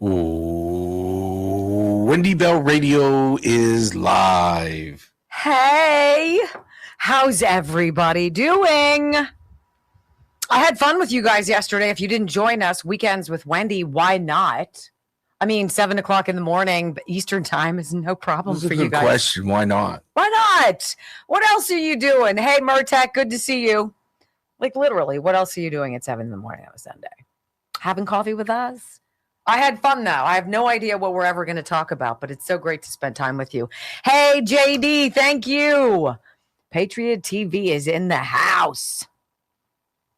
Ooh, Wendy Bell Radio is live. Hey, how's everybody doing? I had fun with you guys yesterday. If you didn't join us, Weekends with Wendy, why not? I mean, 7 o'clock in the morning, Eastern time is no problem for you guys. Question. Why not? Why not? What else are you doing? Hey, Murtak, good to see you. Like literally, what else are you doing at 7 in the morning on a Sunday? Having coffee with us? I had fun though. I have no idea what we're ever going to talk about, but it's so great to spend time with you. Hey, JD, thank you. Patriot TV is in the house.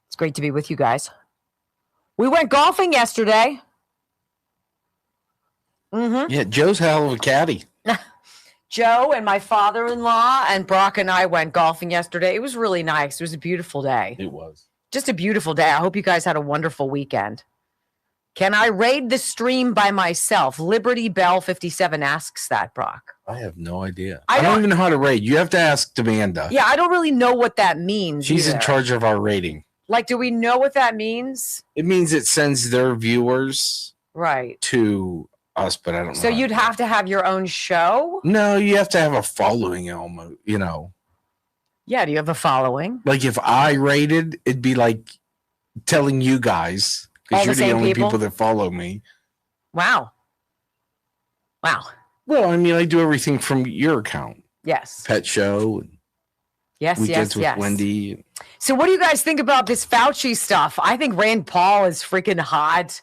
It's great to be with you guys. We went golfing yesterday. Yeah, Joe's hell of a caddy. Joe and my father-in-law and Brock and I went golfing yesterday. It was really nice. It was a beautiful day. It was. Just a beautiful day. I hope you guys had a wonderful weekend. Can I raid the stream by myself? Liberty Bell 57 asks that, Brock. I have no idea. I don't even know how to raid. You have to ask Amanda. Yeah, I don't really know what that means. She's in charge of our rating. Like, do we know what that means? It means it sends their viewers to us, but I don't know. So you'd have to have your own show? No, you have to have a following, almost, you know. Yeah, do you have a following? Like if I rated, it'd be like telling you guys. Because you're the only people that follow me. Wow. Well, I mean, I do everything from your account. Yes. Pet show. Weekends with Wendy. So what do you guys think about this Fauci stuff? I think Rand Paul is freaking hot.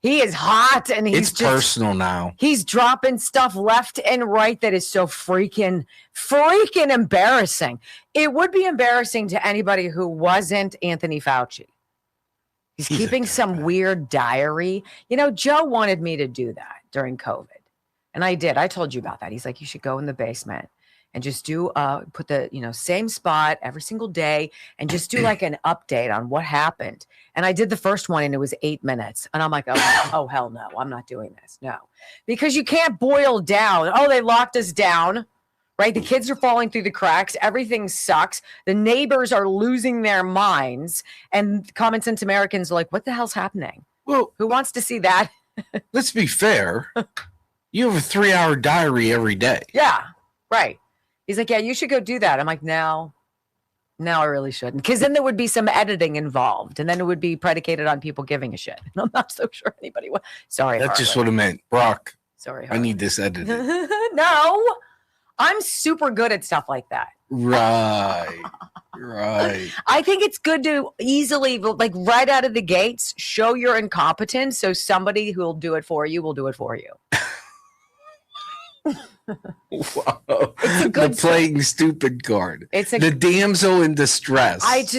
He is hot, and it's just personal now. He's dropping stuff left and right that is so freaking embarrassing. It would be embarrassing to anybody who wasn't Anthony Fauci. He's keeping some weird diary. You know, Joe wanted me to do that during COVID. And I did. I told you about that. He's like, you should go in the basement and just do, put the, same spot every single day and just do like an update on what happened. And I did the first one and it was 8 minutes. And I'm like, oh, hell no, I'm not doing this. No, because you can't boil down. Oh, they locked us down. Right? The kids are falling through the cracks. Everything sucks. The neighbors are losing their minds. And common sense Americans are like, what the hell's happening? Well, who wants to see that? Let's be fair. You have a 3-hour diary every day. Yeah, right. He's like, yeah, you should go do that. I'm like, no, I really shouldn't. Because then there would be some editing involved. And then it would be predicated on people giving a shit. And I'm not so sure anybody would. Sorry, That's just what I meant. Brock. Sorry, Harlan. I need this edited. No. I'm super good at stuff like that. Right. I think it's good to easily, like right out of the gates, show your incompetence so somebody who will do it for you will do it for you. Wow. It's a good playing stupid card. The damsel in distress. I've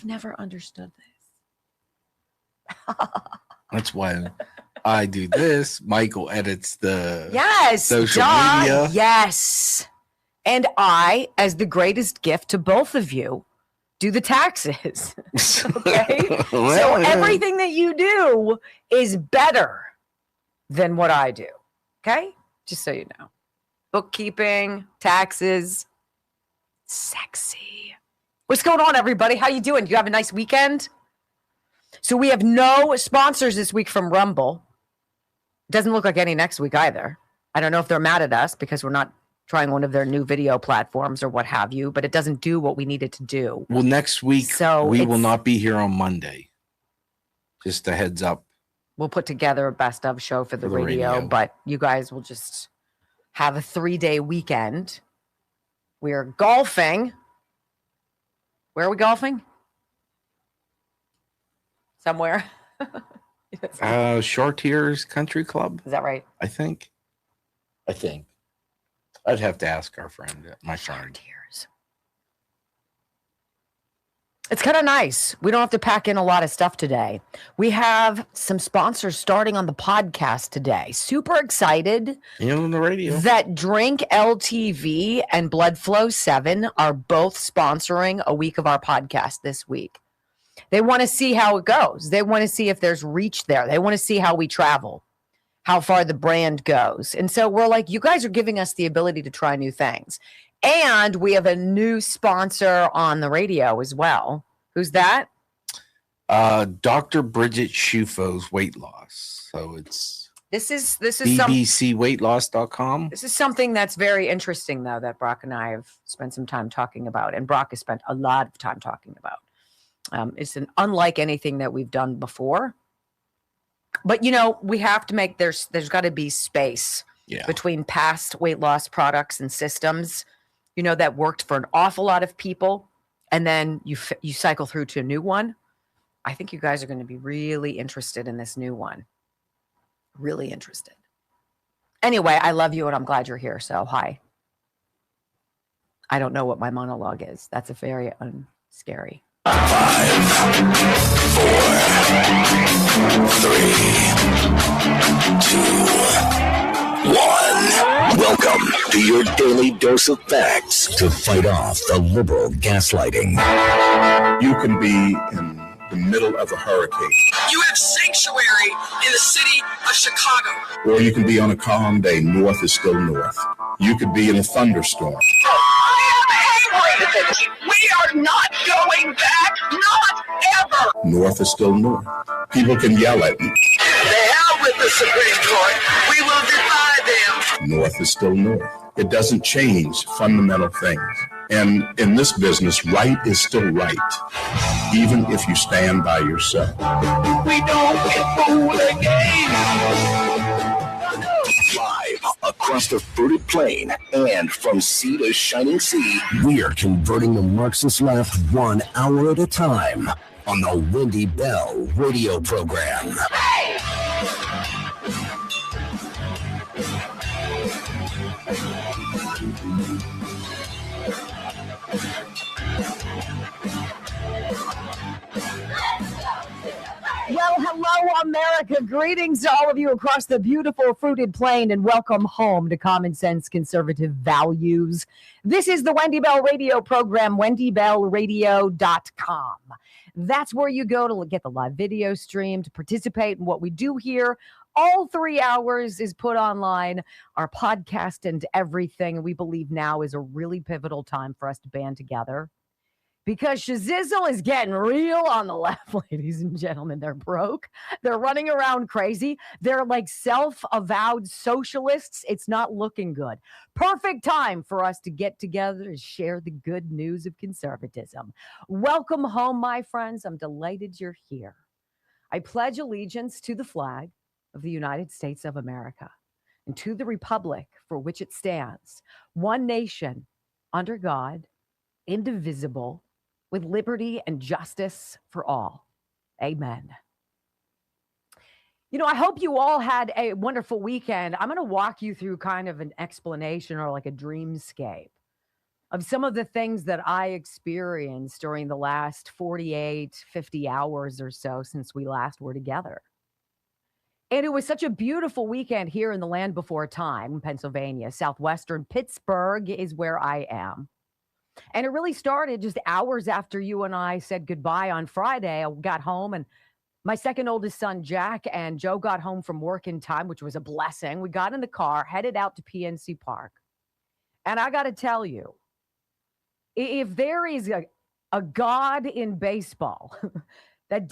never understood this. That's why I do this. Michael edits the social media. Yes. And I, as the greatest gift to both of you, do the taxes. Okay? So everything that you do is better than what I do. Okay? Just so you know. Bookkeeping, taxes, sexy. What's going on, everybody? How you doing? Do you have a nice weekend? So we have no sponsors this week from Rumble. Doesn't look like any next week either. I don't know if they're mad at us because we're not trying one of their new video platforms or what have you, but it doesn't do what we need it to do. Well, next week, we will not be here on Monday. Just a heads up. We'll put together a best of show for the radio, but you guys will just have a 3-day weekend. We're golfing. Where are we golfing? Somewhere. Shortiers Country Club. Is that right? I think. I'd have to ask our friend, my friend. Shortiers. It's kind of nice. We don't have to pack in a lot of stuff today. We have some sponsors starting on the podcast today. Super excited. And on the radio. That Drink LTV and Blood Flow 7 are both sponsoring a week of our podcast this week. They want to see how it goes. They want to see if there's reach there. They want to see how we travel, how far the brand goes. And so we're like, you guys are giving us the ability to try new things. And we have a new sponsor on the radio as well. Who's that? Dr. Bridget Shufo's weight loss. So it's this is bbcweightloss.com. This is something that's very interesting, though, that Brock and I have spent some time talking about, and Brock has spent a lot of time talking about. It's unlike anything that we've done before. But, we have to make, there's got to be space between past weight loss products and systems, that worked for an awful lot of people. And then you cycle through to a new one. I think you guys are going to be really interested in this new one. Really interested. Anyway, I love you and I'm glad you're here. So, hi. I don't know what my monologue is. That's a very scary. 5, 4, 3, 2, 1. Welcome to your daily dose of facts to fight off the liberal gaslighting. You can be in the middle of a hurricane. You have sanctuary in the city of Chicago. Or you can be on a calm day. North is still north. You could be in a thunderstorm. I am angry. We are not going back. Not ever. North is still north. People can yell at me. The hell with the Supreme Court. We will defy them. North is still north. It doesn't change fundamental things. And in this business, right is still right, even if you stand by yourself. We don't get fooled again. Live across the fruited plain and from sea to shining sea, we are converting the Marxist left 1 hour at a time on the Wendy Bell radio program. Well, hello, America. Greetings to all of you across the beautiful fruited plain and welcome home to Common Sense Conservative Values. This is the Wendy Bell radio program, wendybellradio.com. That's where you go to get the live video stream, to participate in what we do here. All 3 hours is put online, our podcast and everything. We believe now is a really pivotal time for us to band together. Because Shazizzle is getting real on the left, ladies and gentlemen. They're broke. They're running around crazy. They're like self-avowed socialists. It's not looking good. Perfect time for us to get together and share the good news of conservatism. Welcome home, my friends. I'm delighted you're here. I pledge allegiance to the flag of the United States of America and to the republic for which it stands, one nation, under God, indivisible, with liberty and justice for all. Amen. I hope you all had a wonderful weekend. I'm going to walk you through kind of an explanation or like a dreamscape of some of the things that I experienced during the last 48, 50 hours or so since we last were together. And it was such a beautiful weekend here in the land before time, Pennsylvania. Southwestern Pittsburgh is where I am. And it really started just hours after you and I said goodbye on Friday. I got home and my second oldest son, Jack, and Joe got home from work in time, which was a blessing. We got in the car, headed out to PNC Park. And I got to tell you, if there is a God in baseball that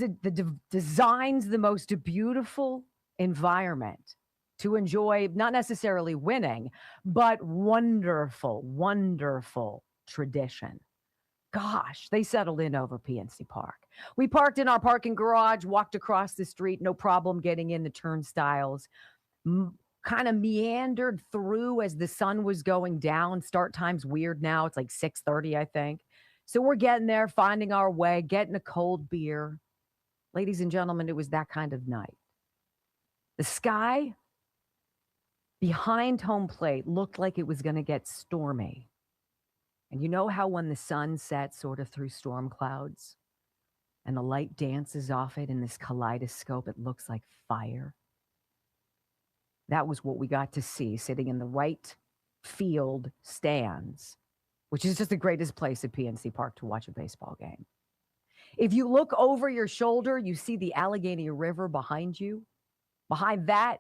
designs the most beautiful environment to enjoy, not necessarily winning, but wonderful, wonderful tradition. Gosh, they settled in over PNC Park. We parked in our parking garage, walked across the street, no problem getting in the turnstiles, kind of meandered through as the sun was going down. Start time's weird now. It's like 6:30, I think. So we're getting there, finding our way, getting a cold beer. Ladies and gentlemen, it was that kind of night. The sky behind home plate looked like it was going to get stormy. And you know how when the sun sets sort of through storm clouds and the light dances off it in this kaleidoscope, it looks like fire? That was what we got to see sitting in the right field stands, which is just the greatest place at PNC Park to watch a baseball game. If you look over your shoulder, you see the Allegheny River behind you. Behind that,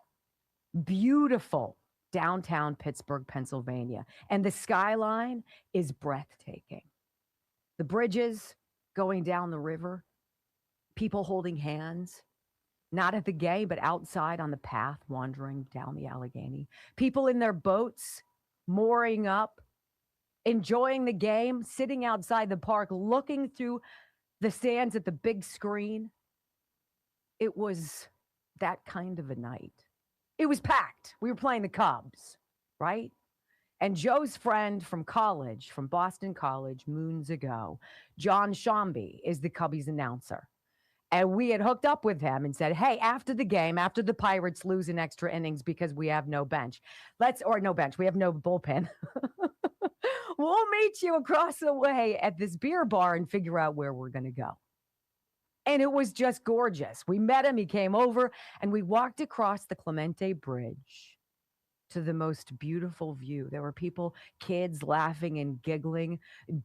beautiful downtown Pittsburgh, Pennsylvania. And the skyline is breathtaking. The bridges going down the river, People holding hands, not at the game, but outside on the path, wandering down the Allegheny. People in their boats, mooring up, enjoying the game, sitting outside the park, looking through the stands at the big screen. It was that kind of a night. It was packed. We were playing the Cubs, right? And Joe's friend from college, from Boston College, moons ago, John Shambi, is the Cubbies announcer. And we had hooked up with him and said, hey, after the game, after the Pirates lose in extra innings because we have no bench, we have no bullpen. We'll meet you across the way at this beer bar and figure out where we're going to go. And it was just gorgeous. We met him. He came over and we walked across the Clemente Bridge to the most beautiful view. There were people, kids laughing and giggling,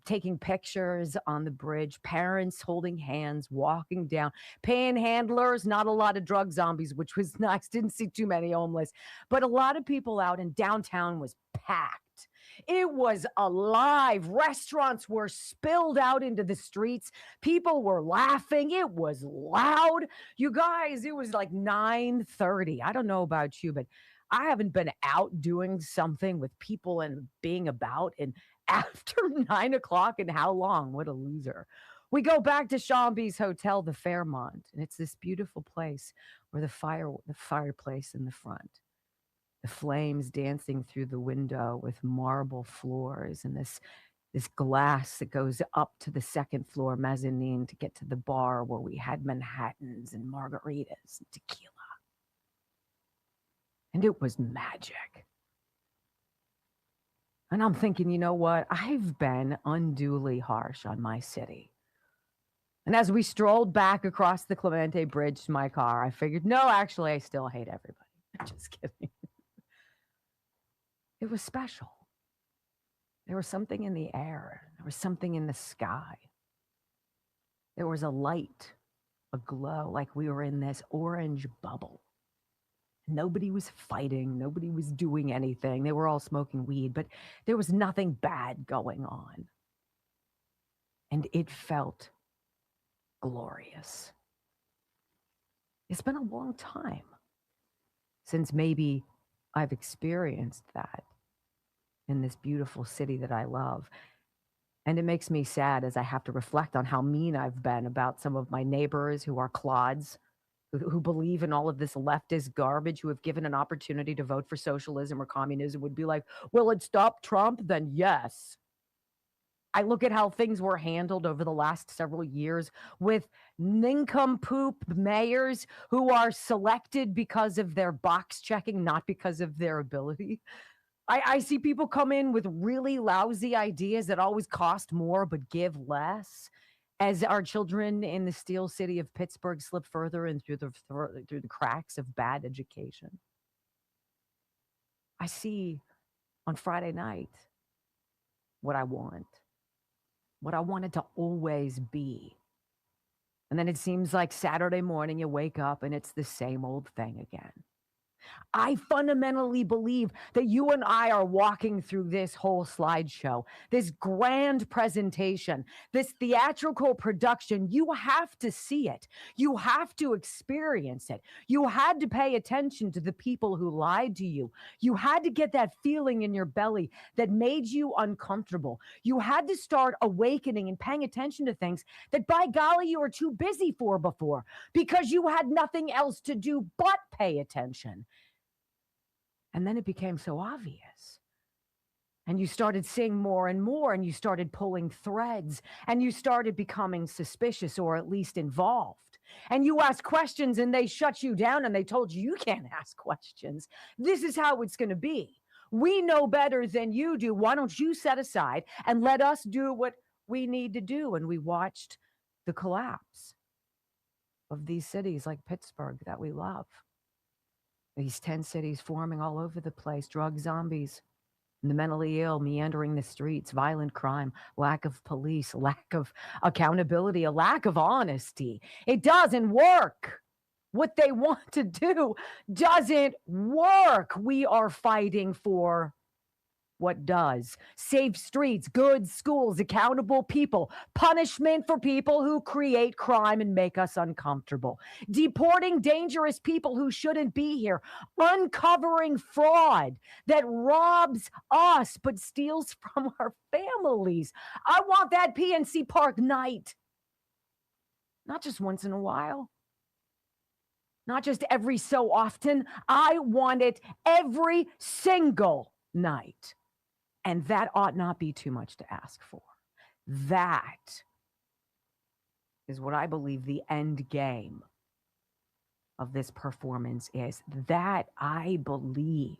taking pictures on the bridge, parents holding hands, walking down, panhandlers, not a lot of drug zombies, which was nice. Didn't see too many homeless, but a lot of people out, and downtown was packed. It was alive. Restaurants were spilled out into the streets. People were laughing. It was loud. You guys, it was like 9:30. I don't know about you, but I haven't been out doing something with people and being about in after 9 o'clock and how long? What a loser. We go back to Shambi's Hotel, the Fairmont, and it's this beautiful place where the fireplace in the front, the flames dancing through the window with marble floors and this glass that goes up to the second floor mezzanine to get to the bar where we had Manhattans and margaritas and tequila. And it was magic. And I'm thinking, you know what? I've been unduly harsh on my city. And as we strolled back across the Clemente Bridge to my car, I figured, no, actually, I still hate everybody. I'm just kidding. It was special. There was something in the air. There was something in the sky. There was a light, a glow, like we were in this orange bubble. Nobody was fighting. Nobody was doing anything. They were all smoking weed, but there was nothing bad going on. And it felt glorious. It's been a long time since maybe I've experienced that in this beautiful city that I love. And it makes me sad as I have to reflect on how mean I've been about some of my neighbors who are clods, who believe in all of this leftist garbage, who have given an opportunity to vote for socialism or communism, would be like, will it stop Trump? Then yes. I look at how things were handled over the last several years with nincompoop mayors who are selected because of their box checking, not because of their ability. I see people come in with really lousy ideas that always cost more but give less, as our children in the steel city of Pittsburgh slip further and through the cracks of bad education. I see on Friday night what I wanted to always be. And then it seems like Saturday morning you wake up and it's the same old thing again. I fundamentally believe that you and I are walking through this whole slideshow, this grand presentation, this theatrical production. You have to see it. You have to experience it. You had to pay attention to the people who lied to you. You had to get that feeling in your belly that made you uncomfortable. You had to start awakening and paying attention to things that, by golly, you were too busy for before because you had nothing else to do but pay attention. And then it became so obvious. And you started seeing more and more, and you started pulling threads, and you started becoming suspicious or at least involved. And you asked questions, and they shut you down, and they told you can't ask questions. This is how it's going to be. We know better than you do. Why don't you set aside and let us do what we need to do? And we watched the collapse of these cities like Pittsburgh that we love. These 10 cities forming all over the place, drug zombies, the mentally ill meandering the streets, violent crime, lack of police, lack of accountability, a lack of honesty. It doesn't work. What they want to do doesn't work. We are fighting for what does. Safe streets, good schools, accountable people, punishment for people who create crime and make us uncomfortable, deporting dangerous people who shouldn't be here, uncovering fraud that robs us but steals from our families. I want that PNC Park night. Not just once in a while. Not just every so often. I want it every single night. And that ought not be too much to ask for. That is what I believe the end game of this performance is. That I believe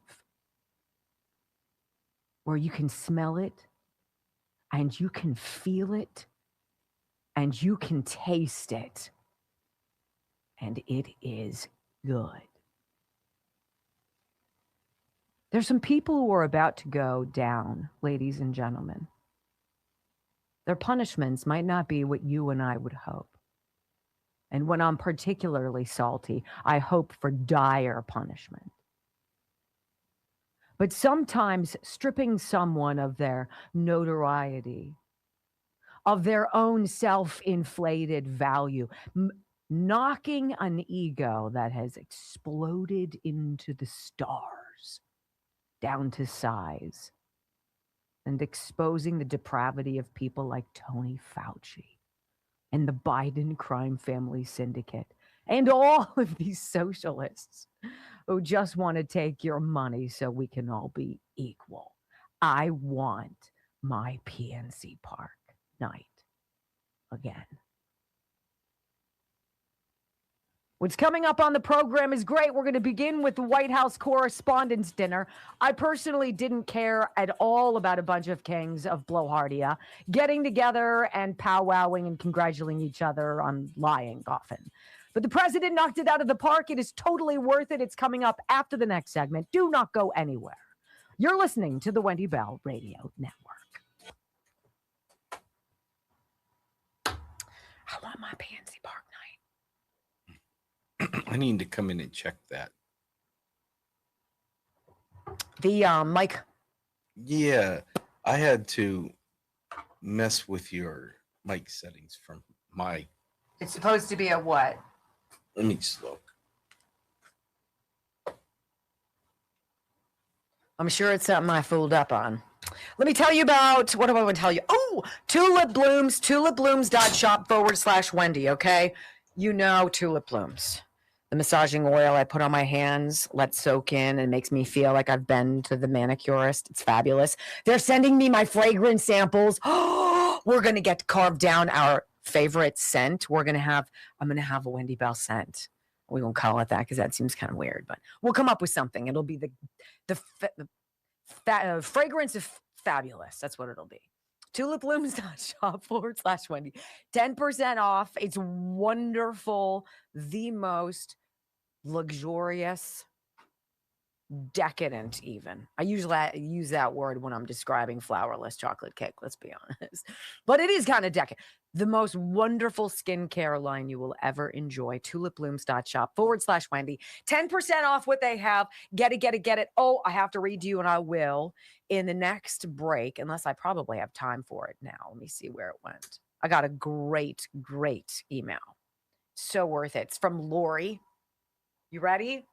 where you can smell it and you can feel it and you can taste it. And it is good. There's some people who are about to go down, ladies and gentlemen. Their punishments might not be what you and I would hope. And when I'm particularly salty, I hope for dire punishment. But sometimes stripping someone of their notoriety, of their own self-inflated value, knocking an ego that has exploded into the stars, down to size, and exposing the depravity of people like Tony Fauci and the Biden crime family syndicate and all of these socialists who just want to take your money so we can all be equal. I want my PNC Park night again. What's coming up on the program is great. We're going to begin with the White House Correspondents' Dinner. I personally didn't care at all about a bunch of kings of Blowhardia getting together and powwowing and congratulating each other on lying often. But the president knocked it out of the park. It is totally worth it. It's coming up after the next segment. Do not go anywhere. You're listening to the Wendy Bell Radio Network. I want my PNC Park night. I need to come in and check that. The mic. Yeah, I had to mess with your mic settings from my. It's supposed to be a what? Let me just look. I'm sure it's something I fooled up on. Let me tell you about, what do I want to tell you? Oh, Tulip Blooms, tulipblooms.shop/Wendy, okay? You know Tulip Blooms. The massaging oil I put on my hands, let soak in, and makes me feel like I've been to the manicurist. It's fabulous. They're sending me my fragrance samples. We're going to get to carve down our favorite scent. I'm going to have a Wendy Bell scent. We won't call it that because that seems kind of weird, but we'll come up with something. It'll be the fragrance of fabulous. That's what it'll be. tulipblooms.shop/Wendy. 10% off. It's wonderful. The most luxurious, decadent even. I usually use that word when I'm describing flourless chocolate cake, let's be honest. But it is kind of decadent. The most wonderful skincare line you will ever enjoy. tulipblooms.shop/Wendy. 10% off what they have. Get it. Oh, I have to read to you, and I will in the next break, unless I probably have time for it now. Let me see where it went. I got a great email. So worth it. It's from Lori. You ready?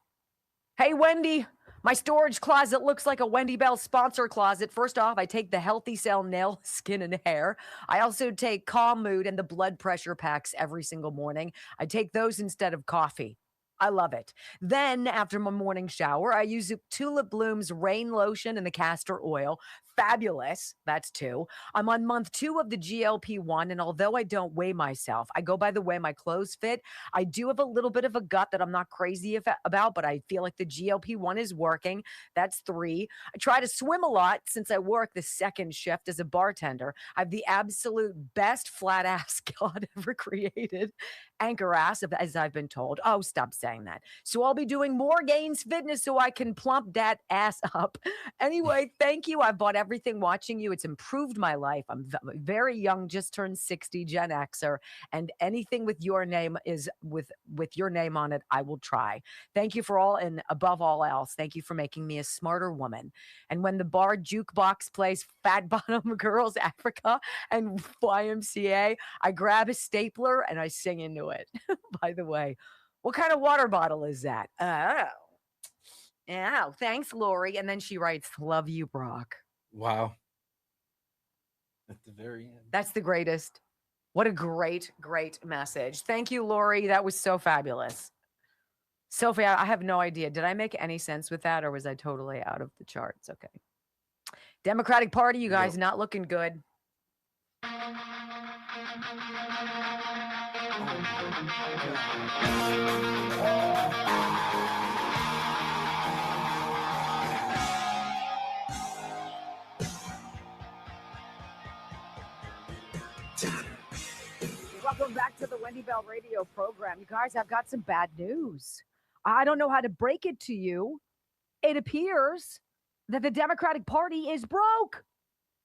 Hey, Wendy. My storage closet looks like a Wendy Bell sponsor closet. First off, I take the Healthy Cell nail, skin, and hair. I also take Calm Mood and the blood pressure packs every single morning. I take those instead of coffee. I love it. Then, after my morning shower, I use Tulip Bloom's rain lotion and the castor oil. Fabulous. That's 2. I'm on month 2 of the GLP-1, and although I don't weigh myself, I go by the way my clothes fit. I do have a little bit of a gut that I'm not crazy about, but I feel like the GLP-1 is working. That's 3. I try to swim a lot since I work the second shift as a bartender. I have the absolute best flat ass God ever created. Anchor ass, as I've been told. Oh, stop saying saying that. So I'll be doing more Gains Fitness so I can plump that ass up. Anyway, thank you. I've bought everything watching you. It's improved my life. I'm very young, just turned 60, Gen Xer, and anything with your name is with your name on it, I will try. Thank you for all, and above all else, thank you for making me a smarter woman. And when the bar jukebox plays Fat Bottom Girls Africa and YMCA, I grab a stapler and I sing into it. By the way, what kind of water bottle is that? Oh, thanks, Lori. And then she writes, love you, Brock. Wow. At the very end. That's the greatest. What a great message. Thank you, Lori. That was so fabulous. Sophie, I have no idea. Did I make any sense with that, or was I totally out of the charts? Okay. Democratic Party, you guys, not looking good. Welcome back to the Wendy Bell radio program. You guys, I've got some bad news. I don't know how to break it to you. It appears that the Democratic Party is broke.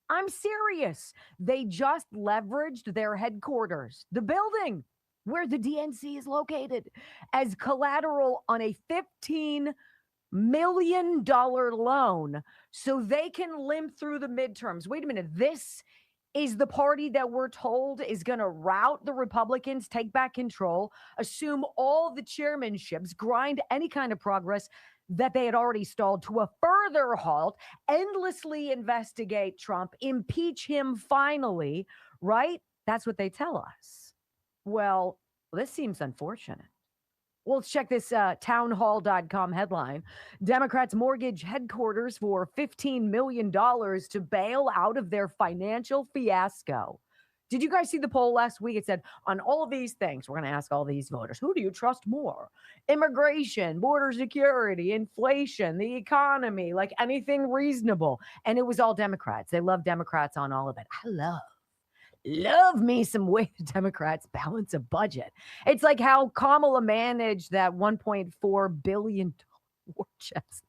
I'm serious. They just leveraged their headquarters, the building where the DNC is located, as collateral on a $15 million loan so they can limp through the midterms. Wait a minute. This is the party that we're told is going to rout the Republicans, take back control, assume all the chairmanships, grind any kind of progress that they had already stalled to a further halt, endlessly investigate Trump, impeach him finally, right? That's what they tell us. Well, this seems unfortunate. Well, let's check this townhall.com headline. Democrats mortgage headquarters for $15 million to bail out of their financial fiasco. Did you guys see the poll last week? It said, on all of these things, we're going to ask all these voters, who do you trust more? Immigration, border security, inflation, the economy, like anything reasonable. And it was all Democrats. They love Democrats on all of it. I love me some way the Democrats balance a budget. It's like how Kamala managed that $1.4 billion war chest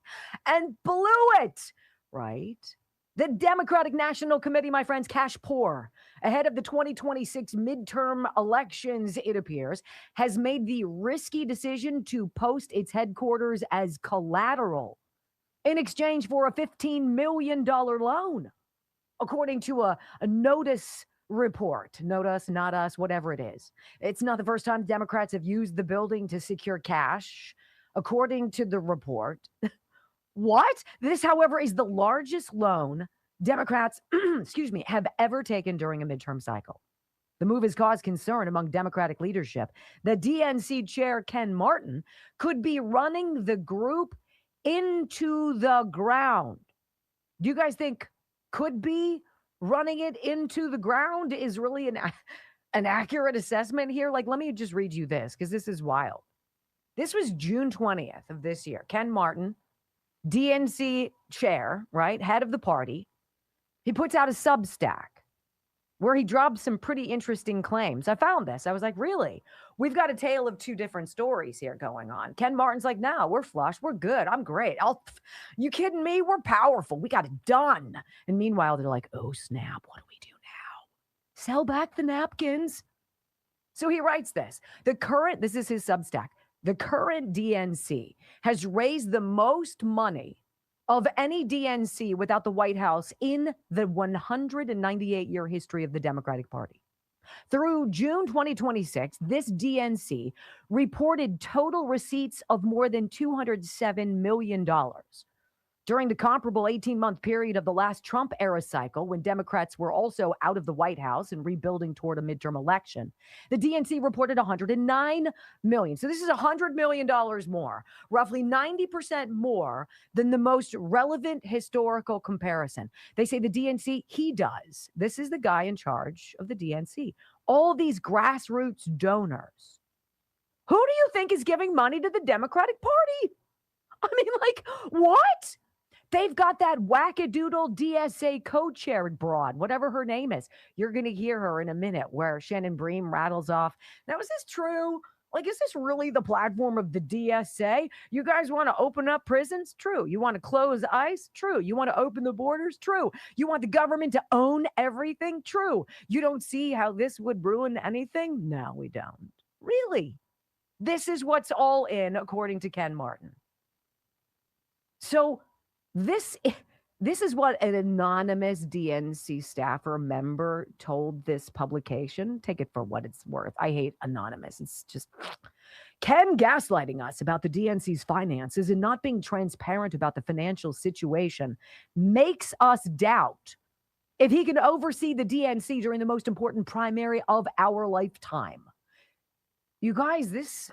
and blew it, right? The Democratic National Committee, my friends, cash poor, ahead of the 2026 midterm elections, it appears, has made the risky decision to post its headquarters as collateral in exchange for a $15 million loan, according to a notice report. Note us, not us, whatever it is. It's not the first time Democrats have used the building to secure cash, according to the report. What? This, however, is the largest loan Democrats, have ever taken during a midterm cycle. The move has caused concern among Democratic leadership. The DNC chair, Ken Martin, could be running the group into the ground. Do you guys think could be running it into the ground is really an accurate assessment here? Like, let me just read you this, because this is wild. This was June 20th of this year. Ken Martin, DNC chair, right, head of the party, he puts out a Substack where he drops some pretty interesting claims. I found this. I was like, really? We've got a tale of two different stories here going on. Ken Martin's like, no, we're flush. We're good. I'm great. You kidding me? We're powerful. We got it done. And meanwhile, they're like, oh, snap. What do we do now? Sell back the napkins. So he writes this. This is his Substack. The current DNC has raised the most money of any DNC without the White House in the 198-year history of the Democratic Party. Through June 2026, this DNC reported total receipts of more than $207 million. During the comparable 18-month period of the last Trump-era cycle, when Democrats were also out of the White House and rebuilding toward a midterm election, the DNC reported $109 million. So this is $100 million more, roughly 90% more than the most relevant historical comparison. They say the DNC, he does. This is the guy in charge of the DNC. All these grassroots donors. Who do you think is giving money to the Democratic Party? I mean, like, what? They've got that wackadoodle DSA co-chair broad, whatever her name is. You're going to hear her in a minute where Shannon Bream rattles off. Now, is this true? Like, is this really the platform of the DSA? You guys want to open up prisons? True. You want to close ICE? True. You want to open the borders? True. You want the government to own everything? True. You don't see how this would ruin anything? No, we don't. Really? This is what's all in, according to Ken Martin. So this is what an anonymous DNC staffer member told this publication. Take it for what it's worth. I hate anonymous. It's just Ken gaslighting us about the DNC's finances and not being transparent about the financial situation makes us doubt if he can oversee the DNC during the most important primary of our lifetime. You guys, this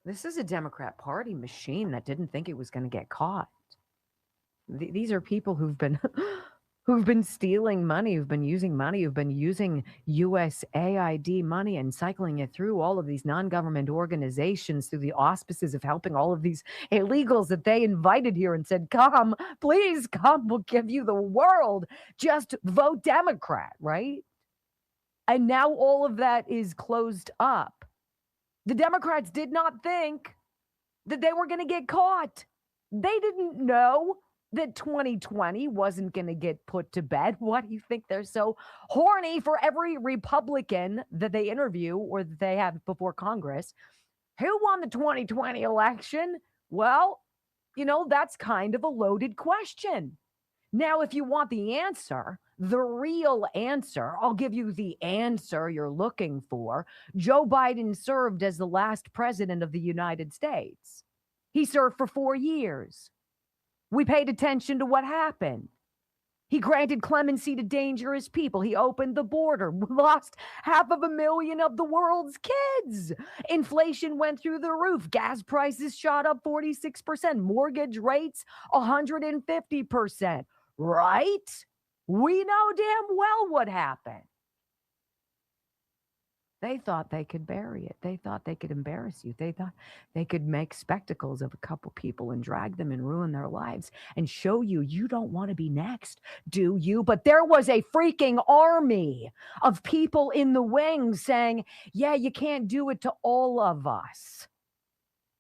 is a Democrat Party machine that didn't think it was going to get caught. These are people who've been stealing money, who've been using USAID money and cycling it through all of these non-government organizations through the auspices of helping all of these illegals that they invited here and said, come, please come, we'll give you the world. Just vote Democrat, right? And now all of that is closed up. The Democrats did not think that they were going to get caught. They didn't know that 2020 wasn't going to get put to bed. Why do you think they're so horny for every Republican that they interview or that they have before Congress? Who won the 2020 election? Well, that's kind of a loaded question. Now, if you want the answer, the real answer, I'll give you the answer you're looking for. Joe Biden served as the last president of the United States. He served for 4 years. We paid attention to what happened. He granted clemency to dangerous people. He opened the border. We lost 500,000 of the world's kids. Inflation went through the roof. Gas prices shot up 46%. Mortgage rates 150%. Right? We know damn well what happened. They thought they could bury it. They thought they could embarrass you. They thought they could make spectacles of a couple people and drag them and ruin their lives and show you don't want to be next, do you? But there was a freaking army of people in the wings saying, yeah, you can't do it to all of us.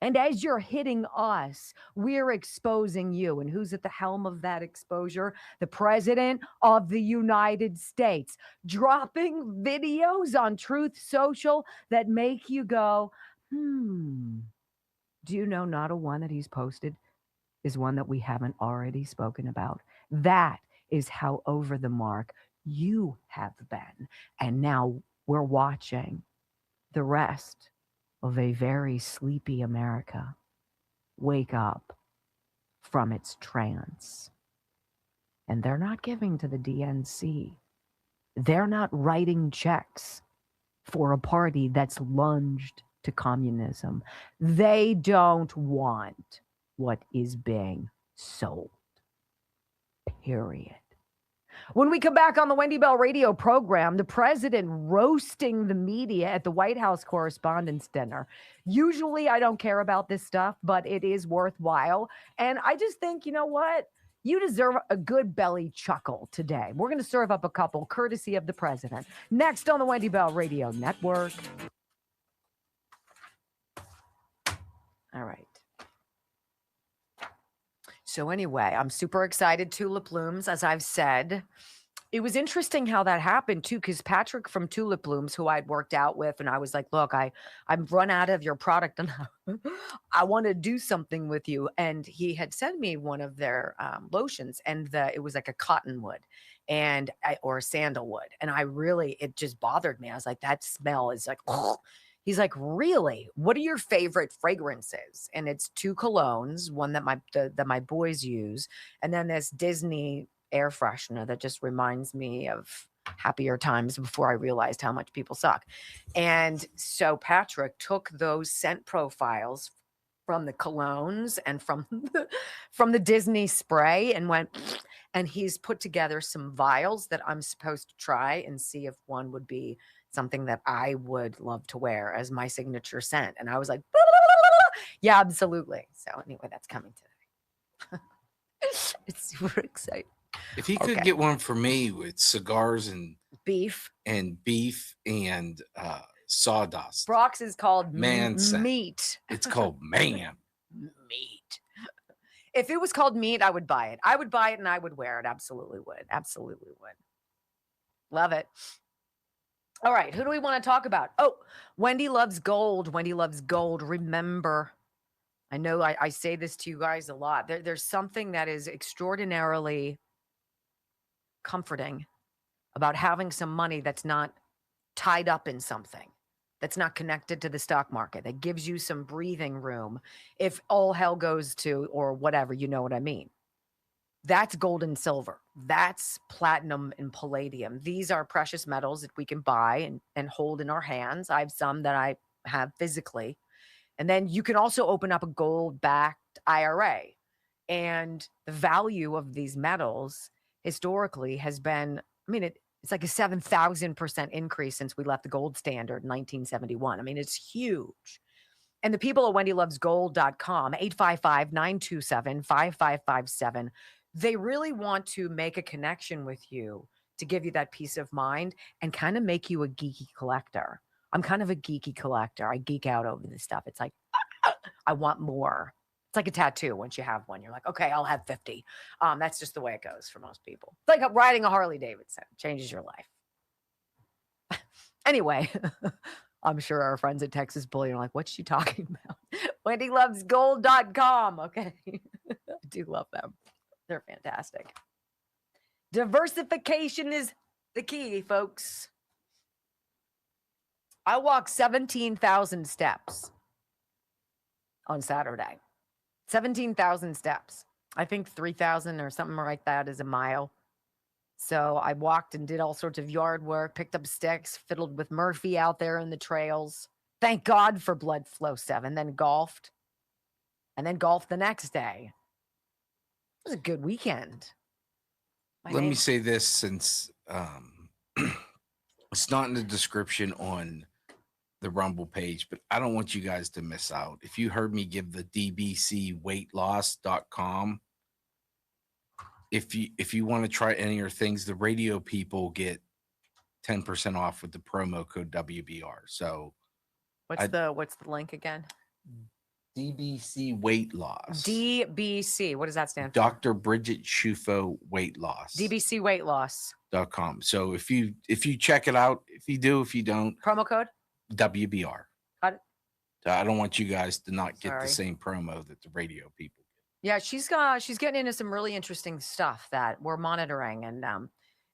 And as you're hitting us, we're exposing you. And who's at the helm of that exposure? The President of the United States, dropping videos on Truth Social that make you go, do you know not a one that he's posted is one that we haven't already spoken about? That is how over the mark you have been. And now we're watching the rest of a very sleepy America wake up from its trance. And they're not giving to the DNC. They're not writing checks for a party that's lunged to communism. They don't want what is being sold. Period. When we come back on the Wendy Bell radio program, the president roasting the media at the White House Correspondents' Dinner. Usually I don't care about this stuff, but it is worthwhile. And I just think, you know what? You deserve a good belly chuckle today. We're going to serve up a couple courtesy of the president. Next on the Wendy Bell Radio Network. All right. So anyway, I'm super excited. Tulip Blooms, as I've said. It was interesting how that happened, too, because Patrick from Tulip Blooms, who I'd worked out with, and I was like, look, I've run out of your product, and I want to do something with you. And he had sent me one of their lotions, and it was like a cottonwood or sandalwood. And it just bothered me. I was like, that smell is like, oh. He's like, really? What are your favorite fragrances? And it's 2 colognes, one that my boys use, and then this Disney air freshener that just reminds me of happier times before I realized how much people suck. And so Patrick took those scent profiles from the colognes and from the Disney spray and he's put together some vials that I'm supposed to try and see if one would be something that I would love to wear as my signature scent. And I was like, yeah, absolutely. So anyway, that's coming today. It's super exciting. If he could get one for me with cigars and beef and Sawdust. Brock's is called Man scent. meat. It's called man. Meat. If it was called meat, I would buy it. I would buy it and I would wear it. Absolutely would. Absolutely would. Love it. All right. Who do we want to talk about? Oh, Wendy loves gold. Wendy loves gold. Remember, I know I say this to you guys a lot. There's something that is extraordinarily comforting about having some money that's not tied up in something, that's not connected to the stock market, that gives you some breathing room if all hell goes to, or whatever, you know what I mean. That's gold and silver. That's platinum and palladium. These are precious metals that we can buy and hold in our hands. I have some that I have physically. And then you can also open up a gold-backed IRA. And the value of these metals historically has been, I mean, it's like a 7,000% increase since we left the gold standard in 1971. I mean, it's huge. And the people at wendylovesgold.com, 855-927-5557, they really want to make a connection with you to give you that peace of mind and kind of make you a geeky collector. I'm kind of a geeky collector. I geek out over this stuff. It's like, I want more. It's like a tattoo. Once you have one, you're like, okay, I'll have 50. That's just the way it goes for most people. It's like riding a Harley Davidson. Changes your life. Anyway, I'm sure our friends at Texas Bullion are like, what's she talking about? WendyLovesGold.com. Okay. I do love them. They're fantastic. Diversification is the key, folks. I walked 17,000 steps on Saturday. 17,000 steps. I think 3,000 or something like that is a mile. So I walked and did all sorts of yard work, picked up sticks, fiddled with Murphy out there in the trails. Thank God for Blood Flow 7. Then golfed. And then golfed the next day. It was a good weekend. Let me say this, since it's not in the description on the Rumble page, but I don't want you guys to miss out. If you heard me give the dbcweightloss.com, if you want to try any of your things, the radio people get 10% off with the promo code WBR. So what's the link again? DBC Weight Loss. DBC. What does that stand for? Dr. Bridget Shufo Weight Loss. DBC Weight Loss.com. So if you check it out, if you do, if you don't, promo code WBR. Got it. I don't want you guys to not get the same promo that the radio people get. Yeah, she's getting into some really interesting stuff that we're monitoring, and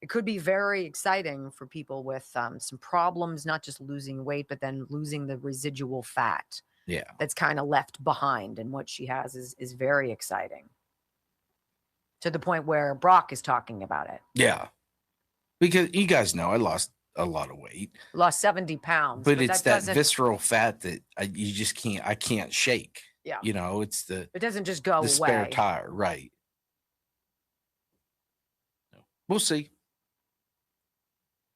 it could be very exciting for people with some problems, not just losing weight, but then losing the residual fat. Yeah, that's kind of left behind, and what she has is very exciting, to the point where Brock is talking about it. Yeah, because you guys know I lost a lot of weight, lost 70 pounds, but it's that visceral fat that you just can't shake. Yeah, you know, it doesn't just go away. The spare tire, right? We'll see.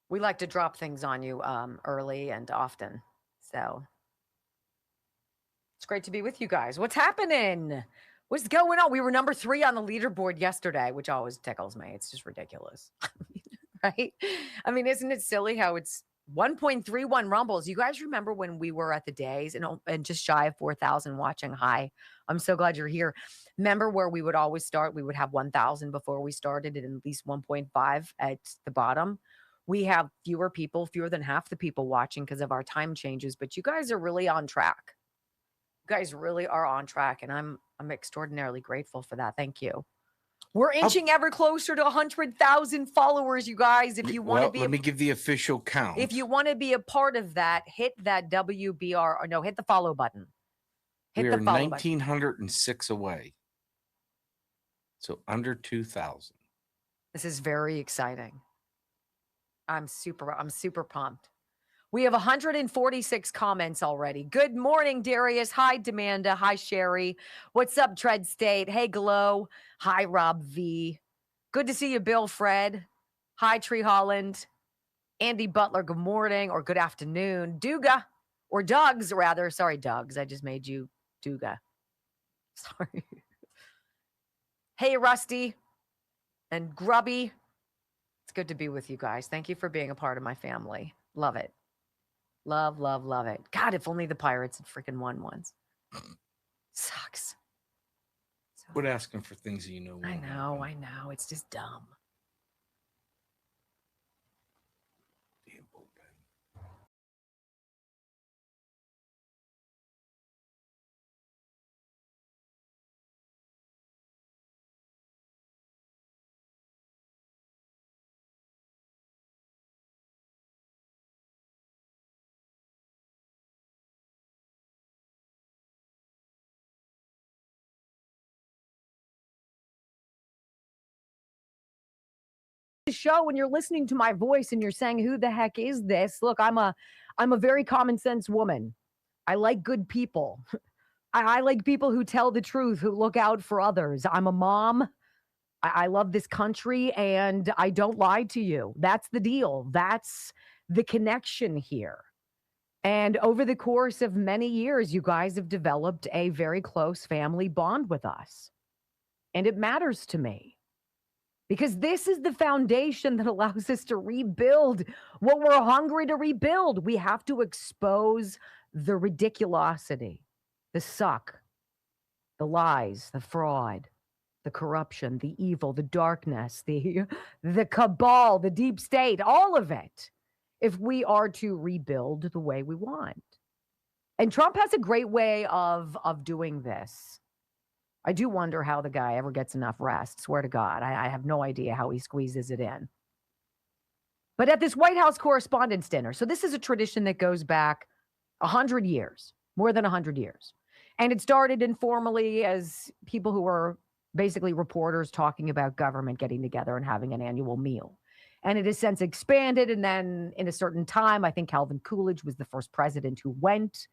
We like to drop things on you early and often, so. It's great to be with you guys. What's happening? What's going on? We were number 3 on the leaderboard yesterday, which always tickles me. It's just ridiculous, right? I mean, isn't it silly how it's 1.31 rumbles? You guys remember when we were at the days and just shy of 4,000 watching? Hi, I'm so glad you're here. Remember where we would always start? We would have 1,000 before we started, and at least 1.5 at the bottom. We have fewer than half the people watching because of our time changes, but you guys are really on track. You guys really are on track, and I'm extraordinarily grateful for that. Thank you. We're inching ever closer to 100,000 followers, you guys. If you want to be, let me give the official count. If you want to be a part of that, hit that WBR, or no, hit the follow button. We are 1,906 away, so under 2,000. This is very exciting. I'm super pumped. We have 146 comments already. Good morning, Darius. Hi, Demanda. Hi, Sherry. What's up, Tread State? Hey, Glow. Hi, Rob V. Good to see you, Bill Fred. Hi, Tree Holland. Andy Butler, good morning or good afternoon. Duga, or Doug's, rather. Sorry, Doug's. I just made you Duga. Sorry. Hey, Rusty and Grubby. It's good to be with you guys. Thank you for being a part of my family. Love it. Love, love, love it. God, if only the Pirates had freaking won once. Sucks. So, Quit asking for things that you know. I won't know, happen. I know. It's just dumb. Damn bullpen. The show when you're listening to my voice and you're saying, who the heck is this? Look, I'm a very common sense woman. I like good people. I like people who tell the truth, who look out for others. I'm a mom. I love this country and I don't lie to you. That's the deal. That's the connection here. And over the course of many years, you guys have developed a very close family bond with us. And it matters to me because this is the foundation that allows us to rebuild what we're hungry to rebuild. We have to expose the ridiculosity, the suck, the lies, the fraud, the corruption, the evil, the darkness, the cabal, the deep state, all of it, if we are to rebuild the way we want. And Trump has a great way of doing this. I do wonder how the guy ever gets enough rest. Swear to God, I have no idea how he squeezes it in. But at this White House Correspondents' Dinner, so this is a tradition that goes back 100 years, more than 100 years. And it started informally as people who were basically reporters talking about government getting together and having an annual meal. And it has since expanded. And then in a certain time, I think Calvin Coolidge was the first president who went.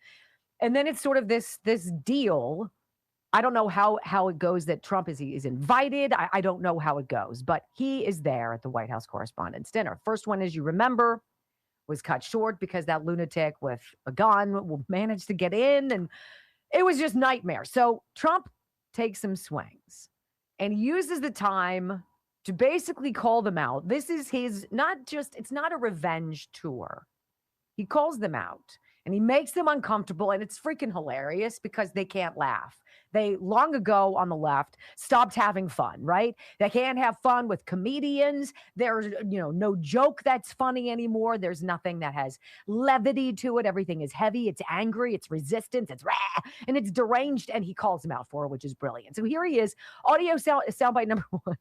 And then it's sort of this deal. I don't know how it goes that Trump is invited. I don't know how it goes, but he is there at the White House Correspondents' Dinner. First one, as you remember, was cut short because that lunatic with a gun managed to get in, and it was just nightmare. So Trump takes some swings and uses the time to basically call them out. This is his, it's not a revenge tour. He calls them out and he makes them uncomfortable, and it's freaking hilarious because they can't laugh. They long ago on the left stopped having fun, right? They can't have fun with comedians. There's, no joke that's funny anymore. There's nothing that has levity to it. Everything is heavy. It's angry. It's resistance. It's rah, and it's deranged. And he calls him out for it, which is brilliant. So here he is, audio soundbite number 1.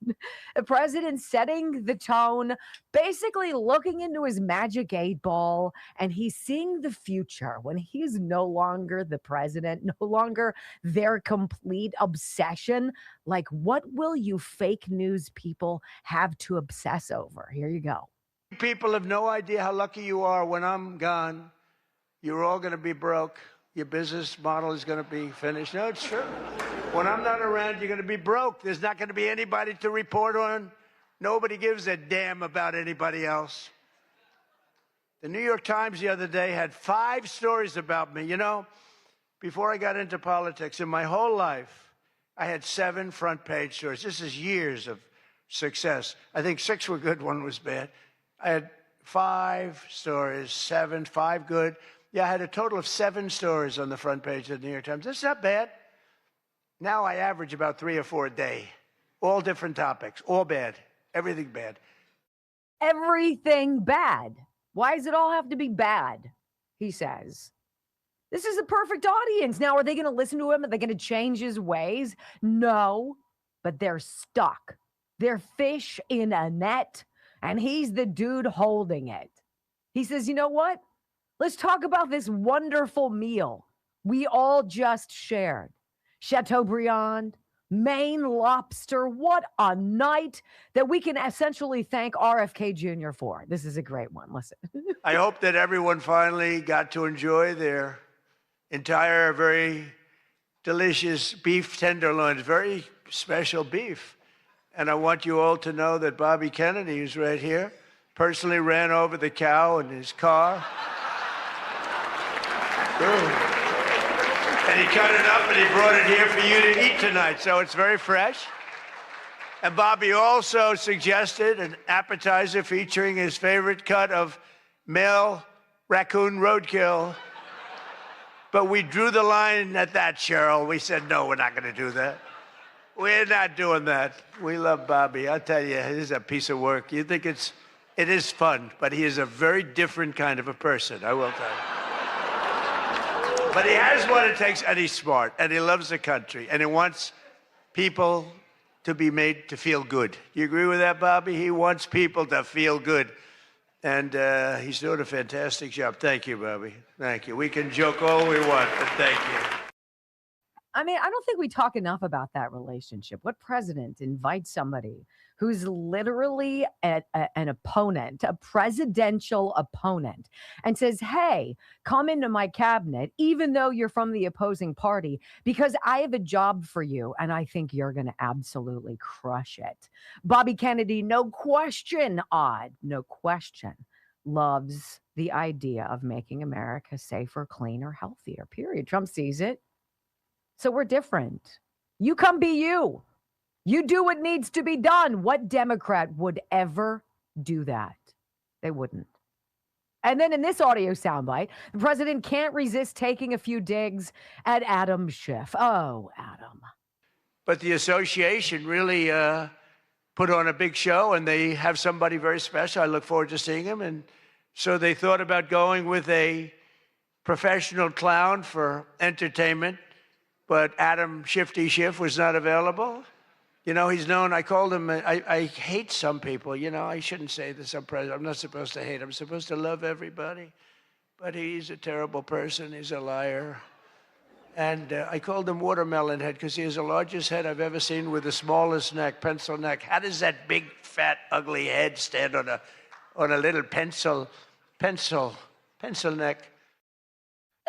The president setting the tone, basically looking into his magic 8-ball, and he's seeing the future when he's no longer the president, no longer their complete obsession. Like, what will you fake news people have to obsess over? Here you go. People have no idea how lucky you are. When I'm gone, you're all going to be broke. Your business model is going to be finished. No, it's true. When I'm not around, you're going to be broke. There's not going to be anybody to report on. Nobody gives a damn about anybody else. The New York Times the other day had 5 stories about me. Before I got into politics, in my whole life, I had 7 front page stories. This is years of success. I think 6 were good, 1 was bad. I had 5 stories, 7, 5 good. Yeah, I had a total of 7 stories on the front page of the New York Times. That's not bad. Now I average about 3 or 4 a day. All different topics, all bad, everything bad. Everything bad. Why does it all have to be bad? He says. This is a perfect audience. Now, are they going to listen to him? Are they going to change his ways? No, but they're stuck. They're fish in a net, and he's the dude holding it. He says, you know what? Let's talk about this wonderful meal we all just shared. Chateaubriand, Maine lobster. What a night that we can essentially thank RFK Jr. for. This is a great one. Listen. I hope that everyone finally got to enjoy their entire, very delicious beef tenderloins, very special beef. And I want you all to know that Bobby Kennedy, who's right here, personally ran over the cow in his car. And he cut it up and he brought it here for you to eat tonight. So it's very fresh. And Bobby also suggested an appetizer featuring his favorite cut of male raccoon roadkill. But we drew the line at that, Cheryl. We said, no, we're not going to do that. We're not doing that. We love Bobby. I'll tell you, he's a piece of work. You think it is fun, but he is a very different kind of a person, I will tell you. But he has what it takes, and he's smart, and he loves the country, and he wants people to be made to feel good. You agree with that, Bobby? He wants people to feel good. And he's doing a fantastic job. Thank you, Bobby. Thank you. We can joke all we want, but thank you. I mean, I don't think we talk enough about that relationship. What president invites somebody who's literally an opponent, a presidential opponent, and says, hey, come into my cabinet, even though you're from the opposing party, because I have a job for you, and I think you're going to absolutely crush it. Bobby Kennedy, no question, no question, loves the idea of making America safer, cleaner, healthier, period. Trump sees it. So we're different. You come be you. You do what needs to be done. What Democrat would ever do that? They wouldn't. And then in this audio soundbite, the president can't resist taking a few digs at Adam Schiff. Oh, Adam. But the association really put on a big show, and they have somebody very special. I look forward to seeing him. And so they thought about going with a professional clown for entertainment. But Adam Shifty Schiff was not available. You know, he's known, I called him, I hate some people, you know, I shouldn't say this, I'm not supposed to hate, I'm supposed to love everybody. But he's a terrible person, he's a liar. And I called him Watermelon Head because he has the largest head I've ever seen with the smallest neck, pencil neck. How does that big, fat, ugly head stand on a little pencil neck?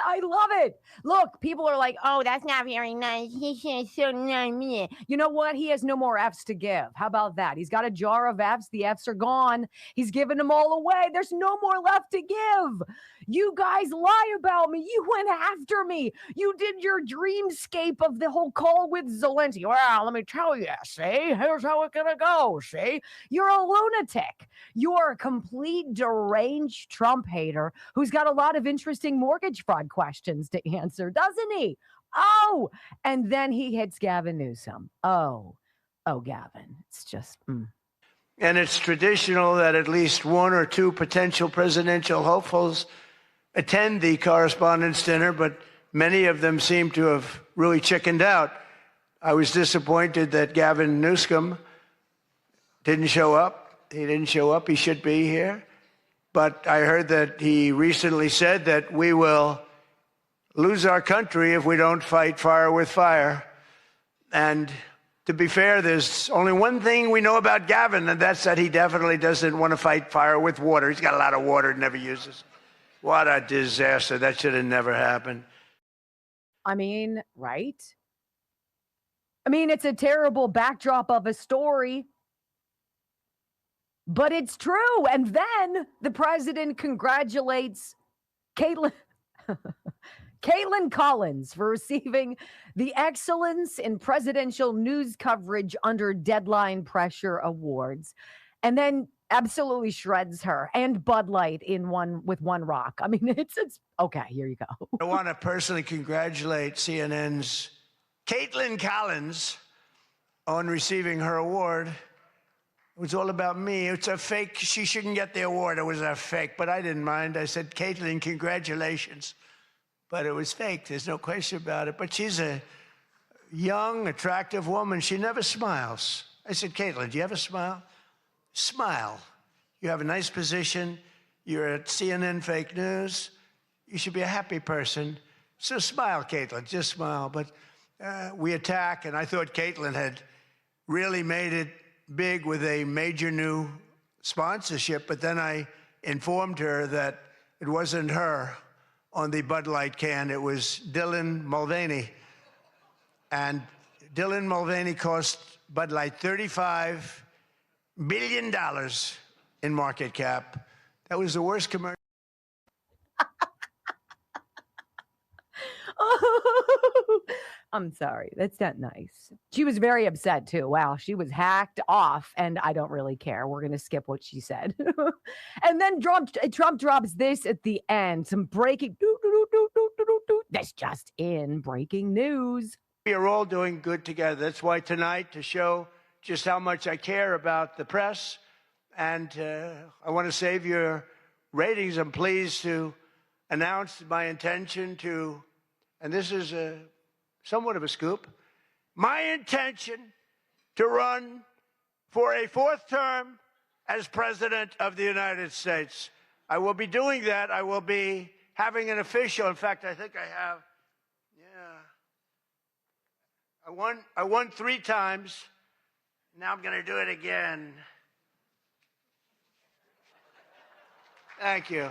I love it. Look, people are like, oh, that's not very nice. He's so nice. You know what? He has no more F's to give. How about that? He's got a jar of F's. The F's are gone. He's given them all away. There's no more left to give. You guys lie about me. You went after me. You did your dreamscape of the whole call with Zelensky. Well, let me tell you, see? Here's how it's going to go, see? You're a lunatic. You're a complete deranged Trump hater who's got a lot of interesting mortgage fraud questions to answer, doesn't he? Oh, and then he hits Gavin Newsom. Oh, Gavin. It's just... And it's traditional that at least one or two potential presidential hopefuls attend the correspondence dinner, but many of them seem to have really chickened out. I was disappointed that Gavin Newsom didn't show up. He didn't show up. He should be here. But I heard that he recently said that we will lose our country if we don't fight fire with fire. And to be fair, there's only one thing we know about Gavin, and that's that he definitely doesn't want to fight fire with water. He's got a lot of water he never uses. What a disaster. That should have never happened. I mean, right? I mean, it's a terrible backdrop of a story, but it's true. And then the president congratulates Caitlin Collins for receiving the Excellence in Presidential News Coverage Under Deadline Pressure Awards, and then absolutely shreds her and Bud Light with one rock. I mean, it's okay. Here you go. I want to personally congratulate CNN's Caitlin Collins on receiving her award. It was all about me. It's a fake. She shouldn't get the award. It was a fake, but I didn't mind. I said, Caitlin, congratulations. But it was fake. There's no question about it. But she's a young, attractive woman. She never smiles. I said, Caitlin, do you have a smile? Smile. You have a nice position. You're at CNN Fake News. You should be a happy person. So smile, Caitlin. Just smile. But we attack, and I thought Caitlin had really made it big with a major new sponsorship. But then I informed her that it wasn't her on the Bud Light can. It was Dylan Mulvaney. And Dylan Mulvaney cost Bud Light $35 billion in market cap. That was the worst commercial. I'm sorry. That's not nice. She was very upset too. Wow. She was hacked off, and I don't really care. We're going to skip what she said. And then Trump drops this at the end. Some breaking. That's just in breaking news. We are all doing good together. That's why tonight, to show just how much I care about the press, and I want to save your ratings, I'm pleased to announce my intention to, and this is somewhat of a scoop, my intention to run for a 4th term as President of the United States. I will be doing that. I will be having an official, in fact, I think I have, I won 3 times. Now I'm going to do it again. Thank you.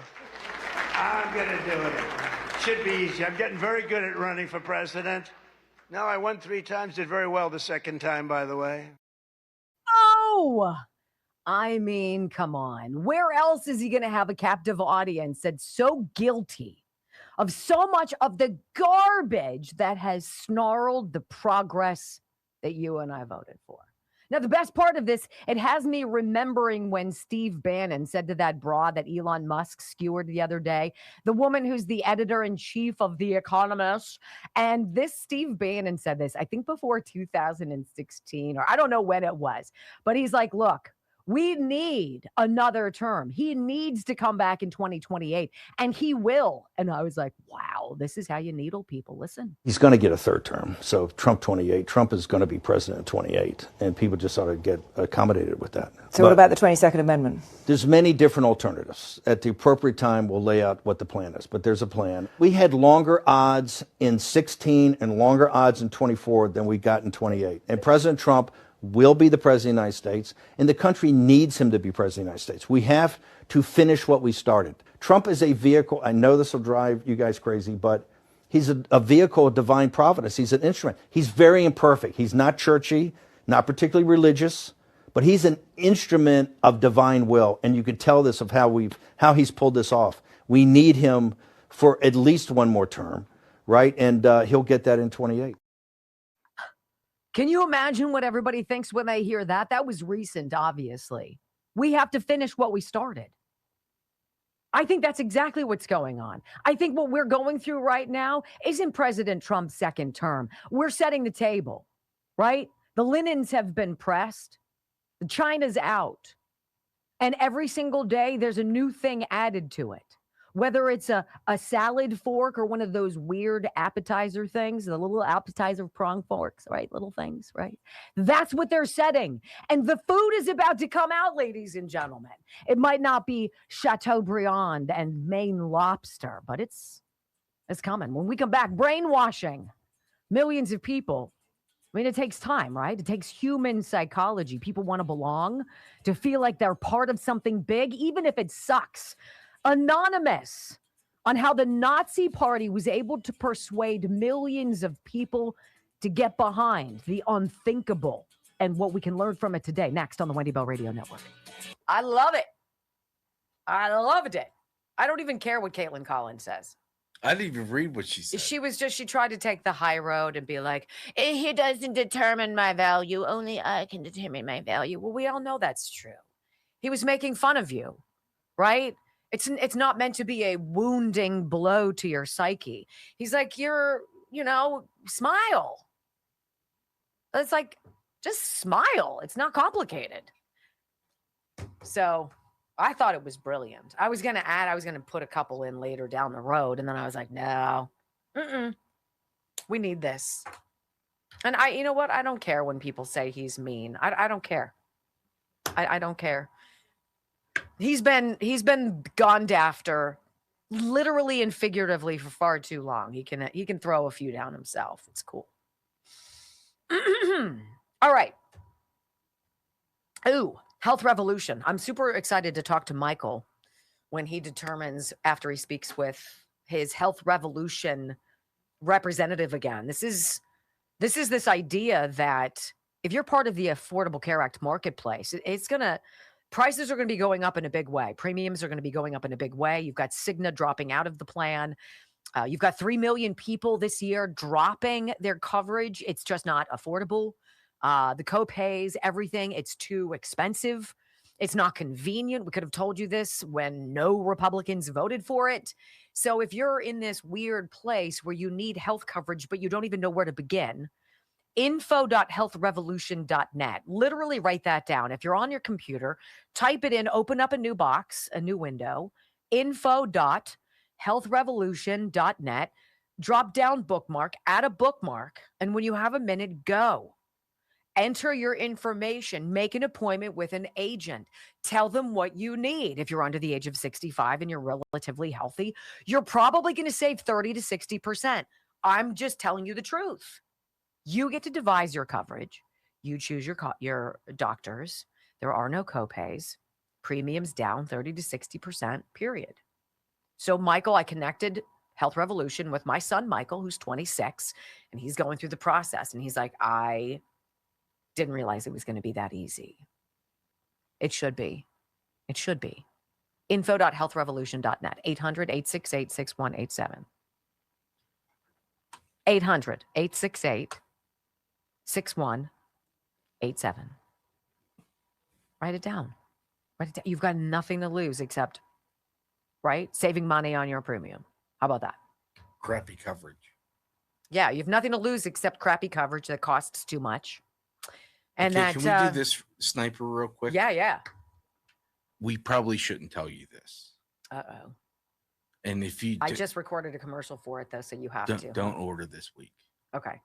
I'm going to do it. Should be easy. I'm getting very good at running for president. No, I won 3 times, did very well the 2nd time, by the way. Oh, I mean, come on. Where else is he going to have a captive audience that's so guilty of so much of the garbage that has snarled the progress that you and I voted for? Now, the best part of this, it has me remembering when Steve Bannon said to that broad that Elon Musk skewered the other day, the woman who's the editor-in-chief of The Economist. And this Steve Bannon said this, I think before 2016, or I don't know when it was, but he's like, look, we need another term. He needs to come back in 2028, and he will. And I was like, wow, this is how you needle people. Listen. He's going to get a 3rd term. So Trump 28, Trump is going to be president 28, and people just ought to get accommodated with that. So what about the 22nd Amendment? There's many different alternatives. At the appropriate time, we'll lay out what the plan is, but there's a plan. We had longer odds in 16 and longer odds in 24 than we got in 28. And President Trump will be the president of the United States, and the country needs him to be president of the United States. We have to finish what we started. Trump is a vehicle. I know this will drive you guys crazy, but he's a vehicle of divine providence. He's an instrument. He's very imperfect. He's not churchy, not particularly religious, but he's an instrument of divine will, and you can tell this of how he's pulled this off. We need him for at least 1 more term, right? And he'll get that in 28. Can you imagine what everybody thinks when they hear that? That was recent, obviously. We have to finish what we started. I think that's exactly what's going on. I think what we're going through right now isn't President Trump's 2nd term. We're setting the table, right? The linens have been pressed. The China's out. And every single day, there's a new thing added to it. Whether it's a salad fork or one of those weird appetizer things, the little appetizer prong forks, right? Little things, right? That's what they're setting. And the food is about to come out, ladies and gentlemen. It might not be Chateaubriand and Maine lobster, but it's coming. When we come back, brainwashing millions of people. I mean, it takes time, right? It takes human psychology. People want to belong, to feel like they're part of something big, even if it sucks. Anonymous on how the Nazi Party was able to persuade millions of people to get behind the unthinkable and what we can learn from it today. Next on the Wendy Bell Radio Network. I love it. I loved it. I don't even care what Caitlin Collins says. I didn't even read what she said. She tried to take the high road and be like, he doesn't determine my value. Only I can determine my value. Well, we all know that's true. He was making fun of you, right? It's not meant to be a wounding blow to your psyche. He's like, smile. It's like, just smile. It's not complicated. So I thought it was brilliant. I was going to put a couple in later down the road. And then I was like, no, we need this. And you know what? I don't care when people say he's mean. I don't care. I don't care. He's been gone after literally and figuratively for far too long. He can throw a few down himself. It's cool. All right. Ooh, health revolution. I'm super excited to talk to Michael when he determines after he speaks with his health revolution representative again. This is this idea that if you're part of the Affordable Care Act marketplace, prices are going to be going up in a big way. Premiums are going to be going up in a big way. You've got Cigna dropping out of the plan. You've got 3 million people this year dropping their coverage. It's just not affordable. The copays, everything, it's too expensive. It's not convenient. We could have told you this when no Republicans voted for it. So if you're in this weird place where you need health coverage, but you don't even know where to begin, info.healthrevolution.net. Literally write that down. If you're on your computer, type it in, open up a new box, a new window, info.healthrevolution.net, drop down bookmark, add a bookmark, and when you have a minute, go. Enter your information, make an appointment with an agent, tell them what you need. If you're under the age of 65 and you're relatively healthy, you're probably going to save 30 to 60%. I'm just telling you the truth. You get to devise your coverage. You choose your doctors. There are no copays. Premiums down 30 to 60%, period. So, Michael, I connected Health Revolution with my son, Michael, who's 26, and he's going through the process. And he's like, I didn't realize it was going to be that easy. It should be. It should be. Info.healthrevolution.net, 800-868-6187. 800-868-6187. Write it down. Write it down. You've got nothing to lose except, right, saving money on your premium. How about that? Crappy coverage. Yeah, you have nothing to lose except crappy coverage that costs too much. And okay, that, can we do this, Sniper, real quick? Yeah. We probably shouldn't tell you this. Uh-oh. And if you I just recorded a commercial for it, though, so you have to. Don't order this week. Okay.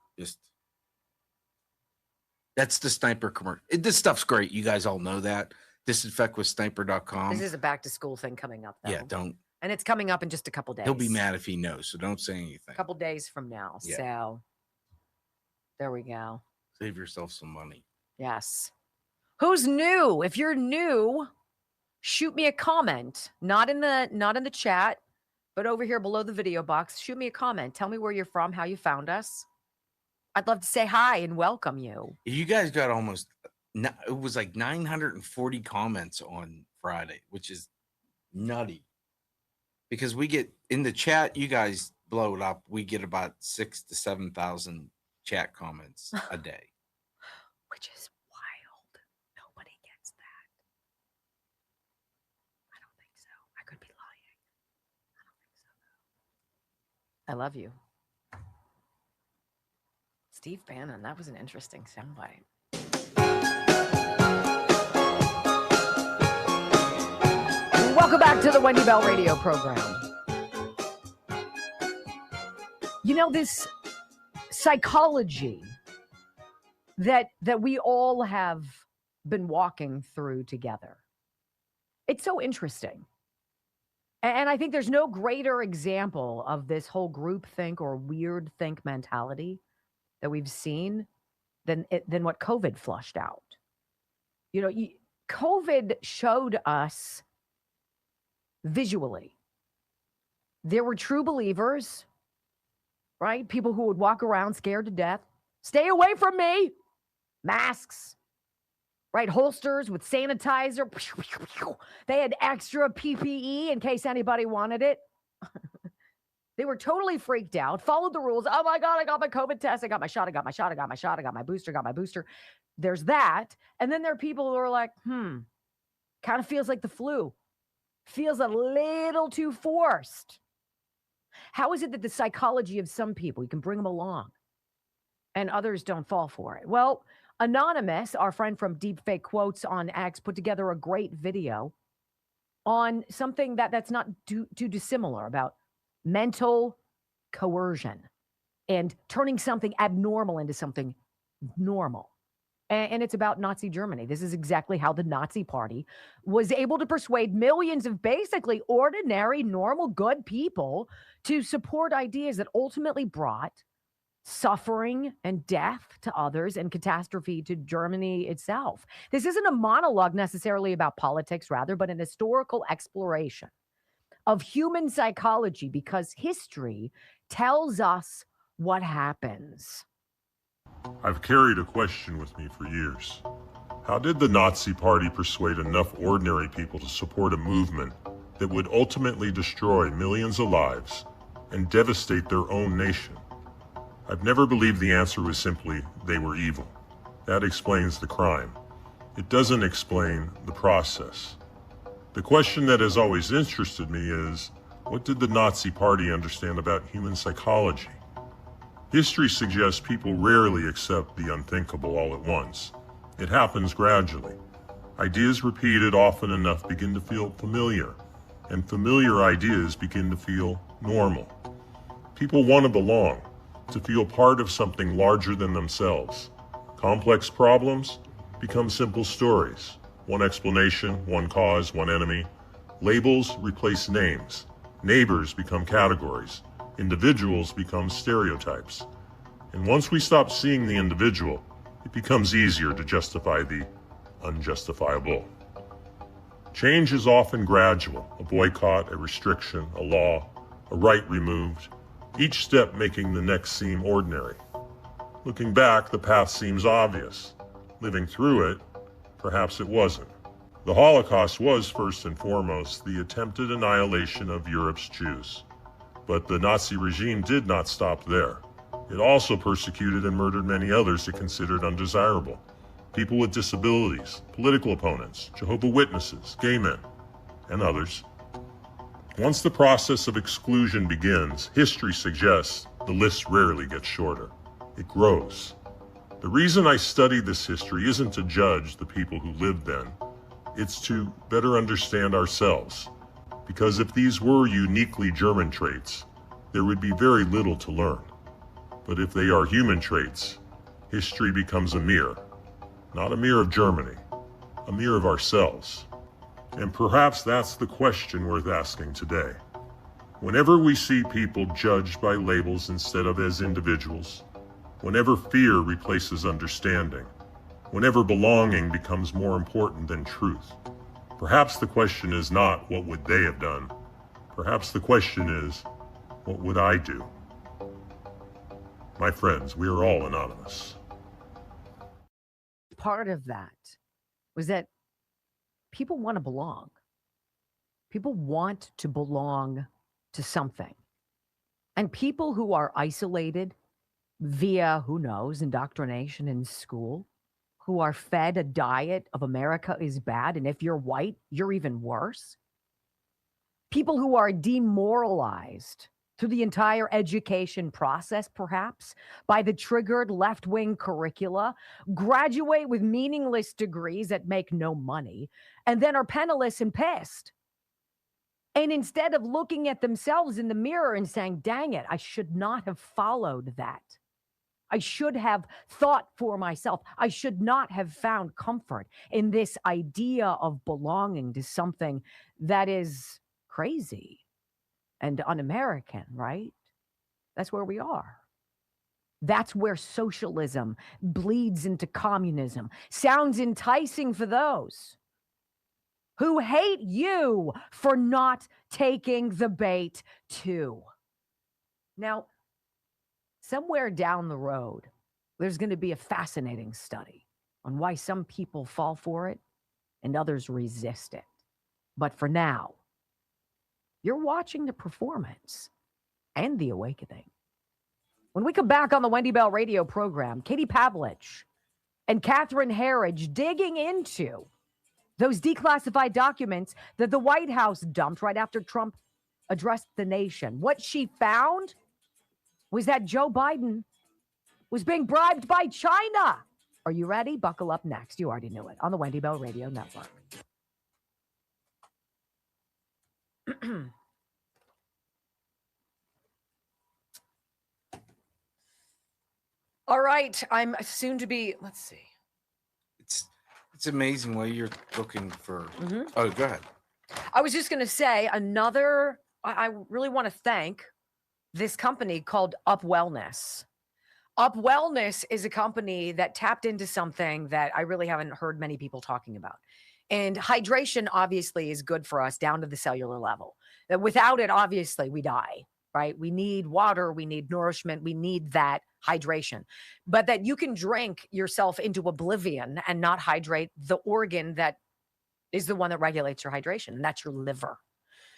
That's the Sniper commercial. This stuff's great. You guys all know that. Disinfectwithsniper.com. This is a back-to-school thing coming up, though. Yeah, don't. And it's coming up in just a couple days. He'll be mad if he knows, so don't say anything. A couple days from now. Yeah. So there we go. Save yourself some money. Yes. Who's new? If you're new, shoot me a comment. Not in the chat, but over here below the video box. Shoot me a comment. Tell me where you're from, how you found us. I'd love to say hi and welcome you. You guys got it was like 940 comments on Friday, which is nutty. Because we get in the chat, you guys blow it up. We get about 6,000 to 7,000 chat comments a day. Which is wild. Nobody gets that. I don't think so. I could be lying. I don't think so, though. I love you. Steve Bannon, that was an interesting soundbite. Welcome back to the Wendy Bell radio program. You know, this psychology that we all have been walking through together. It's so interesting. And I think there's no greater example of this whole group think or weird think mentality that we've seen than what COVID flushed out. You know, COVID showed us visually. There were true believers, right? People who would walk around scared to death. Stay away from me. Masks, right? Holsters with sanitizer. They had extra PPE in case anybody wanted it. They were totally freaked out, followed the rules. Oh my God, I got my COVID test. I got my shot. I got my shot. I got my shot. I got my booster. There's that. And then there are people who are like, kind of feels like the flu. Feels a little too forced. How is it that the psychology of some people, you can bring them along and others don't fall for it? Well, Anonymous, our friend from Deepfake Quotes on X, put together a great video on something that's not too dissimilar about mental coercion and turning something abnormal into something normal. And it's about Nazi Germany. This is exactly how the Nazi Party was able to persuade millions of basically ordinary, normal, good people to support ideas that ultimately brought suffering and death to others and catastrophe to Germany itself. This isn't a monologue necessarily about politics, rather, but an historical exploration of human psychology, because history tells us what happens. I've carried a question with me for years. How did the Nazi Party persuade enough ordinary people to support a movement that would ultimately destroy millions of lives and devastate their own nation? I've never believed the answer was simply they were evil. That explains the crime. It doesn't explain the process. The question that has always interested me is, what did the Nazi Party understand about human psychology? History suggests people rarely accept the unthinkable all at once. It happens gradually. Ideas repeated often enough begin to feel familiar, and familiar ideas begin to feel normal. People want to belong, to feel part of something larger than themselves. Complex problems become simple stories. One explanation, one cause, one enemy. Labels replace names. Neighbors become categories. Individuals become stereotypes. And once we stop seeing the individual, it becomes easier to justify the unjustifiable. Change is often gradual, a boycott, a restriction, a law, a right removed, each step making the next seem ordinary. Looking back, the path seems obvious. Living through it, perhaps it wasn't. The Holocaust was, first and foremost, the attempted annihilation of Europe's Jews. But the Nazi regime did not stop there. It also persecuted and murdered many others it considered undesirable. People with disabilities, political opponents, Jehovah's Witnesses, gay men, and others. Once the process of exclusion begins, history suggests the list rarely gets shorter. It grows. The reason I study this history isn't to judge the people who lived then. It's to better understand ourselves. Because if these were uniquely German traits, there would be very little to learn. But if they are human traits, history becomes a mirror. Not a mirror of Germany, a mirror of ourselves. And perhaps that's the question worth asking today. Whenever we see people judged by labels instead of as individuals, whenever fear replaces understanding, whenever belonging becomes more important than truth, perhaps the question is not what would they have done. Perhaps the question is, what would I do? My friends, we are all anonymous. Part of that was that people want to belong. People want to belong to something. And people who are isolated via, who knows, indoctrination in school, who are fed a diet of America is bad, and if you're white, you're even worse. People who are demoralized through the entire education process, perhaps, by the triggered left-wing curricula, graduate with meaningless degrees that make no money, and then are penniless and pissed. And instead of looking at themselves in the mirror and saying, dang it, I should not have followed that. I should have thought for myself. I should not have found comfort in this idea of belonging to something that is crazy and un-American, right? That's where we are. That's where socialism bleeds into communism. Sounds enticing for those who hate you for not taking the bait too. Now, somewhere down the road, there's going to be a fascinating study on why some people fall for it and others resist it. But for now, you're watching the performance and the awakening. When we come back on the Wendy Bell radio program, Katie Pavlich and Catherine Herridge digging into those declassified documents that the White House dumped right after Trump addressed the nation. What she found was that Joe Biden was being bribed by China. Are you ready? Buckle up next. You already knew it on the Wendy Bell Radio Network. All right. I'm soon to be, let's see. It's amazing while you're looking for. Oh, go ahead. I was just going to say I really want to thank this company called Up Wellness. Up Wellness is a company that tapped into something that I really haven't heard many people talking about. And hydration obviously is good for us down to the cellular level. That without it, obviously we die, right? We need water, we need nourishment, we need that hydration. But that you can drink yourself into oblivion and not hydrate the organ that is the one that regulates your hydration, and that's your liver.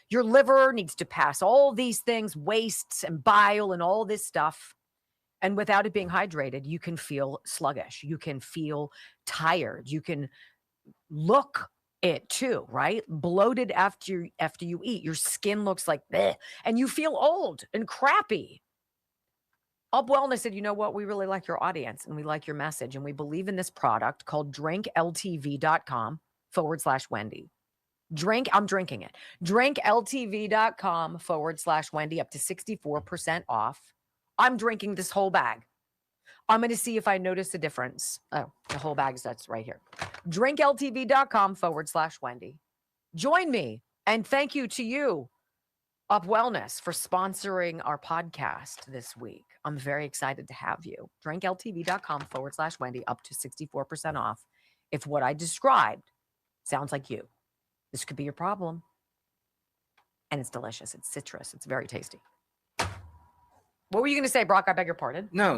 Your liver needs to pass all these things, wastes and bile and all this stuff. And without it being hydrated, you can feel sluggish. You can feel tired. You can look it too, right? Bloated after you eat. Your skin looks like bleh, and you feel old and crappy. Up Wellness said, you know what? We really like your audience and we like your message. And we believe in this product called drinkltv.com/Wendy. I'm drinking it. drinkltv.com/Wendy, up to 64% off. I'm drinking this whole bag. I'm going to see if I notice a difference. Oh, the whole bag, that's right here. drinkltv.com/Wendy. Join me. And thank you to you, Up Wellness, for sponsoring our podcast this week. I'm very excited to have you. drinkltv.com/Wendy, up to 64% off. If what I described sounds like you, this could be your problem. And it's delicious. It's citrus. It's very tasty. What were you going to say, Brock? I beg your pardon. No.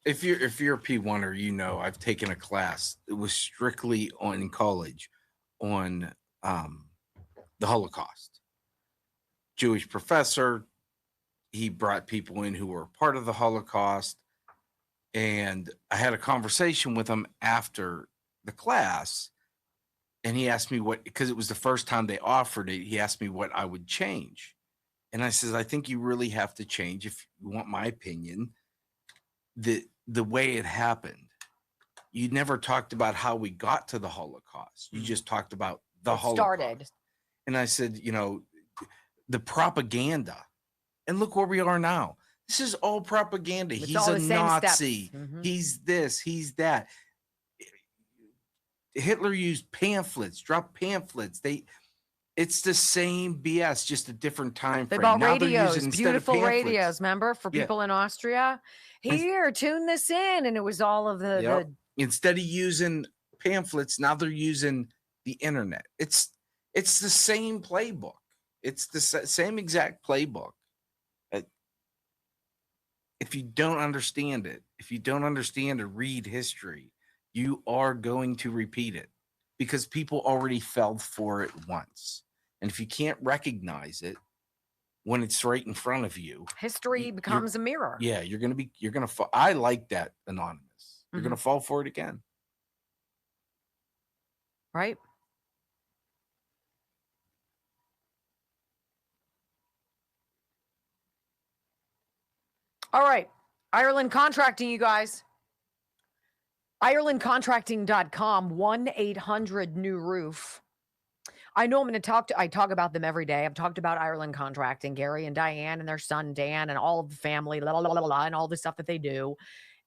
If you're a P1er, I've taken a class. It was strictly in college on the Holocaust. Jewish professor. He brought people in who were part of the Holocaust. And I had a conversation with him after the class. And he asked me because it was the first time they offered it, he asked me what I would change. And I says, I think you really have to change, if you want my opinion, the way it happened. You never talked about how we got to the Holocaust. You just talked about the Holocaust. Started. And I said, the propaganda. And look where we are now. This is all propaganda. It's he's all a Nazi. Mm-hmm. He's this, he's that. Hitler used pamphlets, dropped pamphlets. It's the same BS, just a different time frame. They bought radios, beautiful radios, remember, for people in Austria? Here, tune this in. And it was all of the Instead of using pamphlets, now they're using the internet. It's the same playbook. It's the same exact playbook. If you don't understand it, if you don't understand or read history, you are going to repeat it because people already fell for it once. And if you can't recognize it when it's right in front of you, history becomes a mirror. Yeah, you're going to fall. I like that, Anonymous. You're going to fall for it again. Right. All right. Ireland Contracting, you guys. IrelandContracting.com, 1-800-NEW-ROOF. I know I'm going to I talk about them every day. I've talked about Ireland Contracting, Gary and Diane and their son, Dan, and all of the family, and all the stuff that they do.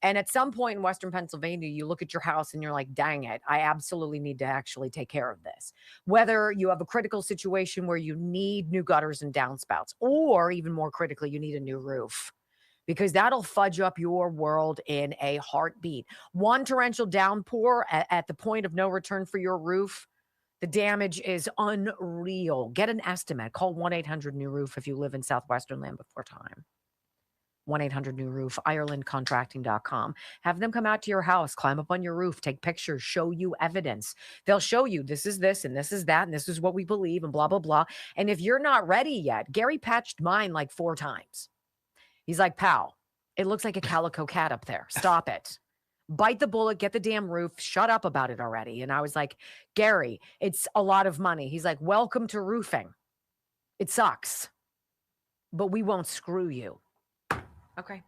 And at some point in Western Pennsylvania, you look at your house and you're like, dang it, I absolutely need to actually take care of this. Whether you have a critical situation where you need new gutters and downspouts, or even more critically, you need a new roof, because that'll fudge up your world in a heartbeat. One torrential downpour at the point of no return for your roof, the damage is unreal. Get an estimate. Call 1-800-NEW-ROOF if you live in Southwestern land before time. 1-800-NEW-ROOF, IrelandContracting.com. Have them come out to your house, climb up on your roof, take pictures, show you evidence. They'll show you this is this and this is that and this is what we believe and blah, blah, blah. And if you're not ready yet, Gary patched mine like 4 times. He's like, pal, it looks like a calico cat up there. Stop it. Bite the bullet, get the damn roof, shut up about it already. And I was like, Gary, it's a lot of money. He's like, welcome to roofing. It sucks, but we won't screw you. Okay.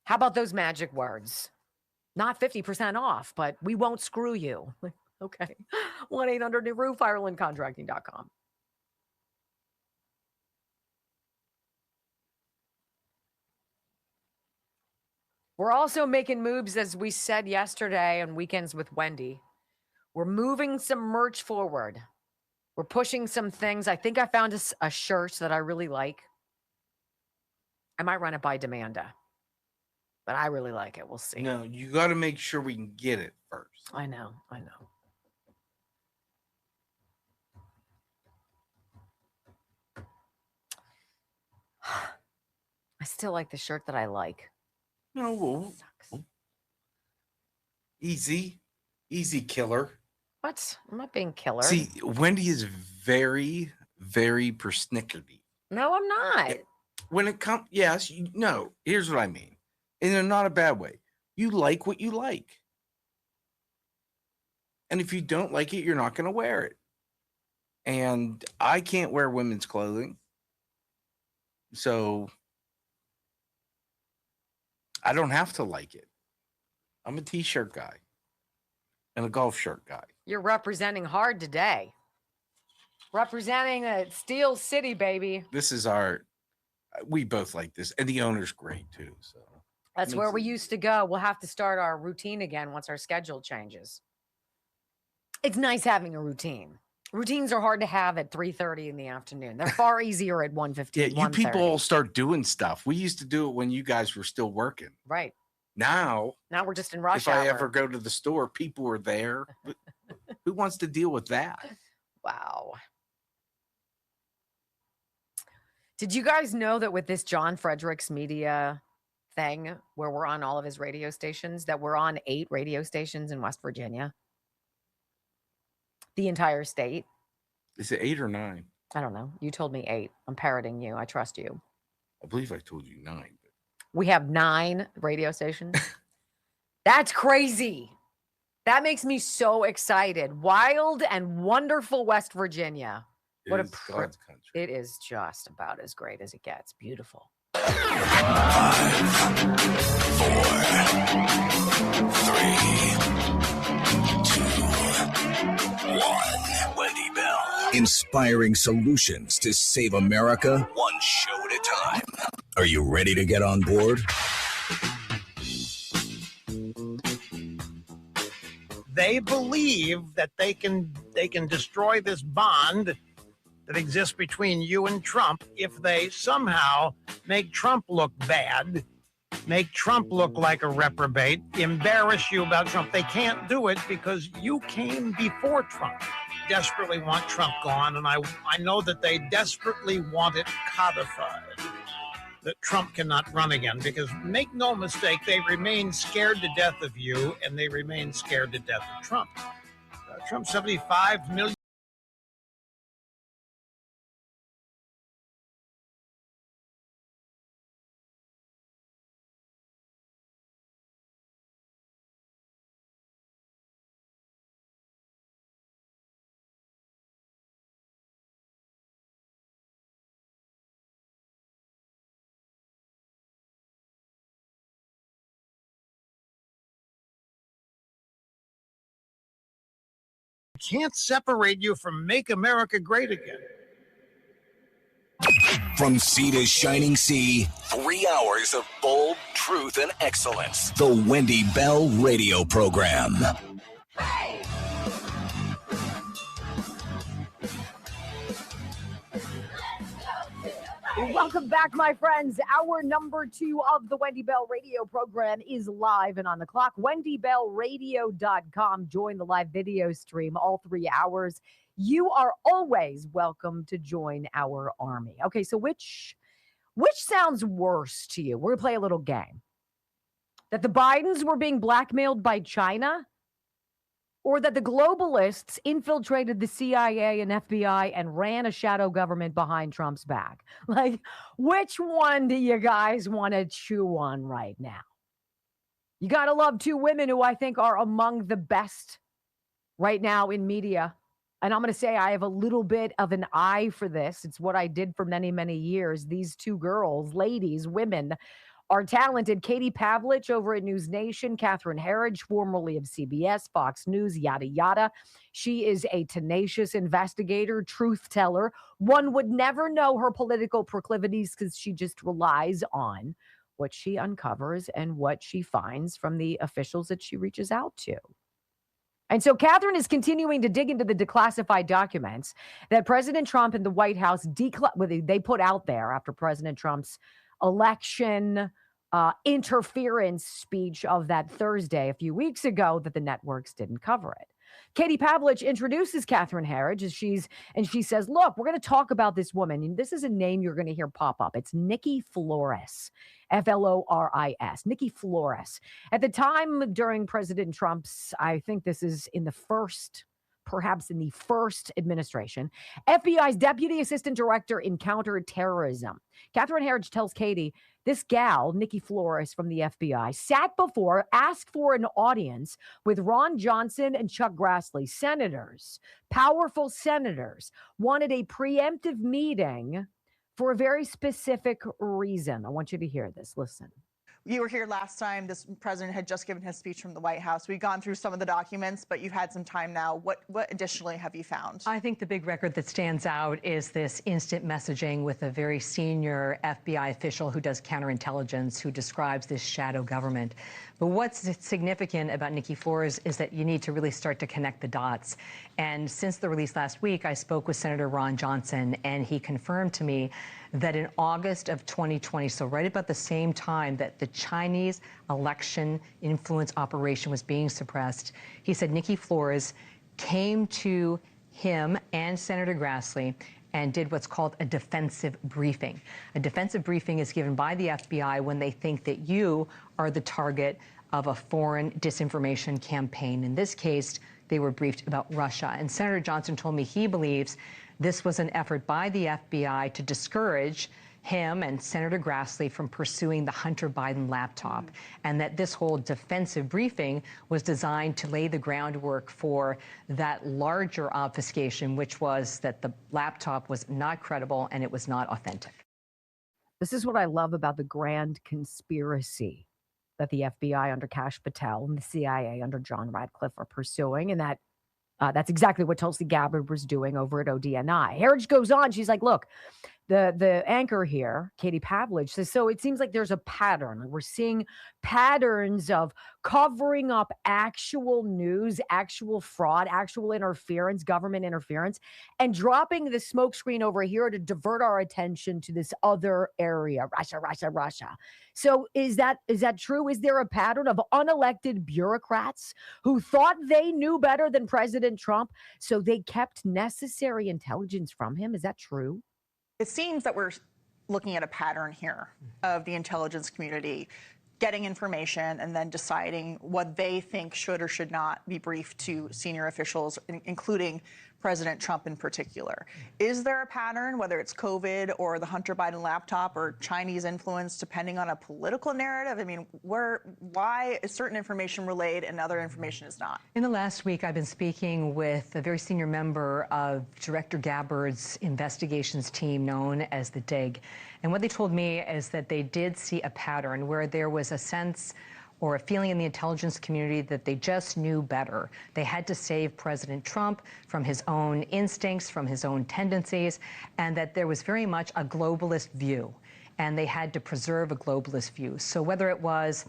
How about those magic words? Not 50% off, but we won't screw you. Okay. 1-800-NEW-ROOF, IrelandContracting.com. We're also making moves, as we said yesterday on Weekends with Wendy. We're moving some merch forward. We're pushing some things. I think I found a shirt that I really like. I might run it by Demanda, but I really like it. We'll see. No, you got to make sure we can get it first. I know. I still like the shirt that I like. No, easy killer. What? I'm not being killer. See, Wendy is very, very persnickety. No, I'm not. When it comes, yes, no, here's what I mean. In not a bad way. You like what you like. And if you don't like it, you're not going to wear it. And I can't wear women's clothing. So I don't have to like it. I'm a t-shirt guy and a golf shirt guy. You're representing hard today. Representing Steel City, baby. This is we both like this. And the owner's great too. So that's where we used to go. We'll have to start our routine again once our schedule changes. It's nice having a routine. Routines are hard to have at 3:30 in the afternoon. They're far easier at 1:15. Yeah, you 1:30. people start doing stuff. We used to do it when you guys were still working. Right. Now we're just in rush if hour. I ever go to the store, people are there. Who wants to deal with that? Wow. Did you guys know that with this John Fredericks media thing, where we're on all of his radio stations, that we're on 8 radio stations in West Virginia? The entire state. Is it 8 or 9? I don't know. You told me 8. I'm parroting you. I trust you. I believe I told you 9. But... We have 9 radio stations. That's crazy. That makes me so excited. Wild and wonderful West Virginia. What a God's country. It is just about as great as it gets. Beautiful. 5, 4, 3, 2, 1. Wendy Bell. Inspiring solutions to save America, one show at a time. Are you ready to get on board? They believe that they can destroy this bond that exists between you and Trump if they somehow make Trump look bad, make Trump look like a reprobate, embarrass you about Trump. They can't do it because you came before Trump. Desperately want Trump gone, and I know that they desperately want it codified, that Trump cannot run again, because make no mistake, they remain scared to death of you, and they remain scared to death of Trump. Trump, 75 million. Can't separate you from Make America Great Again. From sea to shining sea, 3 hours of bold truth and excellence. The Wendy Bell Radio Program. Hey! Welcome back, my friends. Hour number 2 of the Wendy Bell Radio Program is live and on the clock. WendyBellRadio.com. Join the live video stream all 3 hours. You are always welcome to join our army. Okay, so which sounds worse to you? We're going to play a little game. That the Bidens were being blackmailed by China? Or that the globalists infiltrated the CIA and FBI and ran a shadow government behind Trump's back? Like, which one do you guys want to chew on right now? You got to love 2 women who I think are among the best right now in media. And I'm going to say I have a little bit of an eye for this. It's what I did for many, many years. These 2 girls, ladies, women, are talented. Katie Pavlich over at News Nation, Catherine Herridge, formerly of CBS, Fox News, yada, yada. She is a tenacious investigator, truth teller. One would never know her political proclivities because she just relies on what she uncovers and what she finds from the officials that she reaches out to. And so Catherine is continuing to dig into the declassified documents that President Trump and the White House they put out there after President Trump's election interference speech of that Thursday a few weeks ago, that the networks didn't cover it. Katie Pavlich introduces Catherine Herridge she says, look, we're going to talk about this woman. And this is a name you're going to hear pop up. It's Nikki Flores, Floris, Nikki Flores. At the time during President Trump's, I think this is in the first perhaps in the first administration, FBI's Deputy Assistant Director in Counterterrorism. Catherine Herridge tells Katie, this gal, Nikki Flores from the FBI, asked for an audience with Ron Johnson and Chuck Grassley, senators, powerful senators, wanted a preemptive meeting for a very specific reason. I want you to hear this. Listen. You were here last time. This president had just given his speech from the White House. We've gone through some of the documents, but you've had some time now. What additionally have you found? I think the big record that stands out is this instant messaging with a very senior FBI official who does counterintelligence, who describes this shadow government. But what's significant about Nikki Flores is that you need to really start to connect the dots. And since the release last week, I spoke with Senator Ron Johnson, and he confirmed to me that in August of 2020, so right about the same time that the Chinese election influence operation was being suppressed, he said Nikki Flores came to him and Senator Grassley and did what's called a defensive briefing. A defensive briefing is given by the FBI when they think that you are the target of a foreign disinformation campaign. In this case, they were briefed about Russia. And Senator Johnson told me he believes this was an effort by the FBI to discourage him and Senator Grassley from pursuing the Hunter Biden laptop, and that this whole defensive briefing was designed to lay the groundwork for that larger obfuscation, which was that the laptop was not credible and it was not authentic. This is what I love about the grand conspiracy that the FBI under Kash Patel and the CIA under John Radcliffe are pursuing, and that's exactly what Tulsi Gabbard was doing over at ODNI. Herridge goes on. She's like, look, the anchor here, Katie Pavlich, says, so it seems like there's a pattern. We're seeing patterns of covering up actual news, actual fraud, actual interference, government interference, and dropping the smokescreen over here to divert our attention to this other area, Russia. So is that true? Is there a pattern of unelected bureaucrats who thought they knew better than President Trump, so they kept necessary intelligence from him? Is that true? It seems that we're looking at a pattern here of the intelligence community getting information and then deciding what they think should or should not be briefed to senior officials, including President Trump in particular. Is there a pattern, whether it's COVID or the Hunter Biden laptop or Chinese influence, depending on a political narrative? I mean, why is certain information relayed and other information is not? In the last week, I've been speaking with a very senior member of Director Gabbard's investigations team known as the DIG. And what they told me is that they did see a pattern where there was a sense or a feeling in the intelligence community that they just knew better. They had to save President Trump from his own instincts, from his own tendencies, and that there was very much a globalist view, and they had to preserve a globalist view. So whether it was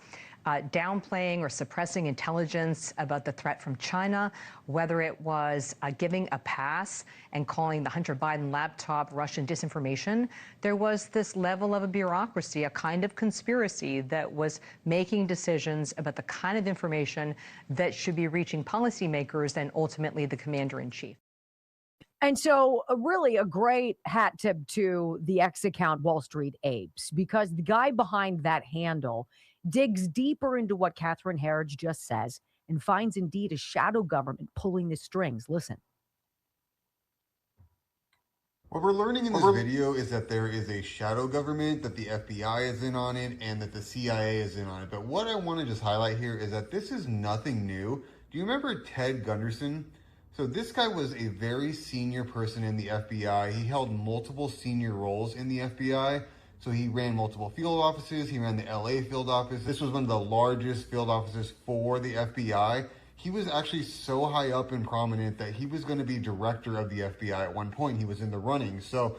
downplaying or suppressing intelligence about the threat from China, whether it was giving a pass and calling the Hunter Biden laptop Russian disinformation, there was this level of a bureaucracy, a kind of conspiracy that was making decisions about the kind of information that should be reaching policymakers and ultimately the commander-in-chief. And so really a great hat tip to the X account Wall Street Apes, because the guy behind that handle digs deeper into what Catherine Herridge just says and finds indeed a shadow government pulling the strings. Listen. What we're learning in this video is that there is a shadow government, that the FBI is in on it, and that the CIA is in on it. But what I want to just highlight here is that this is nothing new. Do you remember Ted Gunderson? So this guy was a very senior person in the FBI. He held multiple senior roles in the FBI. So he ran multiple field offices. He ran the LA field office. This was one of the largest field offices for the FBI. He was actually so high up and prominent that he was going to be director of the FBI at one point. He was in the running. So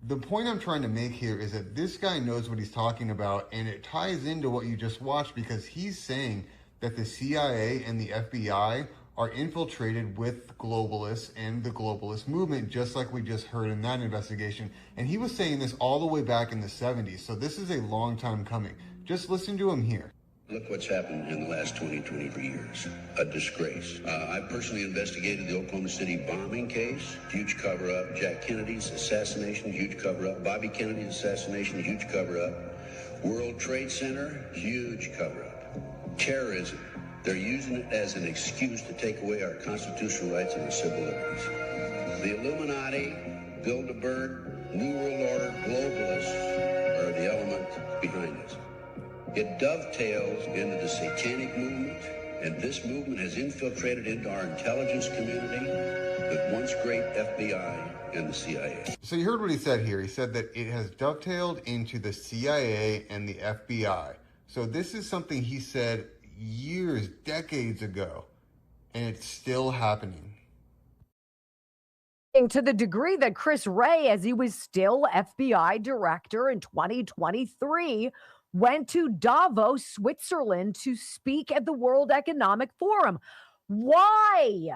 the point I'm trying to make here is that this guy knows what he's talking about, and it ties into what you just watched, because he's saying that the CIA and the FBI are infiltrated with globalists and the globalist movement, just like we just heard in that investigation. And he was saying this all the way back in the 70s. So this is a long time coming. Just listen to him here. Look what's happened in the last 23 years. A disgrace. I personally investigated the Oklahoma City bombing case, huge cover-up. Jack Kennedy's assassination, huge cover-up. Bobby Kennedy's assassination, huge cover-up. World Trade Center, huge cover-up. Terrorism. They're using it as an excuse to take away our constitutional rights and our civil liberties. The Illuminati, Bilderberg, New World Order, globalists are the element behind this. It dovetails into the satanic movement, and this movement has infiltrated into our intelligence community, the once great FBI and the CIA. So you heard what he said here. He said that it has dovetailed into the CIA and the FBI. So this is something he said years, decades ago, and it's still happening. To the degree that Chris Wray, as he was still FBI director in 2023, went to Davos, Switzerland to speak at the World Economic Forum. Why?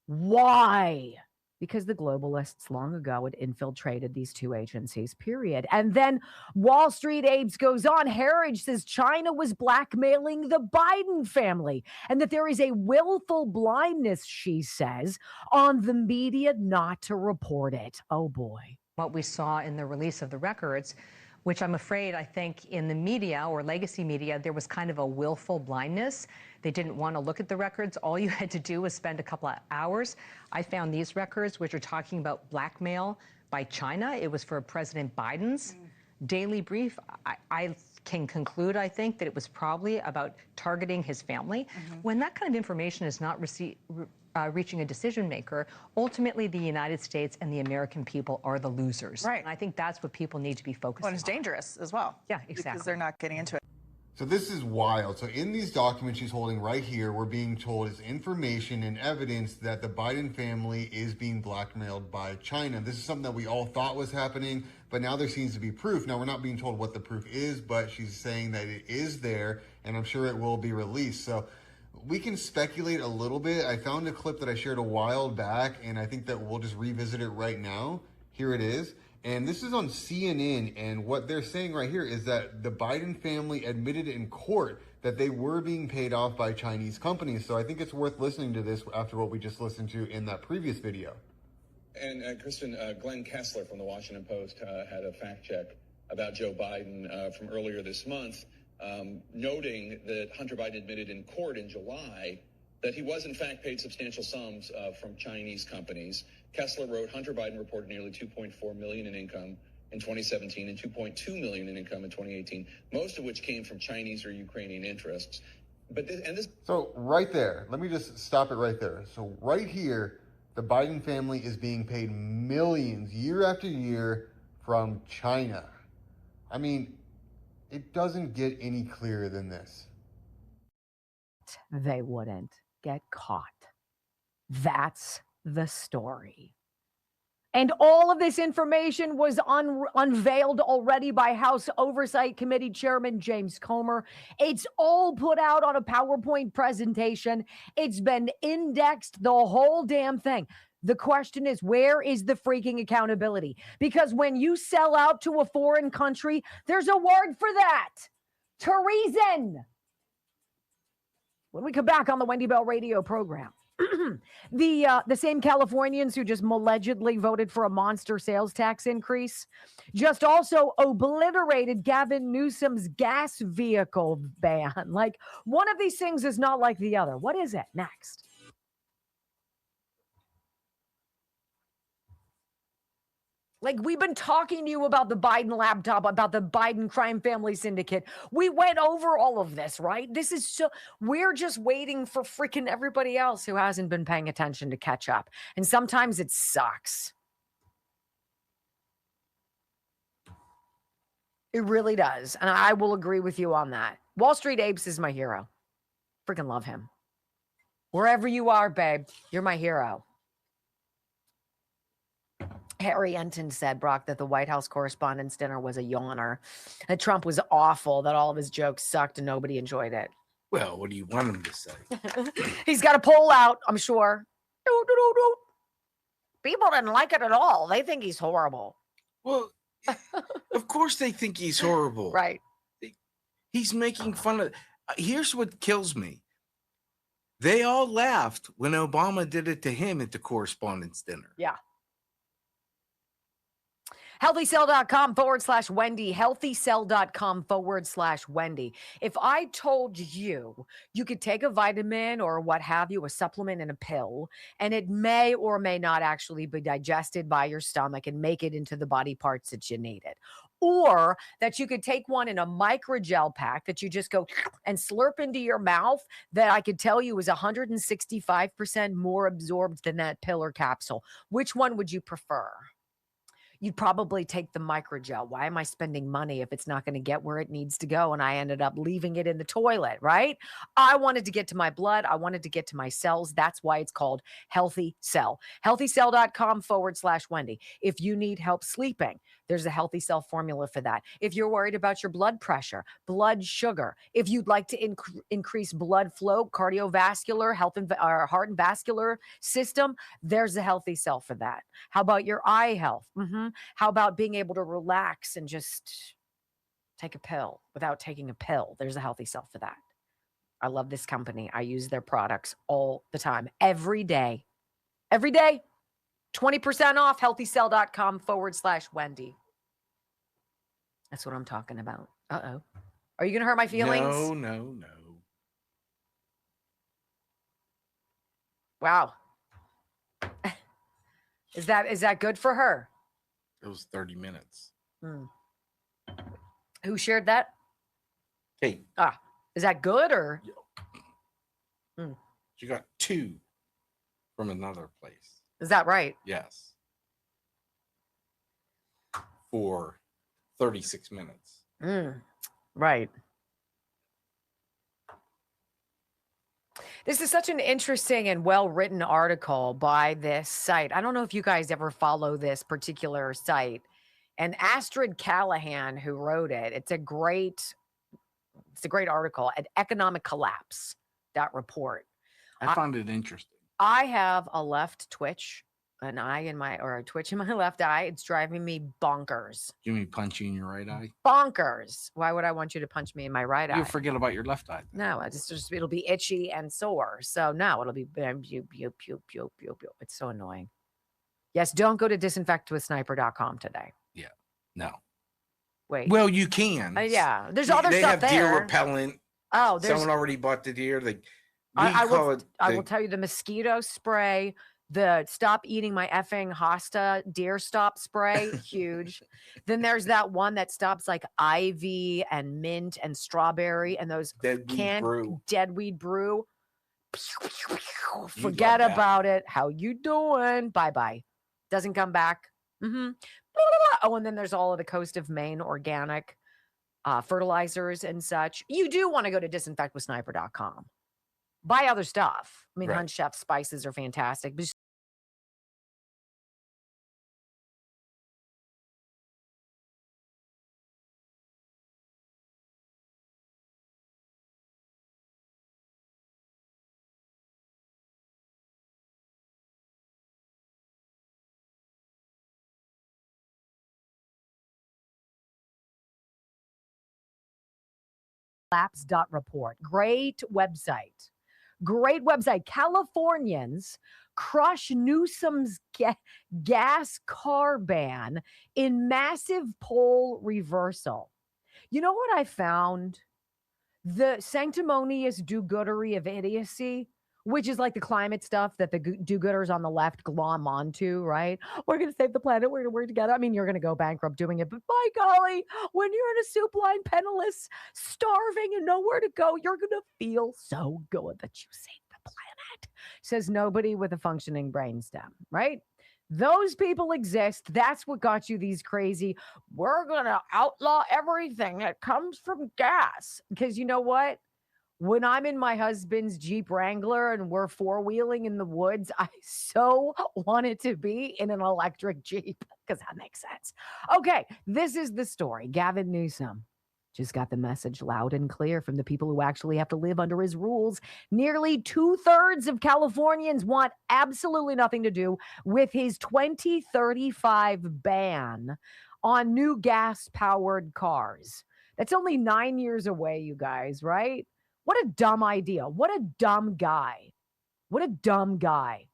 Why? Because the globalists long ago had infiltrated these two agencies, period. And then Wall Street Apes goes on. Heritage says China was blackmailing the Biden family and that there is a willful blindness, she says, on the media not to report it. Oh, boy. What we saw in the release of the records, which I'm afraid, I think, in the media or legacy media, there was kind of a willful blindness. They didn't want to look at the records. All you had to do was spend a couple of hours. I found these records, which are talking about blackmail by China. It was for President Biden's daily brief. I can conclude, I think, that it was probably about targeting his family. When that kind of information is not reaching a decision maker, ultimately the United States and the American people are the losers. Right. And I think that's what people need to be focused on. Well, and it's dangerous as well. Yeah, exactly. Because they're not getting into it. So this is wild. So in these documents she's holding right here, we're being told is information and evidence that the Biden family is being blackmailed by China. This is something that we all thought was happening, but now there seems to be proof. Now, we're not being told what the proof is, but she's saying that it is there, and I'm sure it will be released. So we can speculate a little bit. I found a clip that I shared a while back, and I think that we'll just revisit it right now. Here it is. And this is on CNN, and what they're saying right here is that the Biden family admitted in court that they were being paid off by Chinese companies. So I think it's worth listening to this after what we just listened to in that previous video. And Kristen, Glenn Kessler from the Washington Post had a fact check about Joe Biden from earlier this month, noting that Hunter Biden admitted in court in July that he was in fact paid substantial sums from Chinese companies. Kessler wrote, Hunter Biden reported nearly $2.4 million in income in 2017 and $2.2 million in income in 2018, most of which came from Chinese or Ukrainian interests. But this. So right there, let me just stop it right there. So right here, the Biden family is being paid millions year after year from China. I mean, it doesn't get any clearer than this. They wouldn't get caught. That's the story. And all of this information was unveiled already by House Oversight Committee Chairman James Comer. It's all put out on a PowerPoint presentation. It's been indexed, the whole damn thing. The question is, where is the freaking accountability? Because when you sell out to a foreign country, there's a word for that. Treason. When we come back on the Wendy Bell radio program, the same Californians who just allegedly voted for a monster sales tax increase just also obliterated Gavin Newsom's gas vehicle ban. Like, one of these things is not like the other. What is it? Next. Like, we've been talking to you about the Biden laptop, about the Biden crime family syndicate. We went over all of this, right? This is so, we're just waiting for freaking everybody else who hasn't been paying attention to catch up. And sometimes it sucks. It really does. And I will agree with you on that. Wall Street Apes is my hero. Freaking love him. Wherever you are, babe, you're my hero. Harry Enton said, Brock, that the White House Correspondents' Dinner was a yawner, that Trump was awful, that all of his jokes sucked and nobody enjoyed it. Well, what do you want him to say? He's got a poll out, I'm sure. People didn't like it at all. They think he's horrible. Well, of course they think he's horrible. Right. He's making fun of. Here's what kills me. They all laughed when Obama did it to him at the Correspondents' Dinner. Yeah. HealthyCell.com/Wendy. HealthyCell.com/Wendy. If I told you you could take a vitamin or what have you, a supplement and a pill, and it may or may not actually be digested by your stomach and make it into the body parts that you needed, or that you could take one in a microgel pack that you just go and slurp into your mouth, that I could tell you is 165% more absorbed than that pill or capsule. Which one would you prefer? You'd probably take the microgel. Why am I spending money if it's not going to get where it needs to go? And I ended up leaving it in the toilet, right? I wanted to get to my blood. I wanted to get to my cells. That's why it's called Healthy Cell. HealthyCell.com/Wendy. If you need help sleeping, there's a Healthy Cell formula for that. If you're worried about your blood pressure, blood sugar, if you'd like to increase blood flow, cardiovascular health, and heart and vascular system, there's a Healthy Cell for that. How about your eye health? How about being able to relax and just take a pill without taking a pill? There's a Healthy Cell for that. I love this company. I use their products all the time, every day. Every day. 20% off. HealthyCell.com/Wendy. That's what I'm talking about. Uh-oh. Are you going to hurt my feelings? No. Wow. Is that good for her? It was 30 minutes. Who shared that? Kate. Is that good or? She got 2 from another place. Is that right? Yes. For 36 minutes. Right. This is such an interesting and well-written article by this site. I don't know if you guys ever follow this particular site. And Astrid Callahan, who wrote it, it's a great article at Economic Collapse.report. I found it interesting. I have a left twitch, a twitch in my left eye. It's driving me bonkers. You mean punch you in your right eye? Bonkers. Why would I want you to punch me in my right eye? You forget about your left eye. No, it'll be itchy and sore. So no, it'll be pew. It's so annoying. Yes, don't go to disinfectwithsniper.com today. Yeah. No. Wait. Well, you can. Yeah. There's other they stuff have there. Deer repellent. Oh, someone already bought the deer. I will tell you the mosquito spray, the stop eating my effing hosta deer stop spray, huge. Then there's that one that stops like ivy and mint and strawberry and those deadweed brew. Forget about it. How you doing? Bye-bye. Doesn't come back. Oh, and then there's all of the Coast of Maine organic fertilizers and such. You do want to go to disinfectwithsniper.com. Buy other stuff. I mean, Hunt Chef spices are fantastic. But Collapse.report. Great website. Californians crush Newsom's gas car ban in massive poll reversal. You know what I found? The sanctimonious do-goodery of idiocy, which is like the climate stuff that the do-gooders on the left glom onto, right? We're going to save the planet. We're going to work together. I mean, you're going to go bankrupt doing it. But by golly, when you're in a soup line, penniless, starving, and nowhere to go, you're going to feel so good that you saved the planet, says nobody with a functioning brainstem, right? Those people exist. That's what got you these crazy, we're going to outlaw everything that comes from gas. Because you know what? When I'm in my husband's Jeep Wrangler and we're four-wheeling in the woods, I so want it to be in an electric Jeep because that makes sense. Okay, this is the story. Gavin Newsom just got the message loud and clear from the people who actually have to live under his rules. Nearly 2/3 of Californians want absolutely nothing to do with his 2035 ban on new gas-powered cars. That's only 9 years away, you guys, right? What a dumb idea. What a dumb guy. What a dumb guy.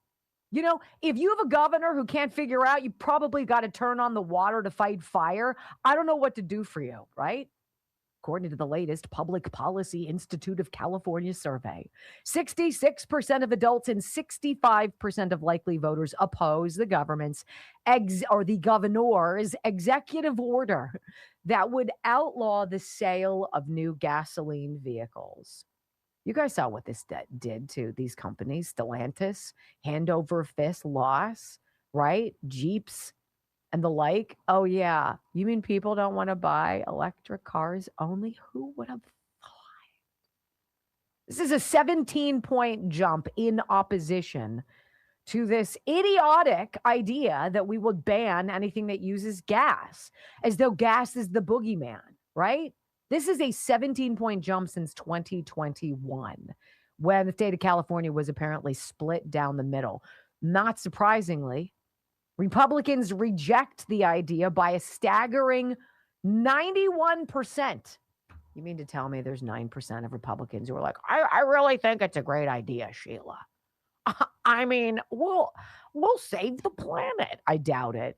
You know, if you have a governor who can't figure out, you probably got to turn on the water to fight fire. I don't know what to do for you, right? According to the latest Public Policy Institute of California survey, 66% of adults and 65% of likely voters oppose the government's the governor's executive order that would outlaw the sale of new gasoline vehicles. You guys saw what this did to these companies. Stellantis, hand over fist loss, right? Jeeps and the like. Oh, yeah. You mean people don't want to buy electric cars only? Who would have thought? This is a 17-point jump in opposition to this idiotic idea that we would ban anything that uses gas, as though gas is the boogeyman, right? This is a 17-point jump since 2021, when the state of California was apparently split down the middle. Not surprisingly, Republicans reject the idea by a staggering 91%. You mean to tell me there's 9% of Republicans who are like, I really think it's a great idea, Sheila. I mean, we'll save the planet. I doubt it.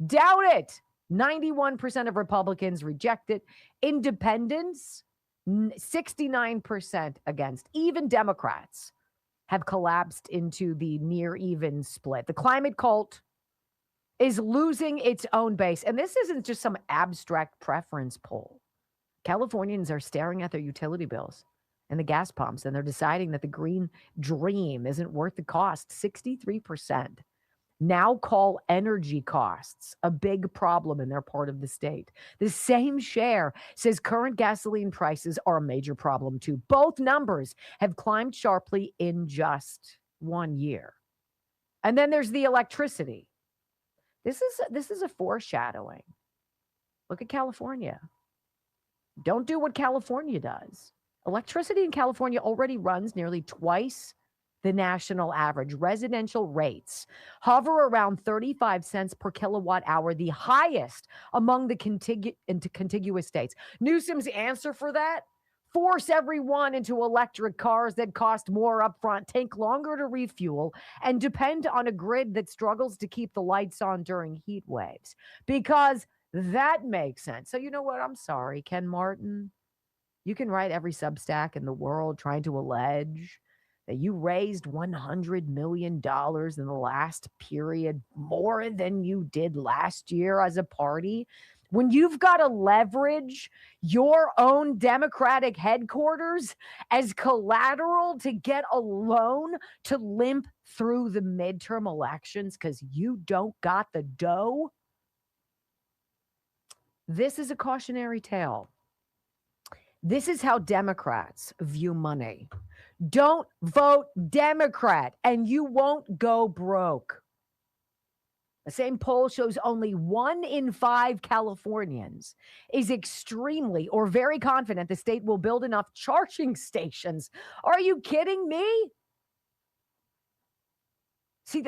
Doubt it. 91% of Republicans reject it. Independents, 69% against. Even Democrats have collapsed into the near even split. The climate cult is losing its own base. And this isn't just some abstract preference poll. Californians are staring at their utility bills and the gas pumps, and they're deciding that the green dream isn't worth the cost. 63% now call energy costs a big problem in their part of the state. The same share says current gasoline prices are a major problem too. Both numbers have climbed sharply in just 1 year. And then there's the electricity. This is a foreshadowing. Look at California. Don't do what California does. Electricity in California already runs nearly twice the national average. Residential rates hover around 35 cents per kilowatt hour, the highest among the contiguous states. Newsom's answer for that? Force everyone into electric cars that cost more upfront, take longer to refuel, and depend on a grid that struggles to keep the lights on during heat waves. Because that makes sense. So you know what? I'm sorry, Ken Martin. You can write every Substack in the world trying to allege that you raised $100 million in the last period, more than you did last year as a party. When you've got to leverage your own Democratic headquarters as collateral to get a loan to limp through the midterm elections because you don't got the dough, this is a cautionary tale. This is how Democrats view money. Don't vote Democrat and you won't go broke. The same poll shows only 1 in 5 Californians is extremely or very confident the state will build enough charging stations. Are you kidding me? See,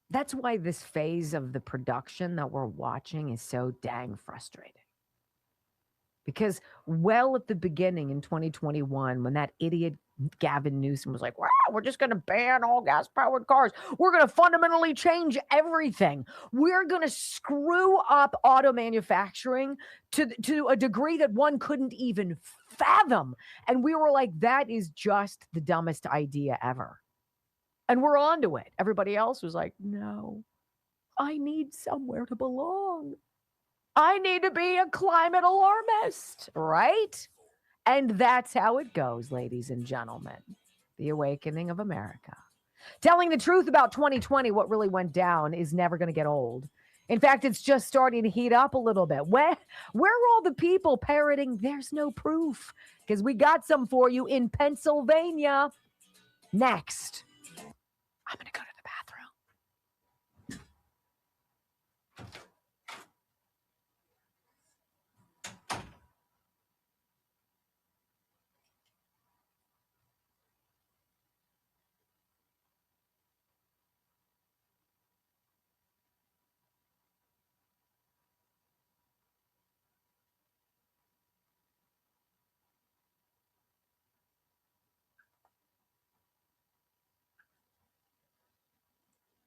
that's why this phase of the production that we're watching is so dang frustrating. Because well at the beginning in 2021, when that idiot Gavin Newsom was like, wow, we're just going to ban all gas-powered cars. We're going to fundamentally change everything. We're going to screw up auto manufacturing to a degree that one couldn't even fathom. And we were like, that is just the dumbest idea ever. And we're on to it. Everybody else was like, no, I need somewhere to belong. I need to be a climate alarmist, right? And that's how it goes, ladies and gentlemen. The awakening of America. Telling the truth about 2020, what really went down, is never going to get old. In fact, it's just starting to heat up a little bit. Where are all the people parroting, there's no proof? Because we got some for you in Pennsylvania. Next. I'm going to go to the bathroom.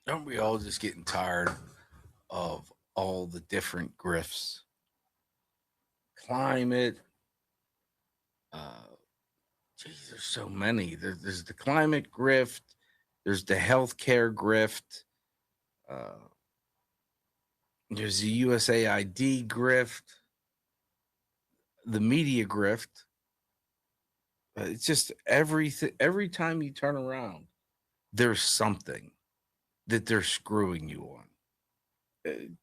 Aren't we all just getting tired of all the different grifts? Climate. Geez, there's so many. There's the climate grift. There's the healthcare grift. Uh, there's the USAID grift. The media grift. It's just everything. Every time you turn around, there's something that they're screwing you on.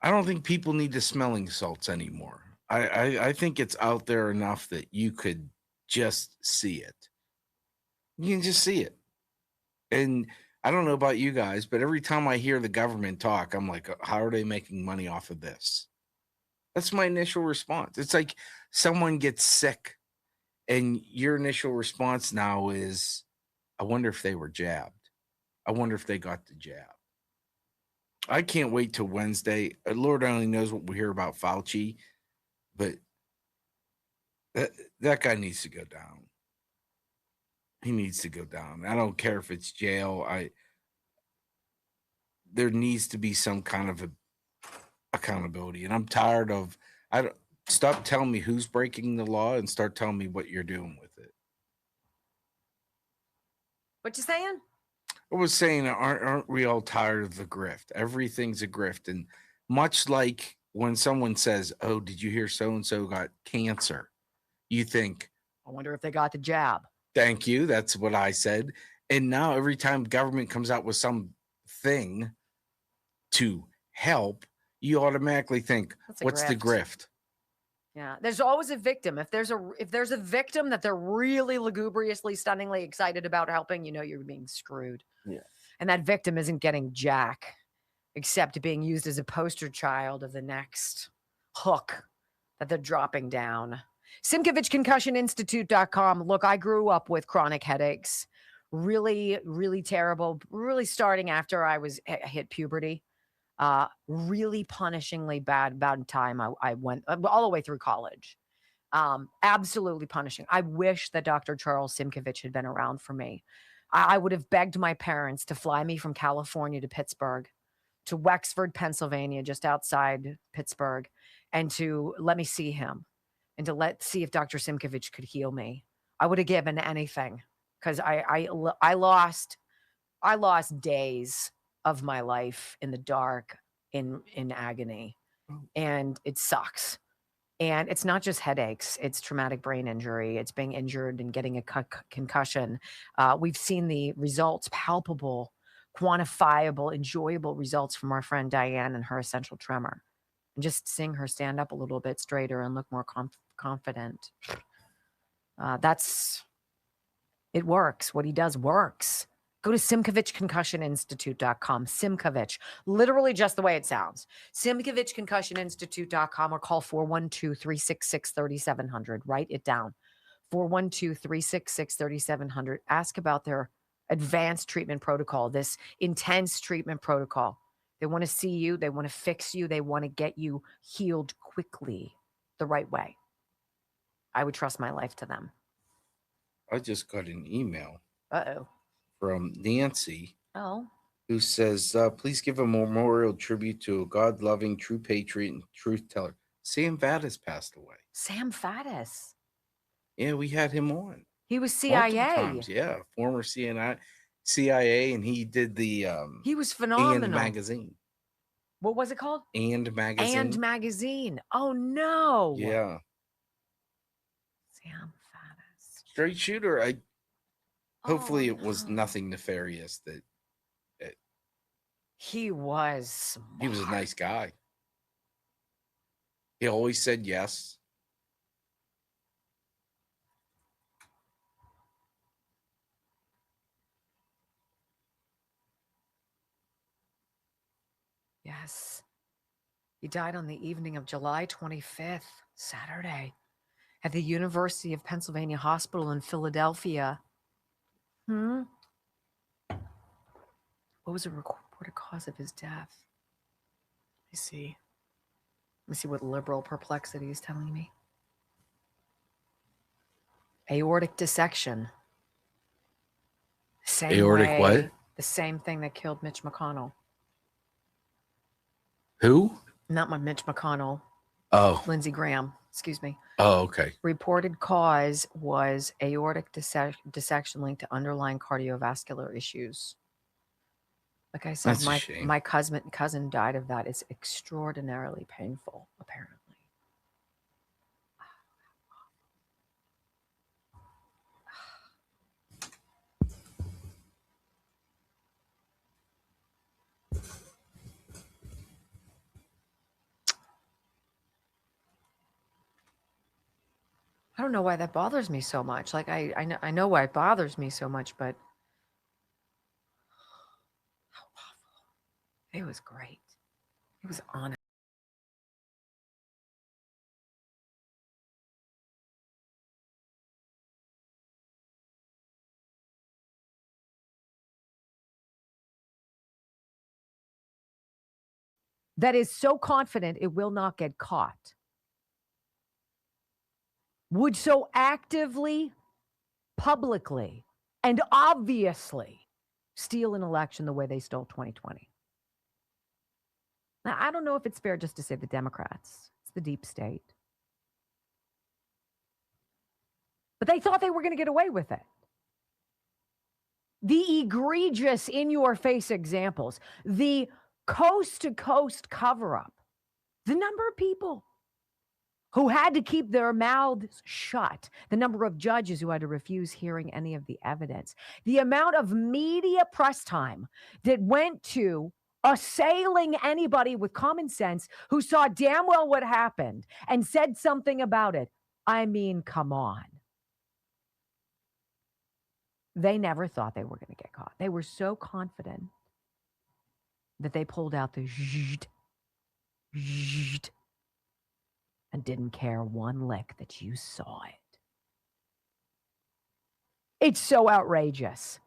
I don't think people need the smelling salts anymore. I think it's out there enough that you could just see it. You can just see it. And I don't know about you guys, but every time I hear the government talk, I'm like, how are they making money off of this? That's my initial response. It's like someone gets sick, and your initial response now is, I wonder if they were jabbed. I wonder if they got the jab. I can't wait till Wednesday. Lord only knows what we hear about Fauci, but that guy needs to go down. He needs to go down. I don't care if it's jail. There needs to be some kind of accountability, and I'm tired of. Stop telling me who's breaking the law and start telling me what you're doing with it. What you saying? I was saying, aren't we all tired of the grift? Everything's a grift, and much like when someone says, "Oh, did you hear so and so got cancer?" You think, I wonder if they got the jab. Thank you. That's what I said. And now every time government comes out with some thing to help, you automatically think, what's the grift? Yeah, there's always a victim. If there's a victim that they're really lugubriously, stunningly excited about helping, you know you're being screwed. Yeah. And that victim isn't getting jack, except being used as a poster child of the next hook that they're dropping down. SimkovichConcussionInstitute.com. Look, I grew up with chronic headaches. Really, really terrible. Really starting after I hit puberty. Really punishingly bad time. I went all the way through college. Absolutely punishing. I wish that Dr. Charles Simkovich had been around for me. I would have begged my parents to fly me from California to Pittsburgh, to Wexford, Pennsylvania, just outside Pittsburgh, and to let me see him and to see if Dr. Simkovich could heal me. I would have given anything because I lost days of my life in the dark, in agony, and it sucks. And it's not just headaches, it's traumatic brain injury. It's being injured and getting a concussion. We've seen the results, palpable, quantifiable, enjoyable results from our friend Diane and her essential tremor. And just seeing her stand up a little bit straighter and look more confident. It works. What he does works. Go to SimkovichConcussionInstitute.com. Simkovich, literally just the way it sounds. SimkovichConcussionInstitute.com or call 412-366-3700. Write it down. 412-366-3700. Ask about their advanced treatment protocol, this intense treatment protocol. They want to see you. They want to fix you. They want to get you healed quickly the right way. I would trust my life to them. I just got an email. Uh-oh. From Nancy. Oh. Who says, please give a memorial tribute to a God-loving, true patriot and truth teller. Sam Faddis passed away. Sam Faddis? Yeah, we had him on. He was CIA. Times. Yeah, former CIA, and he did the he was phenomenal. And magazine. What was it called? And magazine. And magazine. Oh no. Yeah. Sam Faddis. Straight shooter. Hopefully it was nothing nefarious. He was smart. He was a nice guy. He always said yes. Yes. He died on the evening of July 25th, Saturday, at the University of Pennsylvania Hospital in Philadelphia. What was the reported cause of his death? Let me see. Let me see what liberal perplexity is telling me. Aortic dissection. same Aortic way, what? the same thing that killed Mitch McConnell. Who? Not my Mitch McConnell. Oh. Lindsey Graham. Excuse me. Oh, okay. Reported cause was aortic dissection linked to underlying cardiovascular issues. Like I said, That's a shame. my cousin died of that. It's extraordinarily painful, apparently. I don't know why that bothers me so much. Like I know why it bothers me so much, but how awful. It was great. It was honest. That is so confident it will not get caught, would so actively, publicly, and obviously steal an election the way they stole 2020. Now, I don't know if it's fair just to say the Democrats. It's the deep state. But they thought they were going to get away with it. The egregious in-your-face examples, the coast-to-coast cover-up, the number of people who had to keep their mouths shut, the number of judges who had to refuse hearing any of the evidence, the amount of media press time that went to assailing anybody with common sense who saw damn well what happened and said something about it. I mean, come on. They never thought they were going to get caught. They were so confident that they pulled out the zzzzt and didn't care one lick that you saw it. It's so outrageous.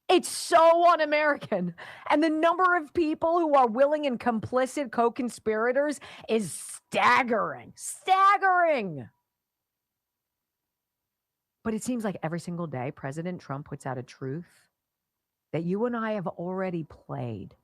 It's so un-American. And the number of people who are willing and complicit co-conspirators is staggering. Staggering. But it seems like every single day, President Trump puts out a truth that you and I have already played,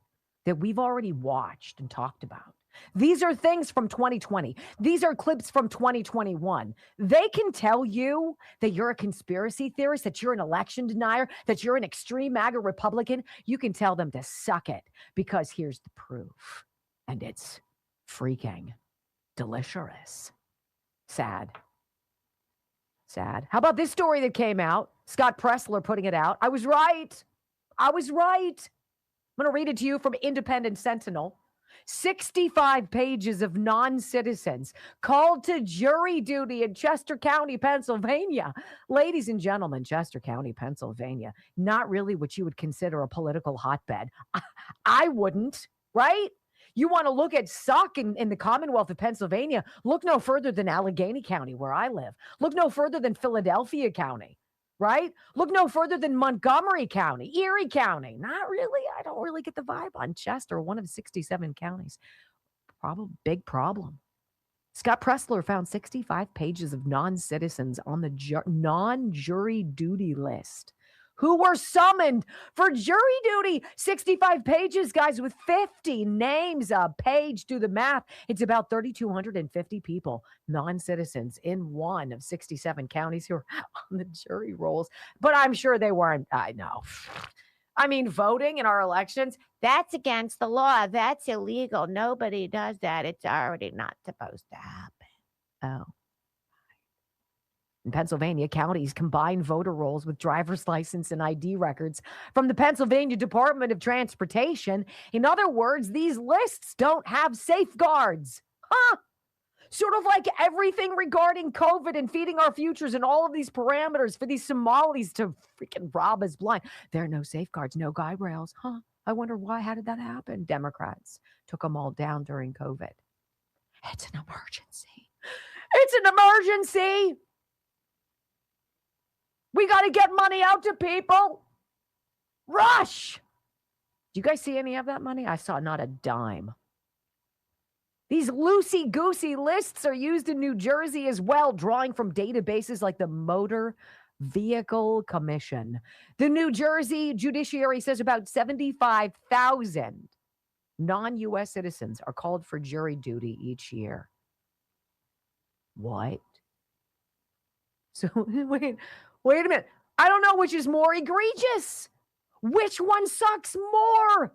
that we've already watched and talked about. These are things from 2020. These are clips from 2021. They can tell you that you're a conspiracy theorist, that you're an election denier, that you're an extreme MAGA Republican. You can tell them to suck it, because here's the proof. And it's freaking delicious. Sad. Sad. How about this story that came out? Scott Pressler putting it out. I was right. I'm going to read it to you from Independent Sentinel. 65 pages of non-citizens called to jury duty in Chester County, Pennsylvania. Ladies and gentlemen, Chester County, Pennsylvania, not really what you would consider a political hotbed. I wouldn't, right? You want to look at suck in the Commonwealth of Pennsylvania, look no further than Allegheny County, where I live. Look no further than Philadelphia County, right? Look no further than Montgomery County, Erie County. Not really. I don't really get the vibe on Chester, one of 67 counties. Big problem. Scott Pressler found 65 pages of non-citizens on the non-jury duty list who were summoned for jury duty. 65 pages, guys, with 50 names a page. Do the math. It's about 3,250 people, non-citizens in one of 67 counties who are on the jury rolls. But I'm sure they weren't. I know. I mean, voting in our elections, that's against the law. That's illegal. Nobody does that. It's already not supposed to happen. Oh. In Pennsylvania, counties combine voter rolls with driver's license and ID records from the Pennsylvania Department of Transportation. In other words, these lists don't have safeguards. Huh? Sort of like everything regarding COVID and feeding our futures and all of these parameters for these Somalis to freaking rob us blind. There are no safeguards, no guide rails. Huh? I wonder why. How did that happen? Democrats took them all down during COVID. It's an emergency. It's an emergency. We got to get money out to people. Rush. Do you guys see any of that money? I saw not a dime. These loosey-goosey lists are used in New Jersey as well, drawing from databases like the Motor Vehicle Commission. The New Jersey judiciary says about 75,000 non-U.S. citizens are called for jury duty each year. What? So wait a minute. I don't know which is more egregious. Which one sucks more?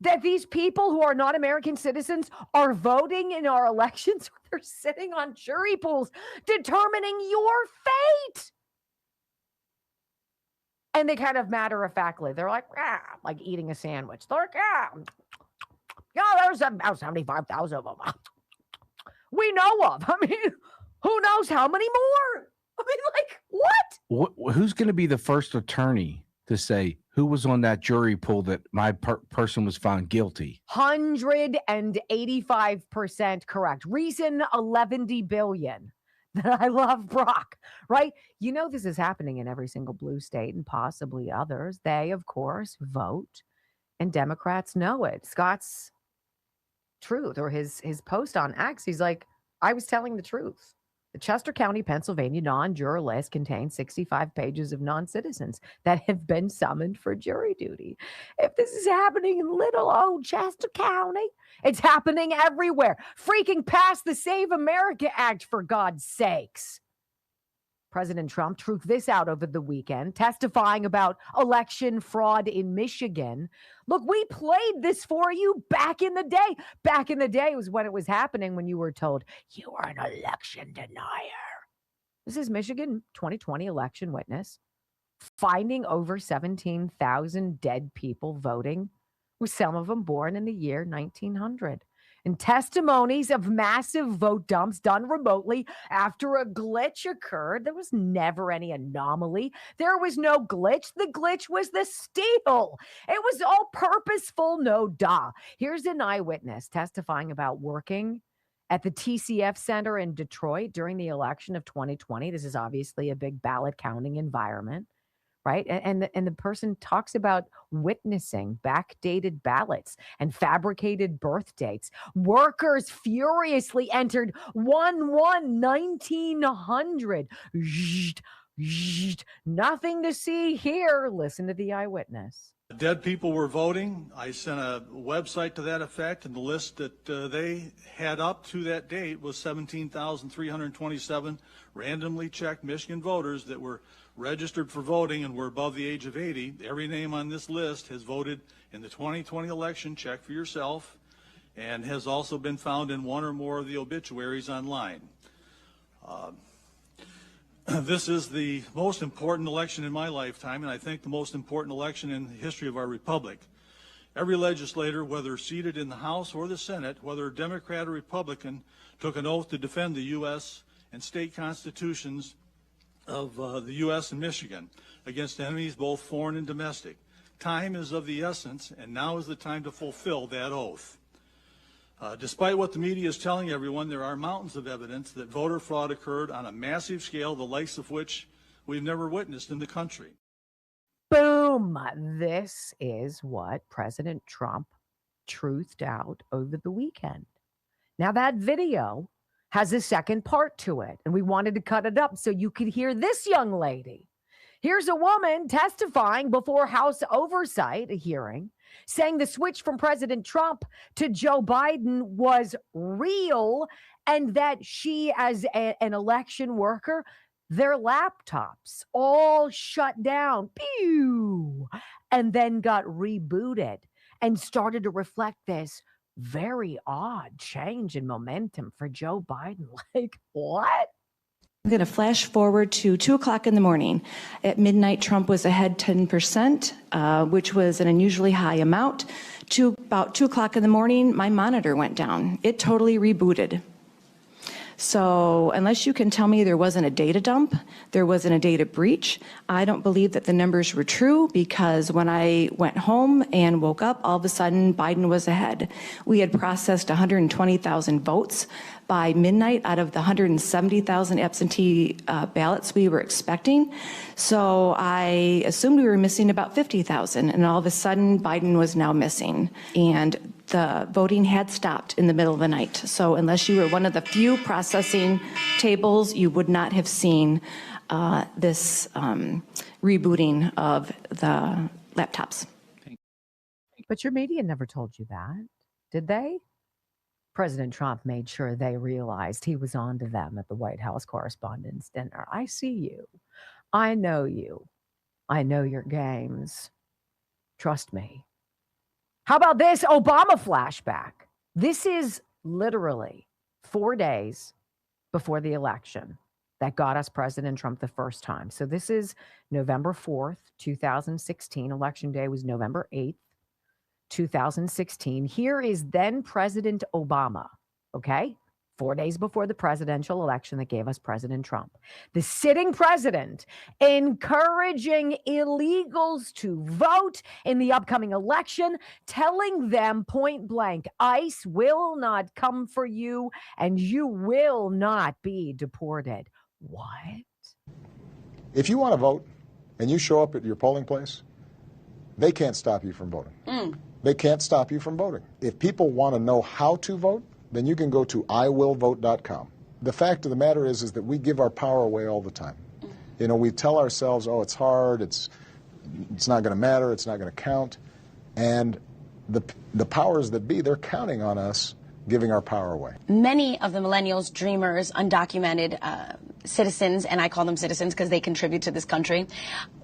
That these people who are not American citizens are voting in our elections, they're sitting on jury pools determining your fate. And they kind of matter-of-factly, they're like eating a sandwich. They're like, yeah, there's about 75,000 of them we know of. I mean, who knows how many more? I mean, like, what? Who's going to be the first attorney to say who was on that jury pool that my person was found guilty? 185% correct. Reason 11 billion. That I love Brock, right? You know, this is happening in every single blue state and possibly others. They, of course, vote, and Democrats know it. Scott's truth, or his post on X, he's like, I was telling the truth. The Chester County, Pennsylvania non-juror list contains 65 pages of non-citizens that have been summoned for jury duty. If this is happening in little old Chester County, it's happening everywhere. Freaking pass the Save America Act, for God's sakes. President Trump truthed this out over the weekend, testifying about election fraud in Michigan. Look, we played this for you back in the day. Back in the day was when it was happening, when you were told you are an election denier. This is Michigan 2020 election witness finding over 17,000 dead people voting, with some of them born in the year 1900. And testimonies of massive vote dumps done remotely after a glitch occurred. There was never any anomaly. There was no glitch. The glitch was the steal. It was all purposeful, no duh. Here's an eyewitness testifying about working at the TCF Center in Detroit during the election of 2020. This is obviously a big ballot counting environment. Right. And the person talks about witnessing backdated ballots and fabricated birth dates. Workers furiously entered 1/1/1900. Nothing to see here. Listen to the eyewitness. Dead people were voting. I sent a website to that effect, and the list that they had up to that date was 17,327 randomly checked Michigan voters that were registered for voting and were above the age of 80. Every name on this list has voted in the 2020 election. Check for yourself, and has also been found in one or more of the obituaries online. This is the most important election in my lifetime, and I think the most important election in the history of our republic. Every legislator, whether seated in the House or the Senate, whether Democrat or Republican, took an oath to defend the U.S. and state constitutions of the U.S. and Michigan against enemies both foreign and domestic. Time is of the essence, and now is the time to fulfill that oath. Despite what the media is telling everyone, there are mountains of evidence that voter fraud occurred on a massive scale, the likes of which we've never witnessed in the country. Boom. This is what President Trump truthed out over the weekend. Now, that video has a second part to it, and we wanted to cut it up so you could hear this young lady. Here's a woman testifying before House Oversight, a hearing, saying the switch from President Trump to Joe Biden was real, and that she, as an election worker, their laptops all shut down, pew, and then got rebooted and started to reflect this very odd change in momentum for Joe Biden. Like, what? I'm going to flash forward to 2 o'clock in the morning. At midnight, Trump was ahead 10%, which was an unusually high amount. To about 2 o'clock in the morning, my monitor went down. It totally rebooted. So unless you can tell me there wasn't a data dump, there wasn't a data breach, I don't believe that the numbers were true, because when I went home and woke up, all of a sudden Biden was ahead. We had processed 120,000 votes by midnight out of the 170,000 absentee ballots we were expecting. So I assumed we were missing about 50,000, and all of a sudden Biden was now missing. And the voting had stopped in the middle of the night. So unless you were one of the few processing tables, you would not have seen this rebooting of the laptops. But your media never told you that, did they? President Trump made sure they realized he was on to them at the White House Correspondents' Dinner. I see you. I know you. I know your games. Trust me. How about this Obama flashback? This is literally 4 days before the election that got us President Trump the first time. So this is November 4th, 2016. Election day was November 8th, 2016. Here is then President Obama, okay? 4 days before the presidential election that gave us President Trump. The sitting president encouraging illegals to vote in the upcoming election, telling them point blank, ICE will not come for you and you will not be deported. What? If you want to vote and you show up at your polling place, they can't stop you from voting. They can't stop you from voting. If people want to know how to vote, then you can go to iwillvote.com. The fact of the matter is that we give our power away all the time. You know, we tell ourselves, oh, it's hard, it's not going to matter, it's not going to count. And the powers that be, they're counting on us giving our power away. Many of the millennials, dreamers, undocumented citizens, and I call them citizens because they contribute to this country,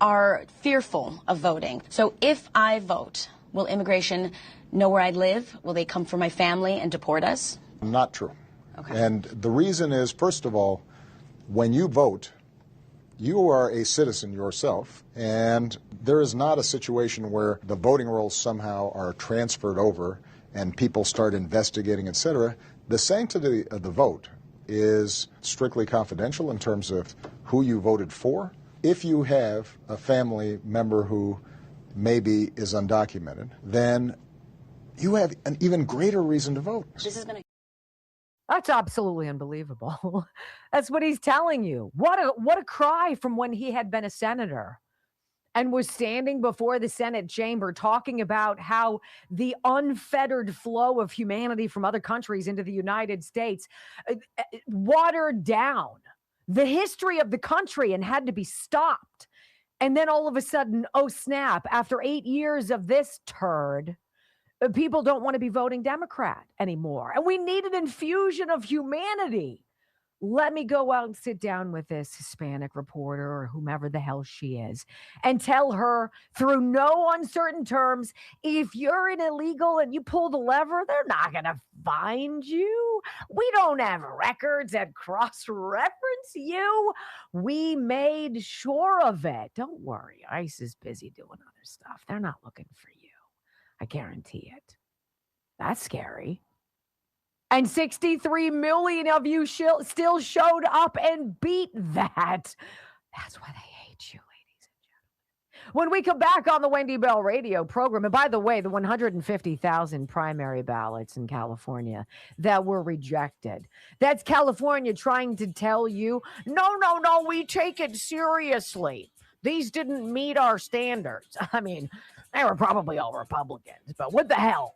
are fearful of voting. So if I vote, will immigration know where I live? Will they come for my family and deport us? Not true. Okay. And the reason is, first of all, when you vote, you are a citizen yourself, and there is not a situation where the voting rolls somehow are transferred over and people start investigating, etc. The sanctity of the vote is strictly confidential in terms of who you voted for. If you have a family member who maybe is undocumented, then you have an even greater reason to vote. That's absolutely unbelievable. That's what he's telling you. What a cry from when he had been a senator and was standing before the Senate chamber talking about how the unfettered flow of humanity from other countries into the United States watered down the history of the country and had to be stopped. And then all of a sudden, oh snap, after 8 years of this turd, people don't want to be voting Democrat anymore. And we need an infusion of humanity. Let me go out and sit down with this Hispanic reporter or whomever the hell she is and tell her through no uncertain terms, if you're an illegal and you pull the lever, they're not going to find you. We don't have records that cross-reference you. We made sure of it. Don't worry. ICE is busy doing other stuff. They're not looking for you. I guarantee it. That's scary. And 63 million of you still showed up and beat that. That's why they hate you, ladies and gentlemen. When we come back on the Wendy Bell radio program, and by the way, the 150,000 primary ballots in California that were rejected, that's California trying to tell you, no, we take it seriously. These didn't meet our standards. I mean, they were probably all Republicans, but what the hell?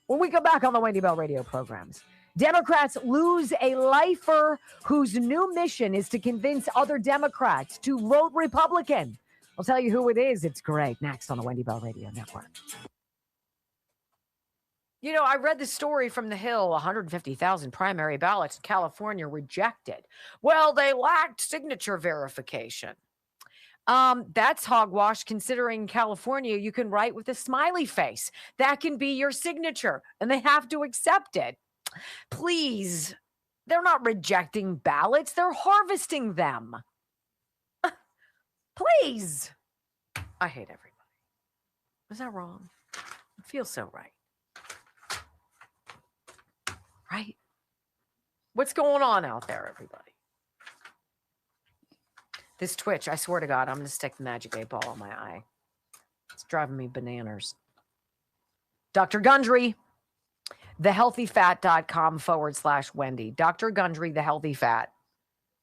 When we come back on the Wendy Bell radio programs, Democrats lose a lifer whose new mission is to convince other Democrats to vote Republican. I'll tell you who it is. It's great. Next on the Wendy Bell Radio Network. You know, I read the story from the Hill, 150,000 primary ballots in California rejected. Well, they lacked signature verification. That's hogwash, considering California, you can write with a smiley face. That can be your signature, and they have to accept it. Please, they're not rejecting ballots. They're harvesting them. Please. I hate everybody. Was that wrong? It feels so right. Right? What's going on out there, everybody? This twitch, I swear to God, I'm going to stick the magic 8-ball on my eye. It's driving me bananas. Dr. Gundry, thehealthyfat.com/Wendy. Dr. Gundry, the Healthy Fat.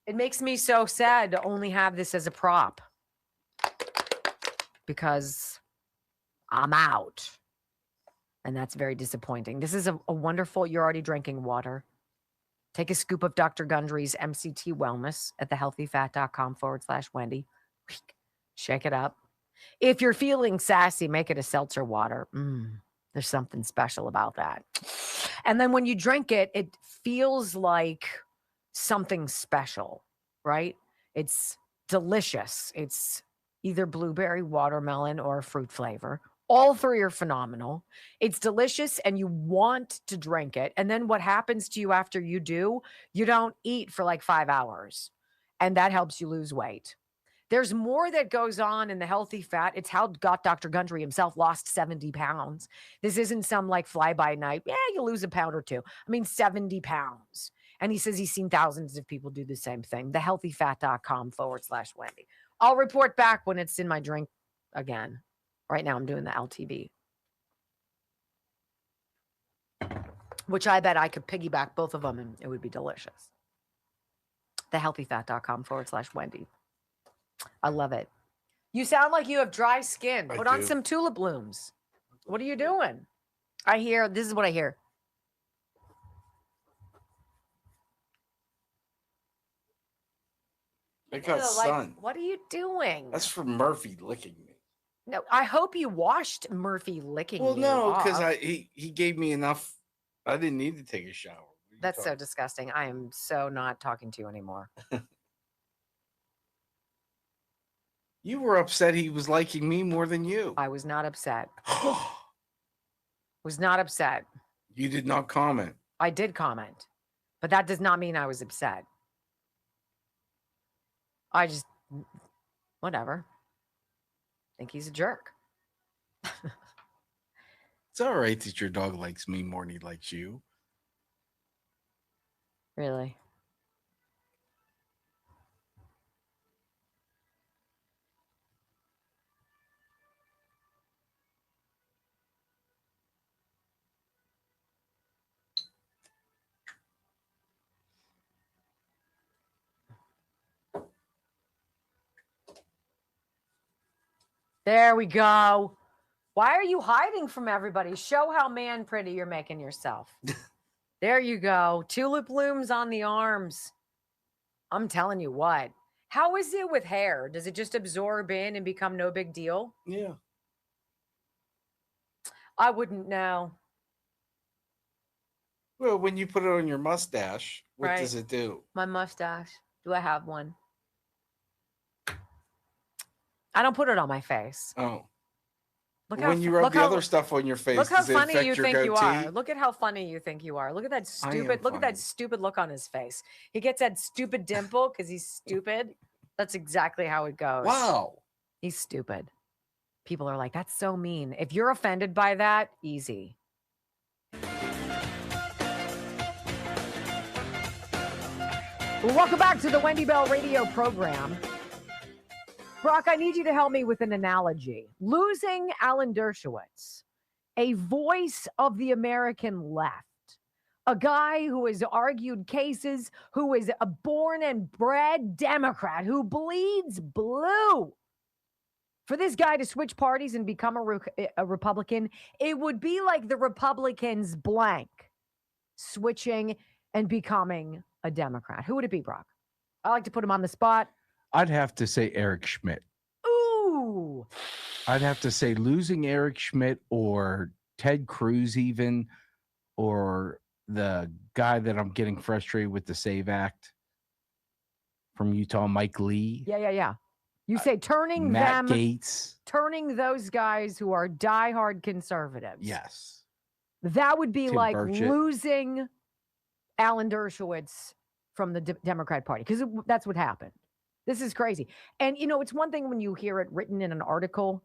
It makes me so sad to only have this as a prop because I'm out. And that's very disappointing. This is a wonderful, you're already drinking water. Take a scoop of Dr. Gundry's MCT Wellness at thehealthyfat.com/Wendy. Shake it up. If you're feeling sassy, make it a seltzer water. There's something special about that. And then when you drink it, it feels like something special, right? It's delicious. It's either blueberry, watermelon, or fruit flavor. All three are phenomenal. It's delicious and you want to drink it. And then what happens to you after you do, you don't eat for like 5 hours. And that helps you lose weight. There's more that goes on in the healthy fat. It's how Dr. Gundry himself lost 70 pounds. This isn't some like fly-by-night, you lose a pound or two. I mean, 70 pounds. And he says he's seen thousands of people do the same thing. Thehealthyfat.com/Wendy. I'll report back when it's in my drink again. Right now I'm doing the LTV. Which I bet I could piggyback both of them and it would be delicious. Thehealthyfat.com/Wendy. I love it. You sound like you have dry skin. Put on some tulip blooms. What are you doing? This is what I hear. I got sun. What are you doing? That's from Murphy licking me. No, I hope you washed Murphy licking you. Well, no, because off. he gave me enough. I didn't need to take a shower. That's so disgusting. I am so not talking to you anymore. You were upset he was liking me more than you. I was not upset. Was not upset. You did not comment. I did comment, but that does not mean I was upset. I just, whatever. Think he's a jerk. It's all right that your dog likes me more than he likes you. Really? There we go. Why are you hiding from everybody? Show how man pretty you're making yourself. There you go. Tulip blooms on the arms. I'm telling you what. How is it with hair? Does it just absorb in and become no big deal? Yeah. I wouldn't know. Well, when you put it on your mustache, what Right. does it do? My mustache. Do I have one? I don't put it on my face. Oh. Look when you rub the other stuff on your face, look how does it funny affect you your think you goatee? are. Look at how funny you think you are. Look at that stupid. Look at that stupid look on his face. He gets that stupid dimple because he's stupid. That's exactly how it goes. Wow. He's stupid. People are like, that's so mean. If you're offended by that, easy. Welcome back to the Wendy Bell radio program. Brock, I need you to help me with an analogy. Losing Alan Dershowitz, a voice of the American left, a guy who has argued cases, who is a born and bred Democrat, who bleeds blue. For this guy to switch parties and become a Republican, it would be like the Republicans blank switching and becoming a Democrat. Who would it be, Brock? I like to put him on the spot. I'd have to say Eric Schmidt. Ooh. I'd have to say losing Eric Schmidt or Ted Cruz even, or the guy that I'm getting frustrated with the SAVE Act from Utah, Mike Lee. Yeah. You say turning Matt them, Gaetz. turning those guys who are diehard conservatives. Yes. That would be Tim like Burchett. losing Alan Dershowitz from the Democrat Party, because that's what happened. This is crazy. And, you know, it's one thing when you hear it written in an article.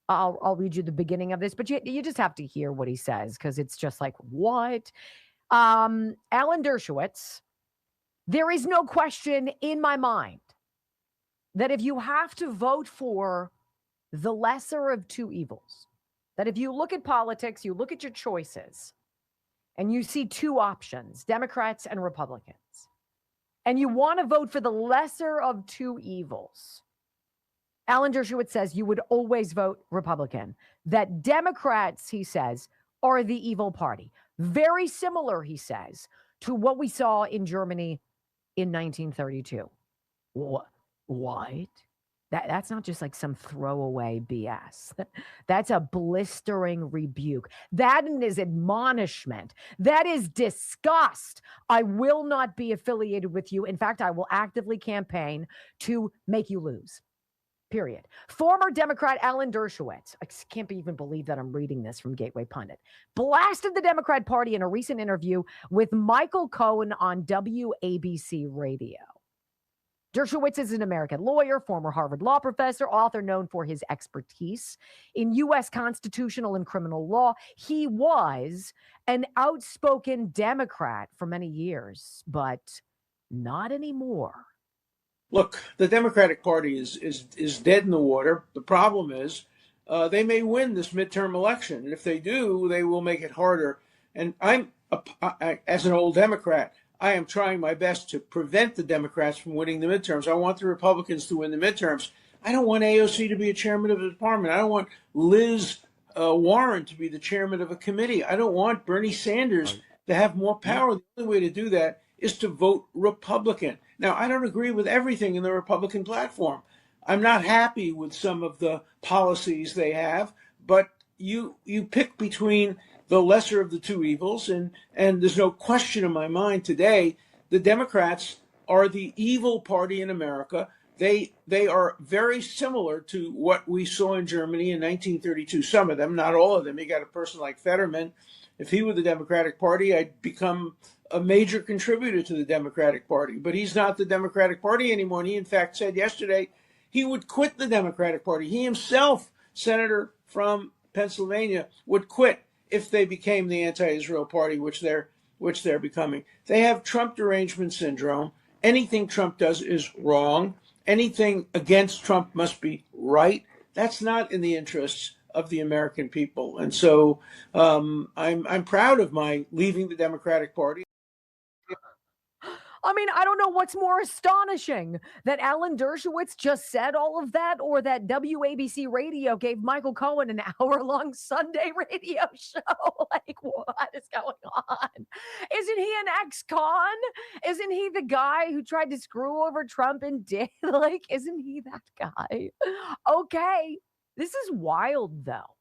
I'll read you the beginning of this, but you just have to hear what he says, because it's just like, what? Alan Dershowitz, there is no question in my mind that if you have to vote for the lesser of two evils, that if you look at politics, you look at your choices, and you see two options, Democrats and Republicans, and you want to vote for the lesser of two evils, Alan Dershowitz says you would always vote Republican. That Democrats, he says, are the evil party. Very similar, he says, to what we saw in Germany in 1932. What? That's not just like some throwaway BS. That's a blistering rebuke. That is admonishment. That is disgust. I will not be affiliated with you. In fact, I will actively campaign to make you lose. Period. Former Democrat Alan Dershowitz, I can't even believe that I'm reading this from Gateway Pundit, blasted the Democrat Party in a recent interview with Michael Cohen on WABC Radio. Dershowitz is an American lawyer, former Harvard law professor, author known for his expertise in U.S. constitutional and criminal law. He was an outspoken Democrat for many years, but not anymore. Look, the Democratic Party is dead in the water. The problem is they may win this midterm election. And if they do, they will make it harder. And as an old Democrat, I am trying my best to prevent the Democrats from winning the midterms. I want the Republicans to win the midterms. I don't want AOC to be a chairman of the department. I don't want Liz Warren to be the chairman of a committee. I don't want Bernie Sanders to have more power. The only way to do that is to vote Republican. Now, I don't agree with everything in the Republican platform. I'm not happy with some of the policies they have, but you pick between the lesser of the two evils, and there's no question in my mind today, the Democrats are the evil party in America. They are very similar to what we saw in Germany in 1932. Some of them, not all of them. You got a person like Fetterman. If he were the Democratic Party, I'd become a major contributor to the Democratic Party. But he's not the Democratic Party anymore. And he, in fact, said yesterday he would quit the Democratic Party. He himself, senator from Pennsylvania, would quit if they became the anti-Israel party, which they're becoming. They have Trump derangement syndrome. Anything Trump does is wrong. Anything against Trump must be right. That's not in the interests of the American people. And so I'm proud of my leaving the Democratic Party. I mean, I don't know what's more astonishing, that Alan Dershowitz just said all of that, or that WABC Radio gave Michael Cohen an hour-long Sunday radio show. Like, what is going on? Isn't he an ex-con? Isn't he the guy who tried to screw over Trump and did? Like, isn't he that guy? Okay, this is wild, though.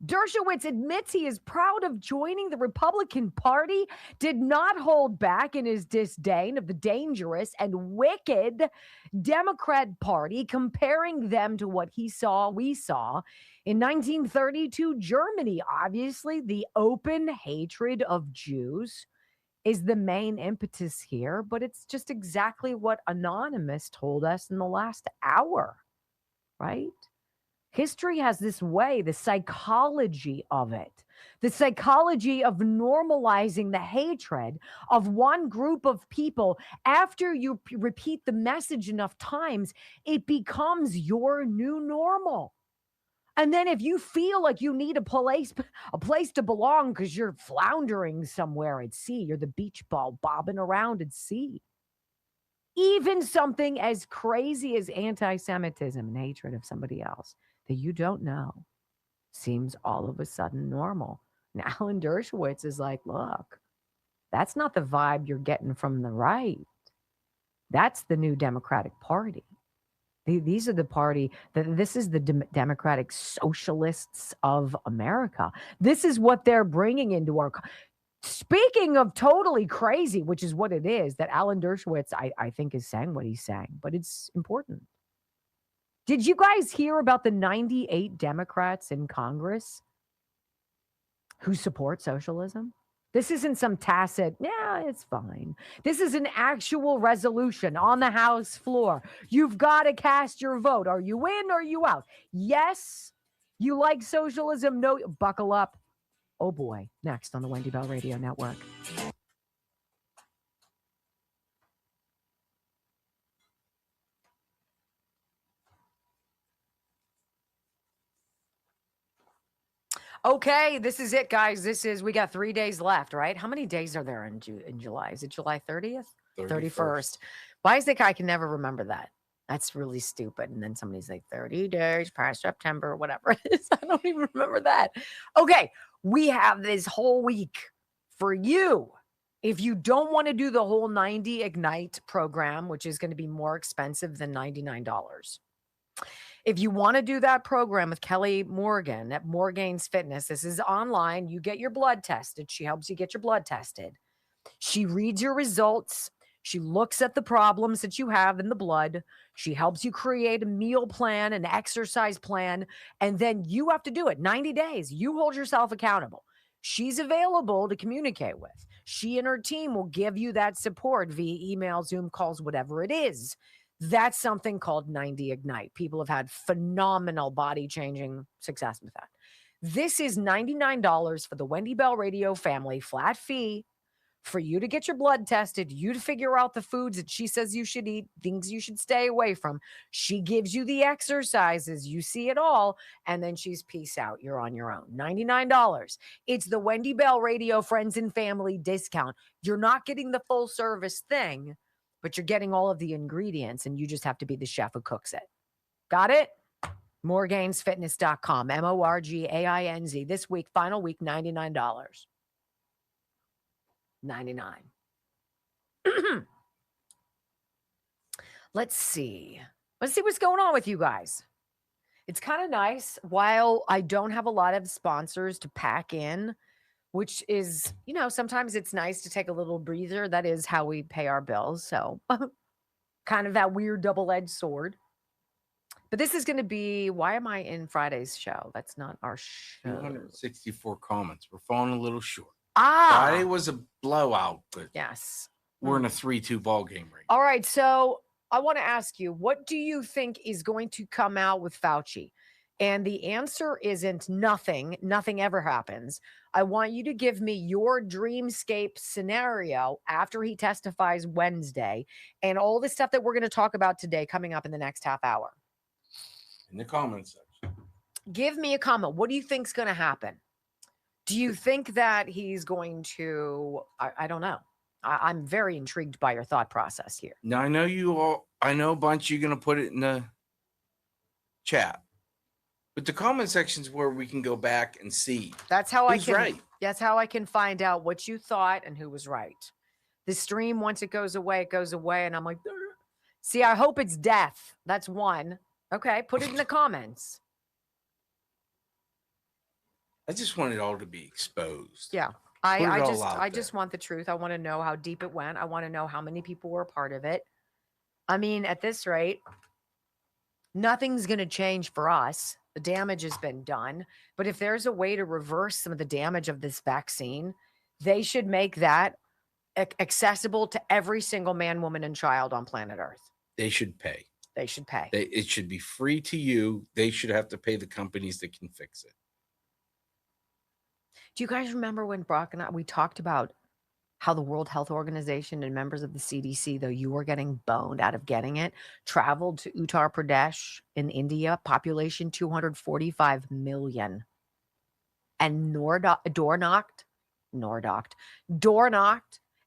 Dershowitz admits he is proud of joining the Republican Party, did not hold back in his disdain of the dangerous and wicked Democrat Party, comparing them to what we saw in 1932 Germany. Obviously, the open hatred of Jews is the main impetus here, but it's just exactly what Anonymous told us in the last hour, right? History has this way, the psychology of it, the psychology of normalizing the hatred of one group of people. After you repeat the message enough times, it becomes your new normal. And then if you feel like you need a place to belong because you're floundering somewhere at sea, you're the beach ball bobbing around at sea. Even something as crazy as anti-Semitism and hatred of somebody else that you don't know seems all of a sudden normal. And Alan Dershowitz is like, look, that's not the vibe you're getting from the right. That's the new Democratic Party. These are the party this is the Democratic Socialists of America. This is what they're bringing into our. Speaking of totally crazy, which is what it is, that Alan Dershowitz, I think, is saying what he's saying, but it's important. Did you guys hear about the 98 Democrats in Congress who support socialism? This isn't some tacit, yeah, it's fine. This is an actual resolution on the House floor. You've got to cast your vote. Are you in or are you out? Yes, you like socialism? No, buckle up. Oh boy, next on the Wendy Bell Radio Network. Okay, this is it, guys. We got 3 days left, right? How many days are there in July? Is it July 30th? 31st. Why is it I can never remember that? That's really stupid. And then somebody's like 30 days past September, whatever it is. I don't even remember that. Okay. We have this whole week for you. If you don't want to do the whole 90 Ignite program, which is going to be more expensive than $99. If you want to do that program with Kelly Morgan at Morgan's Fitness, this is online. You get your blood tested. She helps you get your blood tested. She reads your results. She looks at the problems that you have in the blood. She helps you create a meal plan, an exercise plan, and then you have to do it 90 days. You hold yourself accountable. She's available to communicate with. She and her team will give you that support via email, Zoom calls, whatever it is. That's something called 90 Ignite. People have had phenomenal body-changing success with that. This is $99 for the Wendy Bell Radio family, flat fee, for you to get your blood tested, you to figure out the foods that she says you should eat, things you should stay away from. She gives you the exercises, you see it all, and then she's peace out. You're on your own. $99. It's the Wendy Bell Radio friends and family discount. You're not getting the full service thing, but you're getting all of the ingredients, and you just have to be the chef who cooks it. Got it? Morgainsfitness.com, MORGAINZ. This week, final week, $99. $99. Let's see what's going on with you guys. It's kind of nice while I don't have a lot of sponsors to pack in, which is, sometimes it's nice to take a little breather. That is how we pay our bills. So kind of that weird double-edged sword. But this is going to be, why am I in Friday's show? That's not our show. 264 comments. We're falling a little short. Friday was a blowout, but yes, we're in a 3-2 ball game right All right, so I want to ask you, what do you think is going to come out with Fauci? And the answer isn't nothing. Nothing ever happens. I want you to give me your dreamscape scenario after he testifies Wednesday and all the stuff that we're going to talk about today coming up in the next half hour. in the comments section. Give me a comment. What do you think's going to happen? Do you think that he's going to, I don't know. I'm very intrigued by your thought process here. Now, I know a bunch you're going to put it in the chat, but the comment section's where we can go back and see. That's how who's right. That's how I can find out what you thought and who was right. The stream, once it goes away, and I'm like, see, I hope it's death. That's one. Okay, put it in the comments. I just want it all to be exposed. Yeah. I just want the truth. I want to know how deep it went. I want to know how many people were a part of it. I mean, at this rate, nothing's going to change for us. The damage has been done. But if there's a way to reverse some of the damage of this vaccine, they should make that accessible to every single man, woman, and child on planet Earth. They should pay. They should pay. It should be free to you. They should have to pay the companies that can fix it. Do you guys remember when Brock and we talked about how the World Health Organization and members of the CDC, though you were getting boned out of getting it, traveled to Uttar Pradesh in India, population 245 million, and door knocked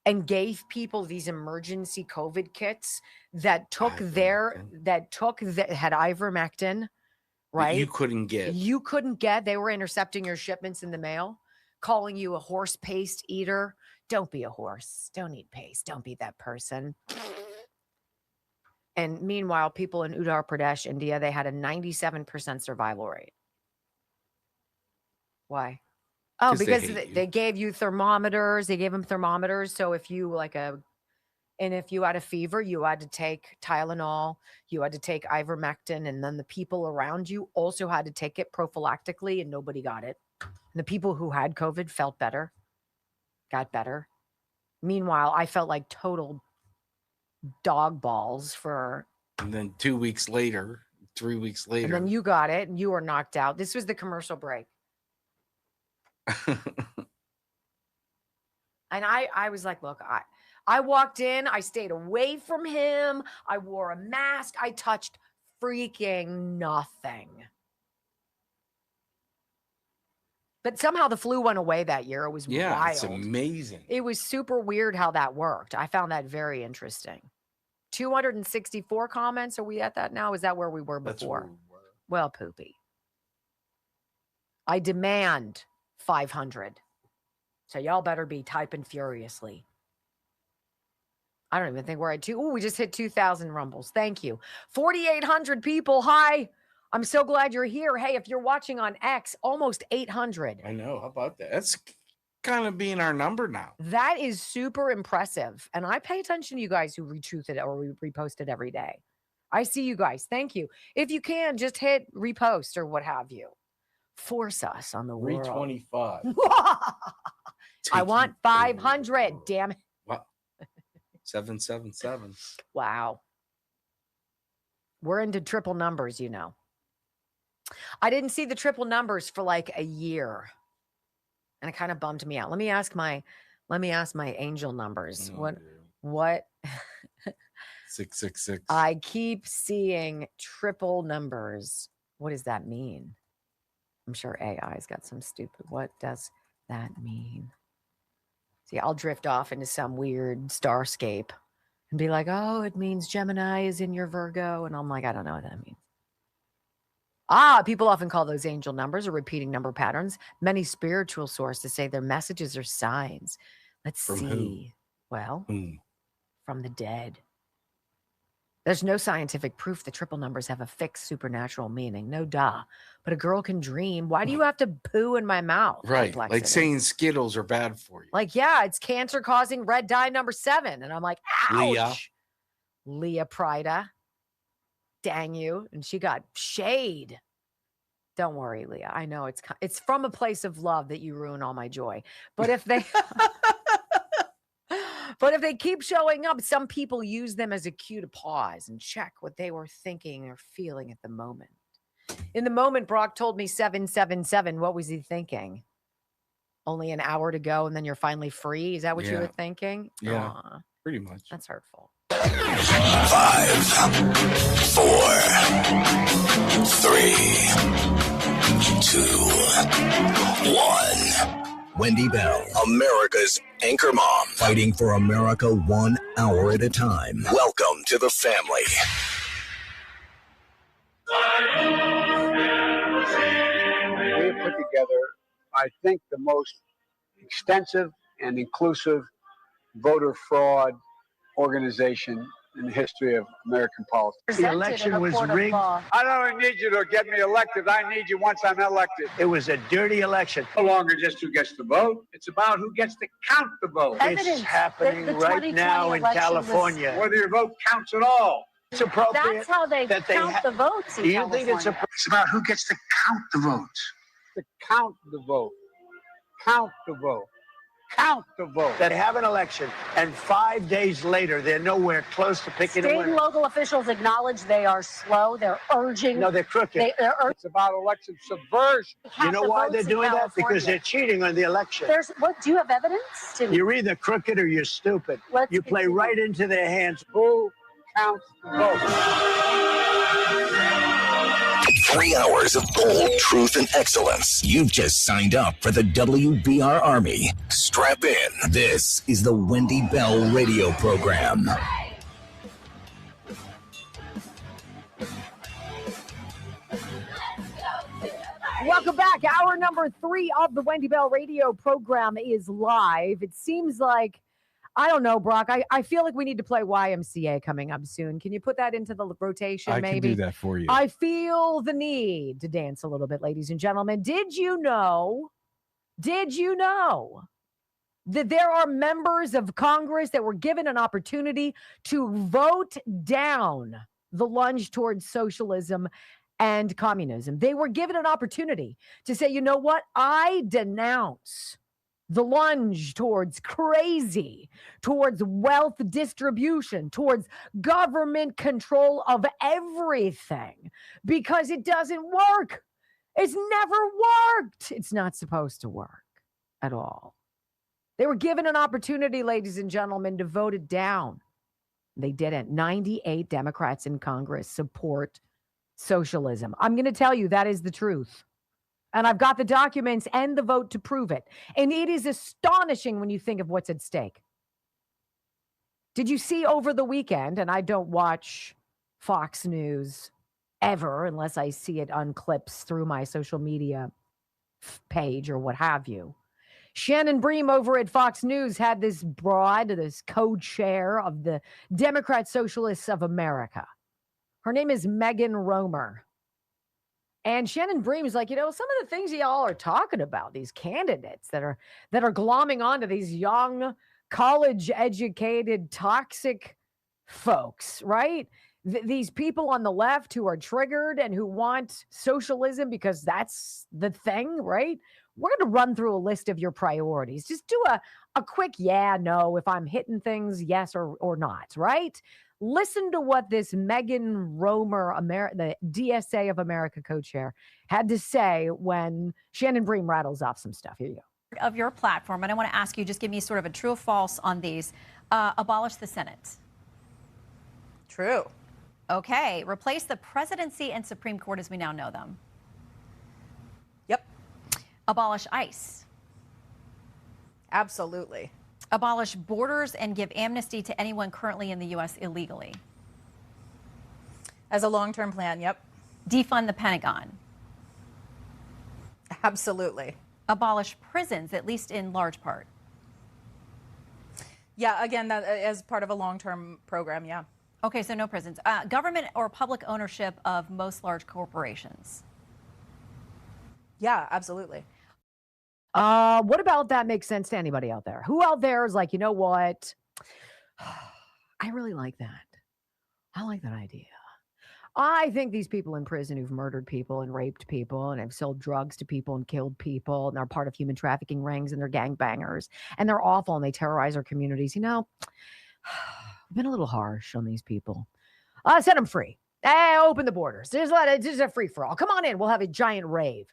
and gave people these emergency COVID kits that had ivermectin, right? You couldn't get. They were intercepting your shipments in the mail, calling you a horse paste eater. Don't be a horse. Don't eat paste. Don't be that person. And meanwhile, people in Uttar Pradesh, India, they had a 97% survival rate. Why? Oh, because they gave you thermometers. They gave them thermometers. So if you if you had a fever, you had to take Tylenol, you had to take ivermectin, and then the people around you also had to take it prophylactically, and nobody got it. And the people who had COVID felt better, got better. Meanwhile, I felt like total dog balls for. And then 2 weeks later, 3 weeks later. And then you got it and you were knocked out. This was the commercial break. And I was like, look, I walked in, I stayed away from him. I wore a mask. I touched freaking nothing. But somehow the flu went away that year. It was wild. It's amazing. It was super weird how that worked. I found that very interesting. 264 comments. Are we at that now? Is that where we were That's before? where we were. Well, poopy. I demand 500. So y'all better be typing furiously. I don't even think we're at 2. Oh, we just hit 2,000 rumbles. Thank you. 4,800 people. Hi. I'm so glad you're here. Hey, if you're watching on X, almost 800. I know. How about that? That's kind of being our number now. That is super impressive. And I pay attention to you guys who retweet it or repost it every day. I see you guys. Thank you. If you can, just hit repost or what have you. Force us on the world. 325. I want 500. Damn it. Wow. 777. Wow. We're into triple numbers, you know. I didn't see the triple numbers for like a year. And it kind of bummed me out. Let me ask my angel numbers. What 666. I keep seeing triple numbers. What does that mean? I'm sure AI's got some stupid. What does that mean? See, I'll drift off into some weird starscape and be like, oh, it means Gemini is in your Virgo. And I'm like, I don't know what that means. People often call those angel numbers or repeating number patterns. Many spiritual sources say their messages are signs. Let's From see. who? Well, from the dead. There's no scientific proof that triple numbers have a fixed supernatural meaning. No duh. But a girl can dream. Why do you have to poo in my mouth? Right. Like Complexity. saying Skittles are bad for you. Like, yeah, it's cancer causing red dye number 7. And I'm like, ouch. Leah Prida. Dang you. And she got shade. Don't worry, Leah. I know it's from a place of love that you ruin all my joy. But if they keep showing up, some people use them as a cue to pause and check what they were thinking or feeling at the moment. In the moment, Brock told me 777. What was he thinking? Only an hour to go and then you're finally free? Is that what you were thinking? Yeah, Aw, pretty much. that's hurtful. 5, 4, 3, 2, 1. Wendy Bell, America's anchor mom, fighting for America 1 hour at a time. Welcome to the family. We have put together, I think, the most extensive and inclusive voter fraud organization in the history of American politics. The election was rigged. I don't need you to get me elected. I need you once I'm elected. It was a dirty election. No longer just who gets to vote. It's about who gets to count the vote. It's happening right now in California. Whether your vote counts at all. It's appropriate. That's how they that count the votes in Do you think it's California. It's about who gets to count the votes. To count the vote. Count the vote. Count the vote. that have an election, and 5 days later, they're nowhere close to picking a State and winner? local officials acknowledge they are slow. They're urging. No, they're crooked. It's about election subversion. You know why they're doing that? Because they're cheating on the election. Do you have evidence? You're either crooked or you're stupid. You play right into their hands. Who counts the vote? 3 hours of bold truth and excellence. You've just signed up for the WBR Army. Strap in. This is the Wendy Bell radio program. Welcome back. Hour number 3 of the Wendy Bell radio program is live. It seems like, I don't know, Brock. I feel like we need to play YMCA coming up soon. Can you put that into the rotation, I maybe? can do that for you. I feel the need to dance a little bit, ladies and gentlemen. Did you know that there are members of Congress that were given an opportunity to vote down the lunge towards socialism and communism? They were given an opportunity to say, you know what? I denounce the lunge towards crazy, towards wealth distribution, towards government control of everything, because it doesn't work. It's never worked. It's not supposed to work at all. They were given an opportunity, ladies and gentlemen, to vote it down. They didn't. 98 Democrats in Congress support socialism. I'm going to tell you that is the truth. And I've got the documents and the vote to prove it. And it is astonishing when you think of what's at stake. Did you see over the weekend, and I don't watch Fox News ever unless I see it on clips through my social media page or what have you. Shannon Bream over at Fox News had this broad, this co-chair of the Democrat Socialists of America. Her name is Megan Romer. And Shannon Bream is like, some of the things y'all are talking about, these candidates that are glomming onto these young, college-educated, toxic folks, right? These people on the left who are triggered and who want socialism because that's the thing, right? We're going to run through a list of your priorities. Just do a quick yeah, no, if I'm hitting things, yes or not, right? Listen to what this Megan Romer, the DSA of America co-chair, had to say when Shannon Bream rattles off some stuff. Here you go. Of your platform, and I want to ask you, just give me sort of a true or false on these. Abolish the Senate. True. Okay. Replace the presidency and Supreme Court as we now know them. Yep. Abolish ICE. Absolutely. Abolish borders and give amnesty to anyone currently in the U.S. illegally. As a long-term plan, yep. Defund the Pentagon. Absolutely. Abolish prisons, at least in large part. Yeah, again, that as part of a long-term program, yeah. Okay, so no prisons. Government or public ownership of most large corporations. Yeah, absolutely. What about that makes sense to anybody out there? Who out there is like, you know what? I really like that. I like that idea. I think these people in prison who've murdered people and raped people and have sold drugs to people and killed people and are part of human trafficking rings and they're gangbangers and they're awful and they terrorize our communities. I've been a little harsh on these people. Set them free. Hey, open the borders. Just a free for all. Come on in. We'll have a giant rave.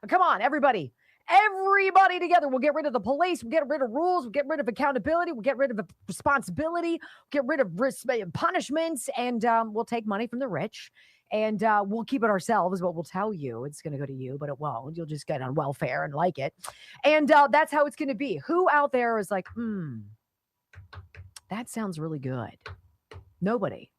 Come on, everybody. Everybody together. We'll get rid of the police. We'll get rid of rules. We'll get rid of accountability. We'll get rid of responsibility. We'll get rid of punishments. And we'll take money from the rich. And we'll keep it ourselves. But we'll tell you it's going to go to you, but it won't. You'll just get on welfare and like it. And that's how it's going to be. Who out there is like, that sounds really good? Nobody.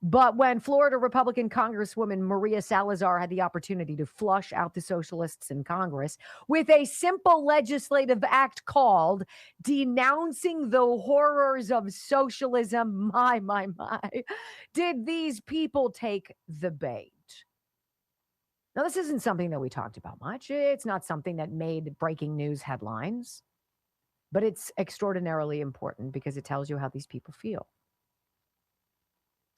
But when Florida Republican Congresswoman Maria Salazar had the opportunity to flush out the socialists in Congress with a simple legislative act called Denouncing the Horrors of Socialism, my, did these people take the bait? Now, this isn't something that we talked about much. It's not something that made breaking news headlines, but it's extraordinarily important because it tells you how these people feel.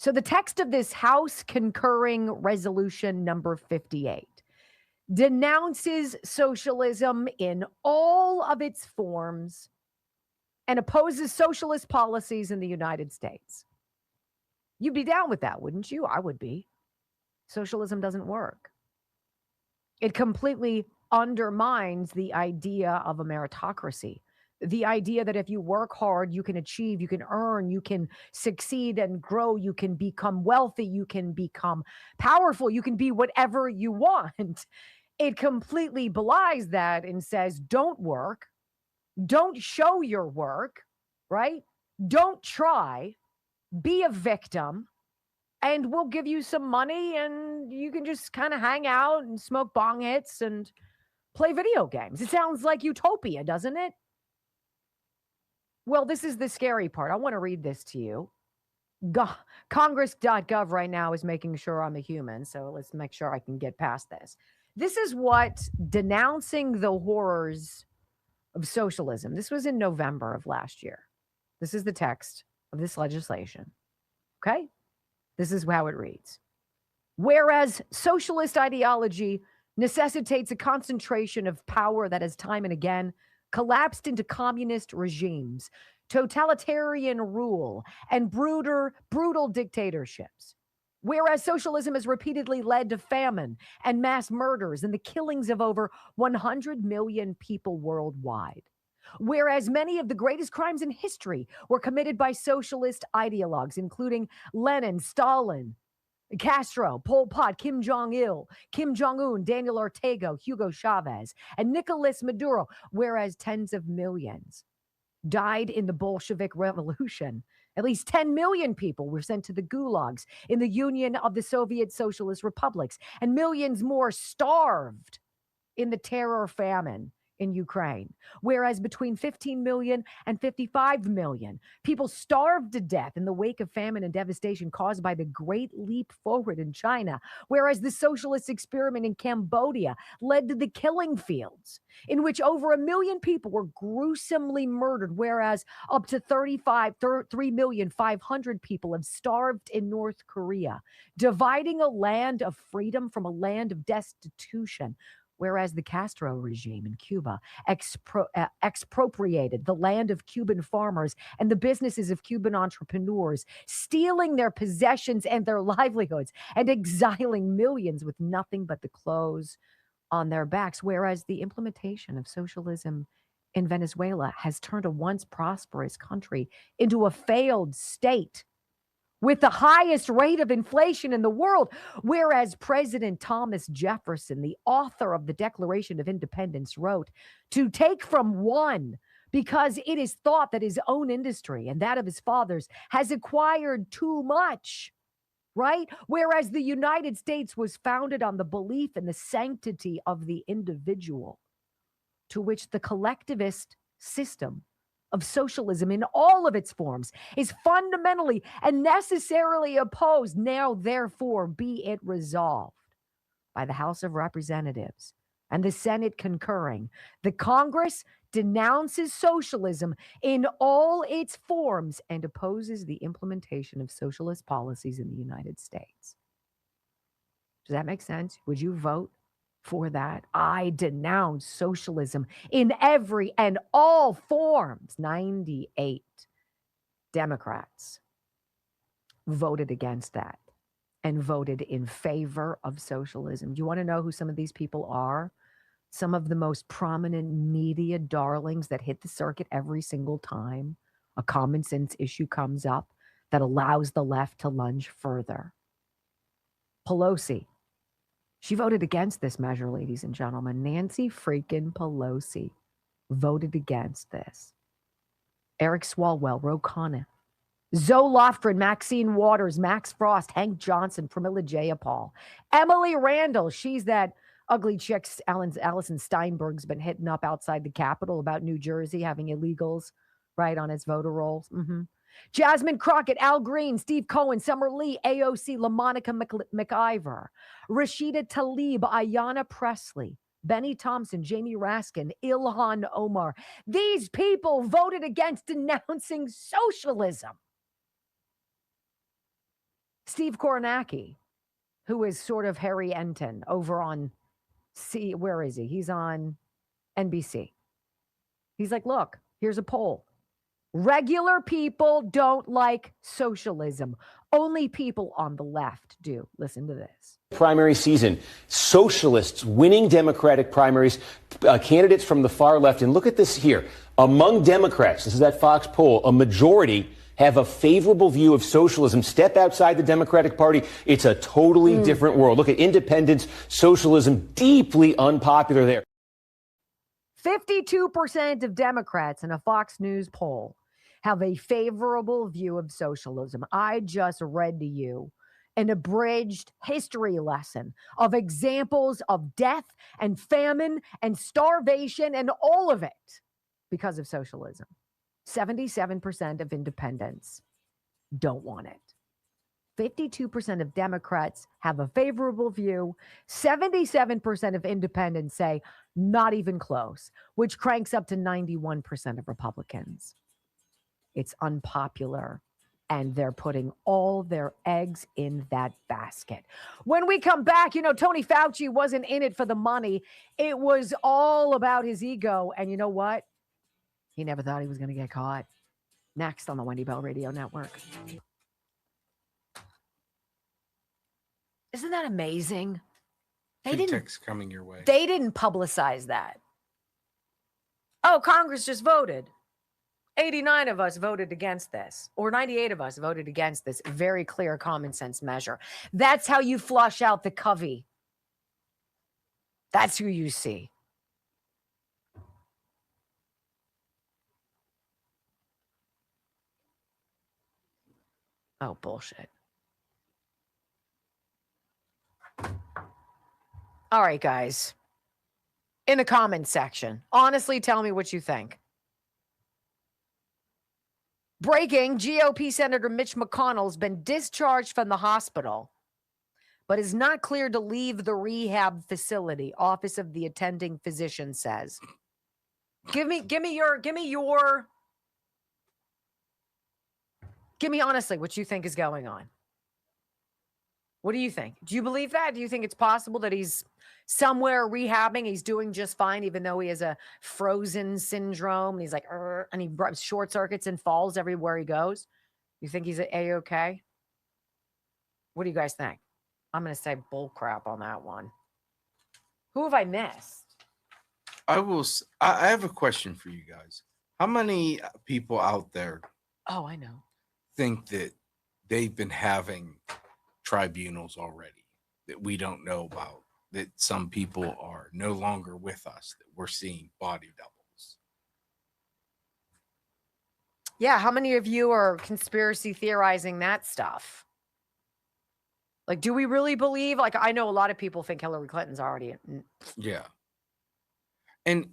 So the text of this House concurring resolution number 58 denounces socialism in all of its forms and opposes socialist policies in the United States. You'd be down with that, wouldn't you? I would be. Socialism doesn't work. It completely undermines the idea of a meritocracy. The idea that if you work hard, you can achieve, you can earn, you can succeed and grow, you can become wealthy, you can become powerful, you can be whatever you want. It completely belies that and says, don't work, don't show your work, right? Don't try, be a victim, and we'll give you some money and you can just kind of hang out and smoke bong hits and play video games. It sounds like utopia, doesn't it? Well, this is the scary part. I want to read this to you. Congress.gov right now is making sure I'm a human, so let's make sure I can get past this. This is what denouncing the horrors of socialism. This was in November of last year. This is the text of this legislation. Okay? This is how it reads. Whereas socialist ideology necessitates a concentration of power that has time and again collapsed into communist regimes, totalitarian rule, and brutal dictatorships. Whereas socialism has repeatedly led to famine and mass murders and the killings of over 100 million people worldwide. Whereas many of the greatest crimes in history were committed by socialist ideologues, including Lenin, Stalin, Castro, Pol Pot, Kim Jong-il, Kim Jong-un, Daniel Ortega, Hugo Chavez, and Nicolas Maduro, whereas tens of millions died in the Bolshevik Revolution At least 10 million people were sent to the gulags in the Union of the Soviet Socialist Republics, and millions more starved in the terror famine in Ukraine. Whereas between 15 million and 55 million people starved to death in the wake of famine and devastation caused by the Great Leap Forward in China. Whereas the socialist experiment in Cambodia led to the killing fields, in which over 1 million people were gruesomely murdered, whereas up to 3,500,000 people have starved in North Korea, dividing a land of freedom from a land of destitution. Whereas the Castro regime in Cuba expropriated the land of Cuban farmers and the businesses of Cuban entrepreneurs, stealing their possessions and their livelihoods and exiling millions with nothing but the clothes on their backs. Whereas the implementation of socialism in Venezuela has turned a once prosperous country into a failed state with the highest rate of inflation in the world, whereas President Thomas Jefferson, the author of the Declaration of Independence, wrote, "To take from one because it is thought that his own industry and that of his fathers has acquired too much," right? Whereas the United States was founded on the belief in the sanctity of the individual, to which the collectivist system of socialism in all of its forms is fundamentally and necessarily opposed. Now, therefore, be it resolved by the House of Representatives and the Senate concurring, the Congress denounces socialism in all its forms and opposes the implementation of socialist policies in the United States. Does that make sense? Would you vote for that? I denounce socialism in every and all forms. 98 Democrats voted against that and voted in favor of socialism. Do you want to know who some of these people are? Some of the most prominent media darlings that hit the circuit every single time a common sense issue comes up that allows the left to lunge further. Pelosi. She voted against this measure, ladies and gentlemen. Nancy freaking Pelosi voted against this. Eric Swalwell, Ro Khanna, Zoe Lofgren, Maxine Waters, Max Frost, Hank Johnson, Pramila Jayapal, Emily Randall. She's that ugly chick Allison Steinberg's been hitting up outside the Capitol about New Jersey having illegals right on its voter rolls. Jasmine Crockett, Al Green, Steve Cohen, Summer Lee, AOC, LaMonica McIver, Rashida Tlaib, Ayanna Pressley, Benny Thompson, Jamie Raskin, Ilhan Omar. These people voted against denouncing socialism. Steve Kornacki, who is sort of Harry Enton over on where is he? He's on NBC. He's like, look, here's a poll. Regular people don't like socialism. Only people on the left do. Listen to this. Primary season, socialists winning Democratic primaries, candidates from the far left. And look at this here. Among Democrats, this is that Fox poll, a majority have a favorable view of socialism. Step outside the Democratic Party, it's a totally different world. Look at independence, socialism, deeply unpopular there. 52% of Democrats in a Fox News poll have a favorable view of socialism. I just read to you an abridged history lesson of examples of death and famine and starvation and all of it because of socialism. 77% of independents don't want it. 52% of Democrats have a favorable view. 77% of independents say not even close, which cranks up to 91% of Republicans. It's unpopular, and they're putting all their eggs in that basket. When we come back, you know, Tony Fauci wasn't in it for the money. It was all about his ego. And you know what? He never thought he was going to get caught. Next on the Wendy Bell Radio Network. Isn't that amazing? Two texts coming your way. They didn't publicize that. Oh, Congress just voted. 89 of us voted against this, or 98 of us voted against this very clear common sense measure. That's how you flush out the covey. That's who you see. Oh, bullshit. All right, guys. In the comments section, honestly, tell me what you think. Breaking, GOP Senator Mitch McConnell's been discharged from the hospital, but is not cleared to leave the rehab facility, Office of the Attending Physician says. Give me honestly what you think is going on. What do you think? Do you believe that? Do you think it's possible that he's somewhere rehabbing? He's doing just fine, even though he has a frozen syndrome. And he's like, and he short circuits and falls everywhere he goes. You think he's A-okay? What do you guys think? I'm going to say bull crap on that one. Who have I missed? I have a question for you guys. How many people out there Oh, I know. think that they've been having tribunals already that we don't know about, that some people are no longer with us, that we're seeing body doubles? Yeah, how many of you are conspiracy theorizing that stuff? Like, do we really believe? Like, I know a lot of people think Hillary Clinton's already. Yeah. And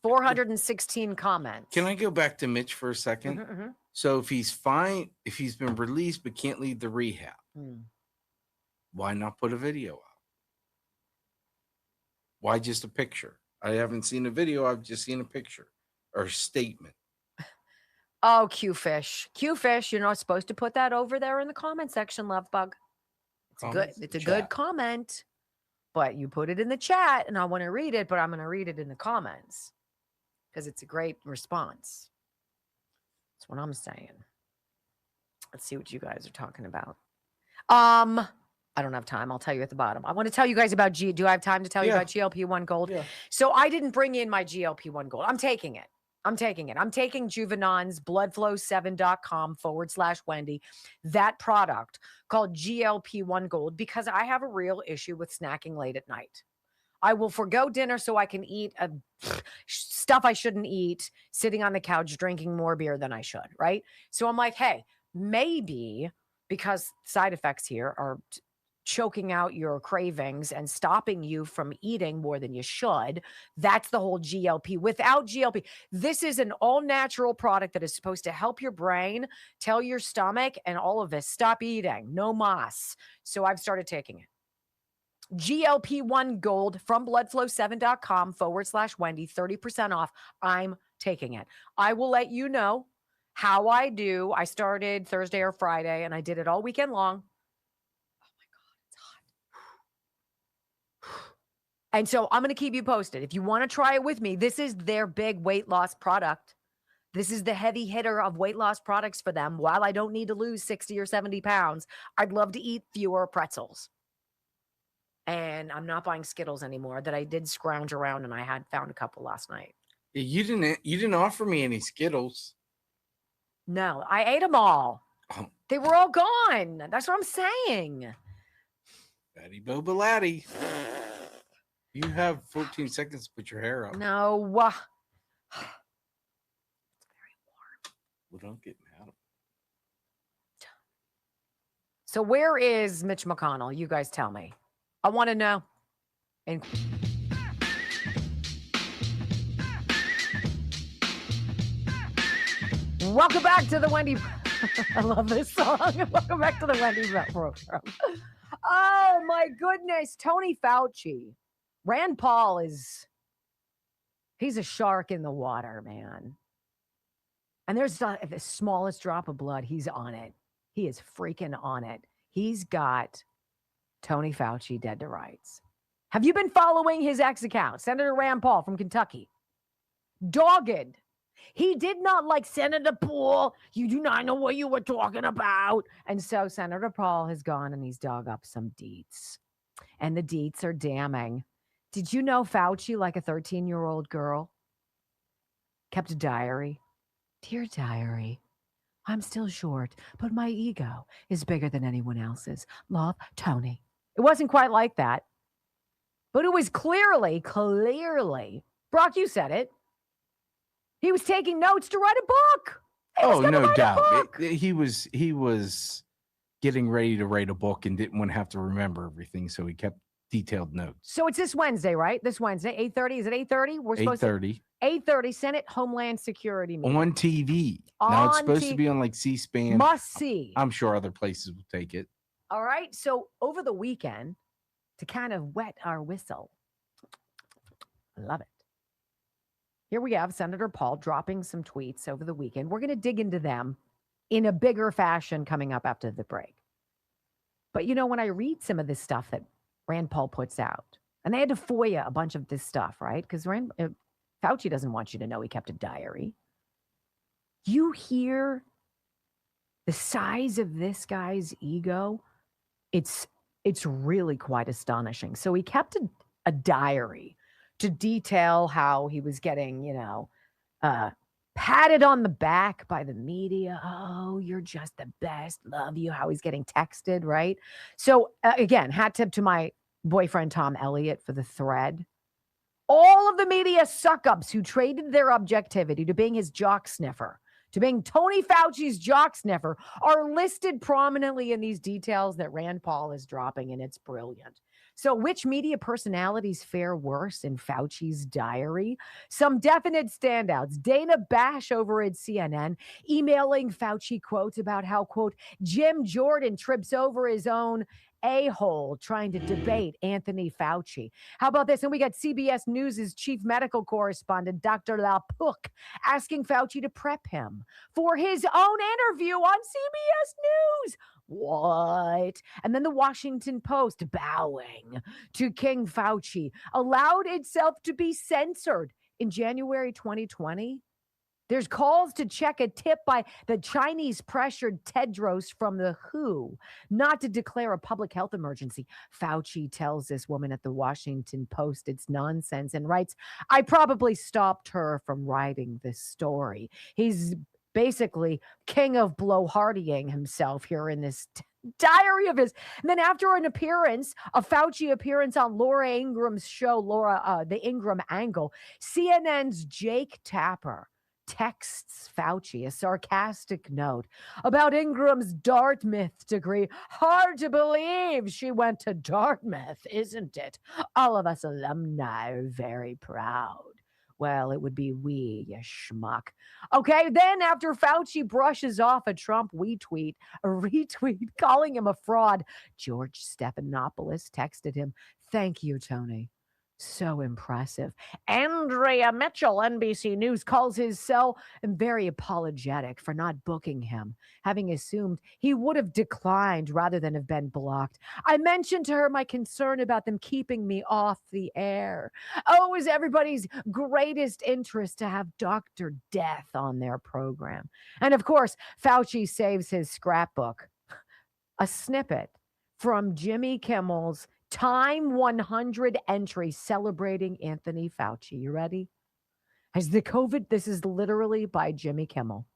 416 comments. can I go back to Mitch for a second? Mm-hmm. So if he's fine, if he's been released but can't leave the rehab, why not put a video out? Why just a picture? I haven't seen a video. I've just seen a picture or a statement. Oh, Q-Fish. Q-Fish, you're not supposed to put that over there in the comment section, love bug. It's a good comment, but you put it in the chat and I want to read it, but I'm going to read it in the comments because it's a great response. That's what I'm saying. Let's see what you guys are talking about. I don't have time. I'll tell you at the bottom. I want to tell you guys about do I have time to tell you about GLP-1 Gold? Yeah. So I didn't bring in my GLP-1 Gold. I'm taking it. I'm taking Juvenon's bloodflow7.com/Wendy, that product called GLP-1 Gold, because I have a real issue with snacking late at night. I will forgo dinner so I can eat stuff I shouldn't eat, sitting on the couch, drinking more beer than I should, right? So I'm like, hey, maybe because side effects here are choking out your cravings and stopping you from eating more than you should. That's the whole GLP. Without GLP, this is an all-natural product that is supposed to help your brain, tell your stomach, and all of this, stop eating, no mas. So I've started taking it. GLP-1 Gold from bloodflow7.com/Wendy, 30% off. I'm taking it. I will let you know how I do. I started Thursday or Friday, and I did it all weekend long. And so I'm going to keep you posted. If you want to try it with me, this is their big weight loss product. This is the heavy hitter of weight loss products for them. While I don't need to lose 60 or 70 pounds, I'd love to eat fewer pretzels. And I'm not buying Skittles anymore. That I did scrounge around and I had found a couple last night. You didn't offer me any Skittles. No, I ate them all. Oh. They were all gone. That's what I'm saying. Fatty Boba Laddie. You have 14 seconds to put your hair up. No. It's very warm. Well, don't get mad. So where is Mitch McConnell? You guys tell me. I want to know. And welcome back to the Wendy. I love this song. Welcome back to the Wendy program. Oh my goodness. Tony Fauci. Rand Paul he's a shark in the water, man. And there's the smallest drop of blood. He's on it. He is freaking on it. He's got Tony Fauci dead to rights. Have you been following his X account? Senator Rand Paul from Kentucky. Dogged. He did not like Senator Paul. You do not know what you were talking about. And so Senator Paul has gone and he's dug up some deets. And the deets are damning. Did you know Fauci, like a 13-year-old girl, kept a diary? Dear diary, I'm still short, but my ego is bigger than anyone else's. Love, Tony. It wasn't quite like that. But it was clearly, Brock, you said it. He was taking notes to write a book. Oh, no doubt. He was getting ready to write a book and didn't want to have to remember everything, so he kept detailed notes. So it's this Wednesday, right? This Wednesday, 8:30. Is it 8:30? We're supposed 8:30 to 8:30 Senate Homeland Security meeting. on TV. Now it's On supposed to T- be on like C-SPAN. Must see. I'm sure other places will take it. All right. So over the weekend, to kind of wet our whistle, I love it. Here we have Senator Paul dropping some tweets over the weekend. We're going to dig into them in a bigger fashion coming up after the break. But you know, when I read some of this stuff that Rand Paul puts out, and they had to FOIA a bunch of this stuff, right? Because Fauci doesn't want you to know he kept a diary. You hear the size of this guy's ego. It's really quite astonishing. So he kept a diary to detail how he was getting, patted on the back by the media. Oh, you're just the best. Love you. How he's getting texted, right? So again, hat tip to my boyfriend, Tom Elliott, for the thread. All of the media suck-ups who traded their objectivity to being his jock sniffer, to being Tony Fauci's jock sniffer, are listed prominently in these details that Rand Paul is dropping, and it's brilliant. So which media personalities fare worse in Fauci's diary? Some definite standouts. Dana Bash over at CNN, emailing Fauci quotes about how, quote, Jim Jordan trips over his own a-hole trying to debate Anthony Fauci. How about this? And we got CBS News' chief medical correspondent, Dr. LaPook, asking Fauci to prep him for his own interview on CBS News. What? And then the Washington Post, bowing to King Fauci, allowed itself to be censored in January 2020. There's calls to check a tip by the Chinese-pressured Tedros from the WHO not to declare a public health emergency. Fauci tells this woman at the Washington Post it's nonsense and writes, I probably stopped her from writing this story. He's basically king of blowhardying himself here in this diary of his. And then after an appearance, a Fauci appearance on Laura Ingram's show, The Ingram Angle, CNN's Jake Tapper texts Fauci a sarcastic note about Ingram's Dartmouth degree. Hard to believe she went to Dartmouth, isn't it? All of us alumni are very proud. Well, it would be we, you schmuck. Okay, then after Fauci brushes off a Trump retweet, calling him a fraud, George Stephanopoulos texted him, thank you, Tony. So impressive. Andrea Mitchell, NBC News, calls his cell very apologetic for not booking him, having assumed he would have declined rather than have been blocked. I mentioned to her my concern about them keeping me off the air. Oh, it was everybody's greatest interest to have Dr. Death on their program. And of course, Fauci saves his scrapbook. A snippet from Jimmy Kimmel's Time 100 entry celebrating Anthony Fauci. You ready? This is literally by Jimmy Kimmel.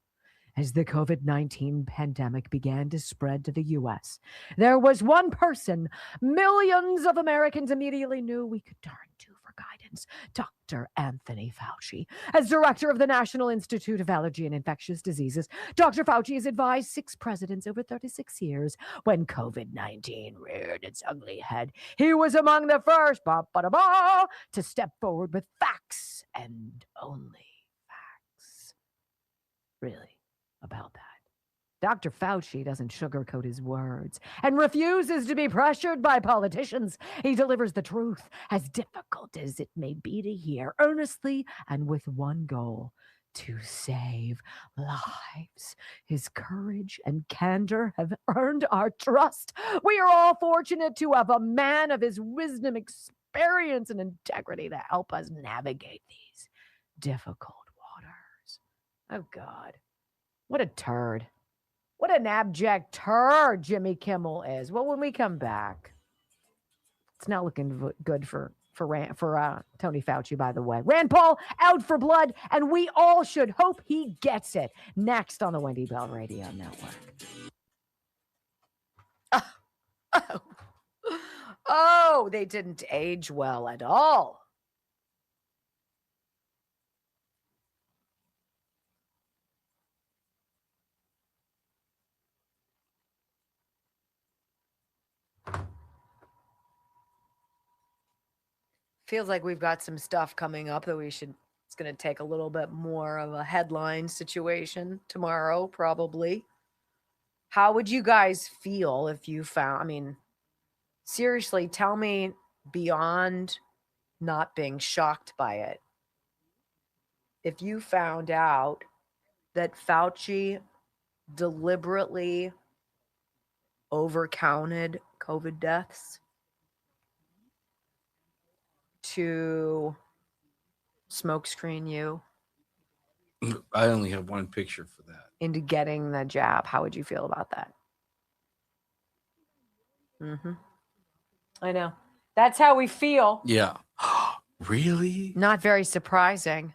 As the COVID-19 pandemic began to spread to the U.S., there was one person millions of Americans immediately knew we could turn to for guidance, Dr. Anthony Fauci. As director of the National Institute of Allergy and Infectious Diseases, Dr. Fauci has advised 6 presidents over 36 years when COVID-19 reared its ugly head. He was among the first to step forward with facts and only facts. Really? About that. Dr. Fauci doesn't sugarcoat his words and refuses to be pressured by politicians. He delivers the truth, as difficult as it may be to hear, earnestly and with one goal: to save lives. His courage and candor have earned our trust. We are all fortunate to have a man of his wisdom, experience, and integrity to help us navigate these difficult waters. Oh, God. What a turd. What an abject turd Jimmy Kimmel is. Well, when we come back, it's not looking good for Tony Fauci, by the way. Rand Paul out for blood, and we all should hope he gets it. Next on the Wendy Bell Radio Network. Oh, they didn't age well at all. Feels like we've got some stuff coming up that it's going to take a little bit more of a headline situation tomorrow, probably. How would you guys feel if you found, seriously, tell me beyond not being shocked by it. If you found out that Fauci deliberately overcounted COVID deaths to smokescreen you I only have one picture for that. into getting the jab, how would you feel about that? I know. That's how we feel. Yeah. Really? Not very surprising.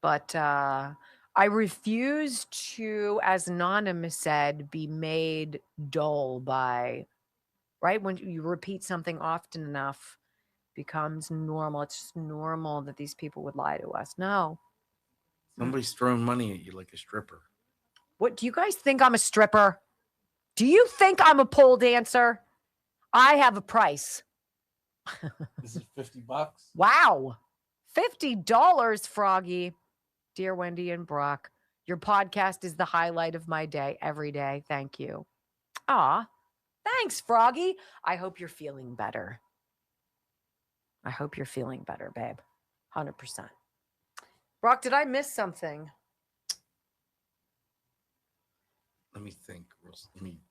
But I refuse to, as Anonymous said, be made dull by, right? When you repeat something often enough, becomes normal. It's just normal that these people would lie to us. No. Somebody's throwing money at you like a stripper. What, do you guys think I'm a stripper? Do you think I'm a pole dancer? I have a price. This is $50. Wow. $50, Froggy. Dear Wendy and Brock, your podcast is the highlight of my day every day. Thank you. Aw, thanks, Froggy. I hope you're feeling better. I hope you're feeling better, babe. 100%. Brock, did I miss something? Let me think. Let me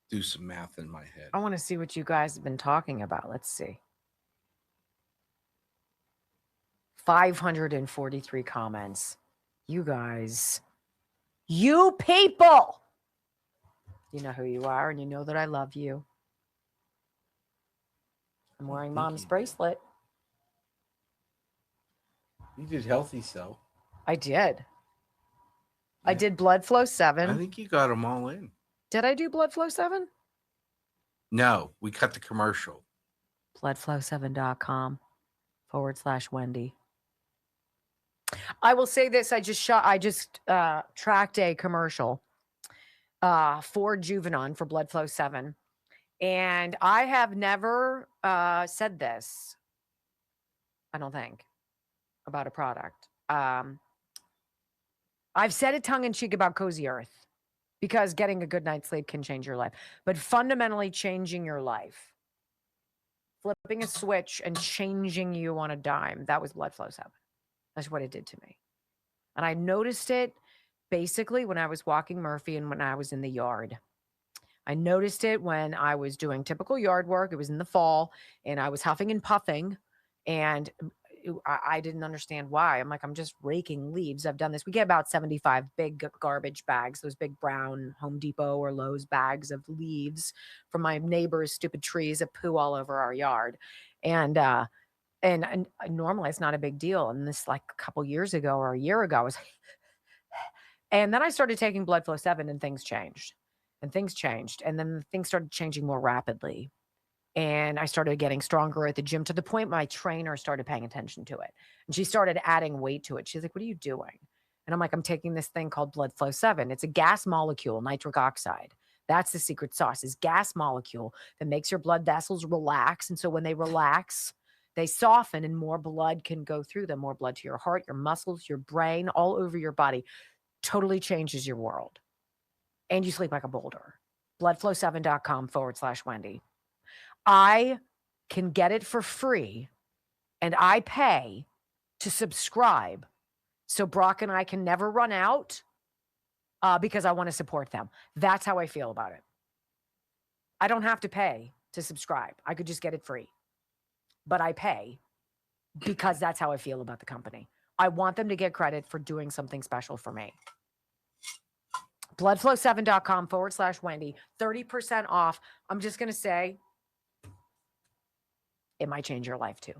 do some math in my head. I want to see what you guys have been talking about. Let's see. 543 comments. You guys, you people, you know who you are, and you know that I love you. I'm wearing Mom's bracelet. You did Healthy Cell. I did. I did Blood Flow 7. I think you got them all in. Did I do Blood Flow 7? No, we cut the commercial. bloodflow7.com/Wendy. I will say this. I just tracked a commercial for Juvenon for Blood Flow 7. And I have never said this, I don't think, about a product. I've said it tongue-in-cheek about Cozy Earth because getting a good night's sleep can change your life. But fundamentally changing your life, flipping a switch and changing you on a dime, that was Blood Flow 7. That's what it did to me. And I noticed it basically when I was walking Murphy and when I was in the yard. I noticed it when I was doing typical yard work. It was in the fall and I was huffing and puffing and I didn't understand why. I'm like, I'm just raking leaves. I've done this. We get about 75 big garbage bags, those big brown Home Depot or Lowe's bags of leaves from my neighbor's stupid trees that poo all over our yard. And normally it's not a big deal. And this like a couple years ago or a year ago, I was and then I started taking Blood Flow 7 and things changed. And then things started changing more rapidly. And I started getting stronger at the gym to the point my trainer started paying attention to it. And she started adding weight to it. She's like, what are you doing? And I'm like, I'm taking this thing called Blood Flow 7. It's a gas molecule, nitric oxide. That's the secret sauce, is gas molecule that makes your blood vessels relax. And so when they relax, they soften and more blood can go through them. More blood to your heart, your muscles, your brain, all over your body. Totally changes your world. And you sleep like a boulder. bloodflow7.com/Wendy. I can get it for free and I pay to subscribe so Brock and I can never run out because I want to support them. That's how I feel about it. I don't have to pay to subscribe. I could just get it free. But I pay because that's how I feel about the company. I want them to get credit for doing something special for me. bloodflow7.com/Wendy. 30% off. I'm just going to say it might change your life too.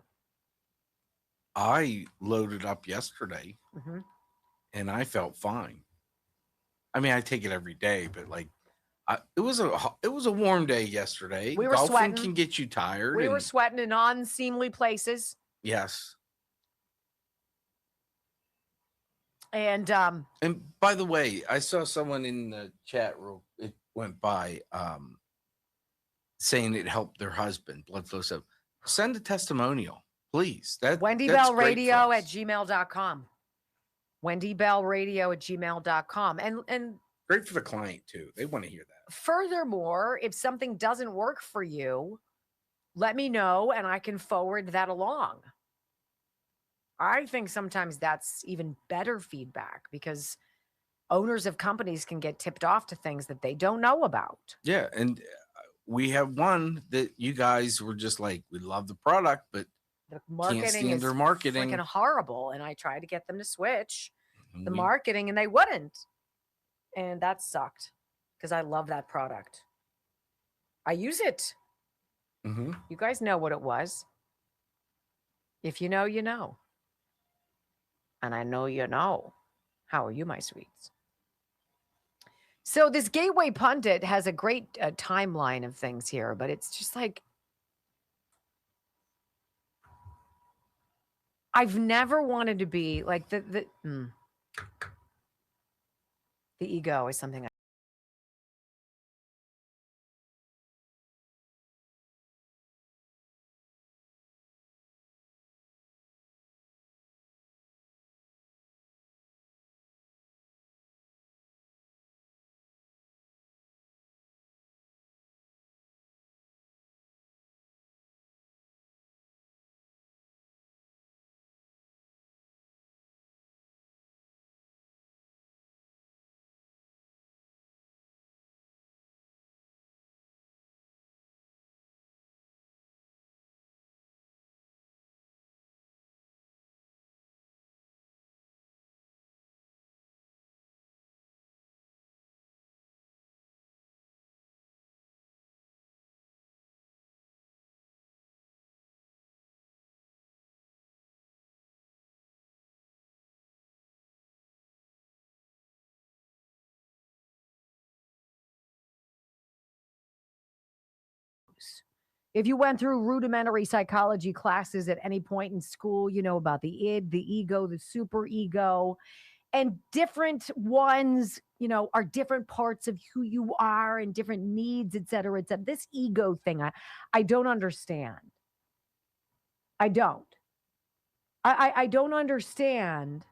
I loaded up yesterday and I felt fine. I mean, I take it every day, but like it was a warm day yesterday. We were Golfing sweating. can get you tired. We were sweating in unseemly places. Yes. And by the way, I saw someone in the chat room. It went by saying it helped their husband. Blood Flow 7. Send a testimonial, please. That's WendyBellRadio great at gmail.com. WendyBellRadio at gmail.com. And great for the client too. They want to hear that. furthermore, if something doesn't work for you, let me know and I can forward that along. I think sometimes that's even better feedback because owners of companies can get tipped off to things that they don't know about. Yeah, and we have one that you guys were just like, we love the product, but The can't marketing stand is their marketing. freaking horrible, and I tried to get them to switch the We- marketing, and they wouldn't, and that sucked because I love that product. I use it. Mm-hmm. You guys know what it was. If you know, you know. And I know you know. How are you, my sweets? So this Gateway Pundit has a great timeline of things here, but it's just like, I've never wanted to be like the ego is something If you went through rudimentary psychology classes at any point in school, you know about the id, the ego, the superego, and different ones, you know, are different parts of who you are and different needs, et cetera, et cetera. This ego thing, I don't understand. I don't. I don't understand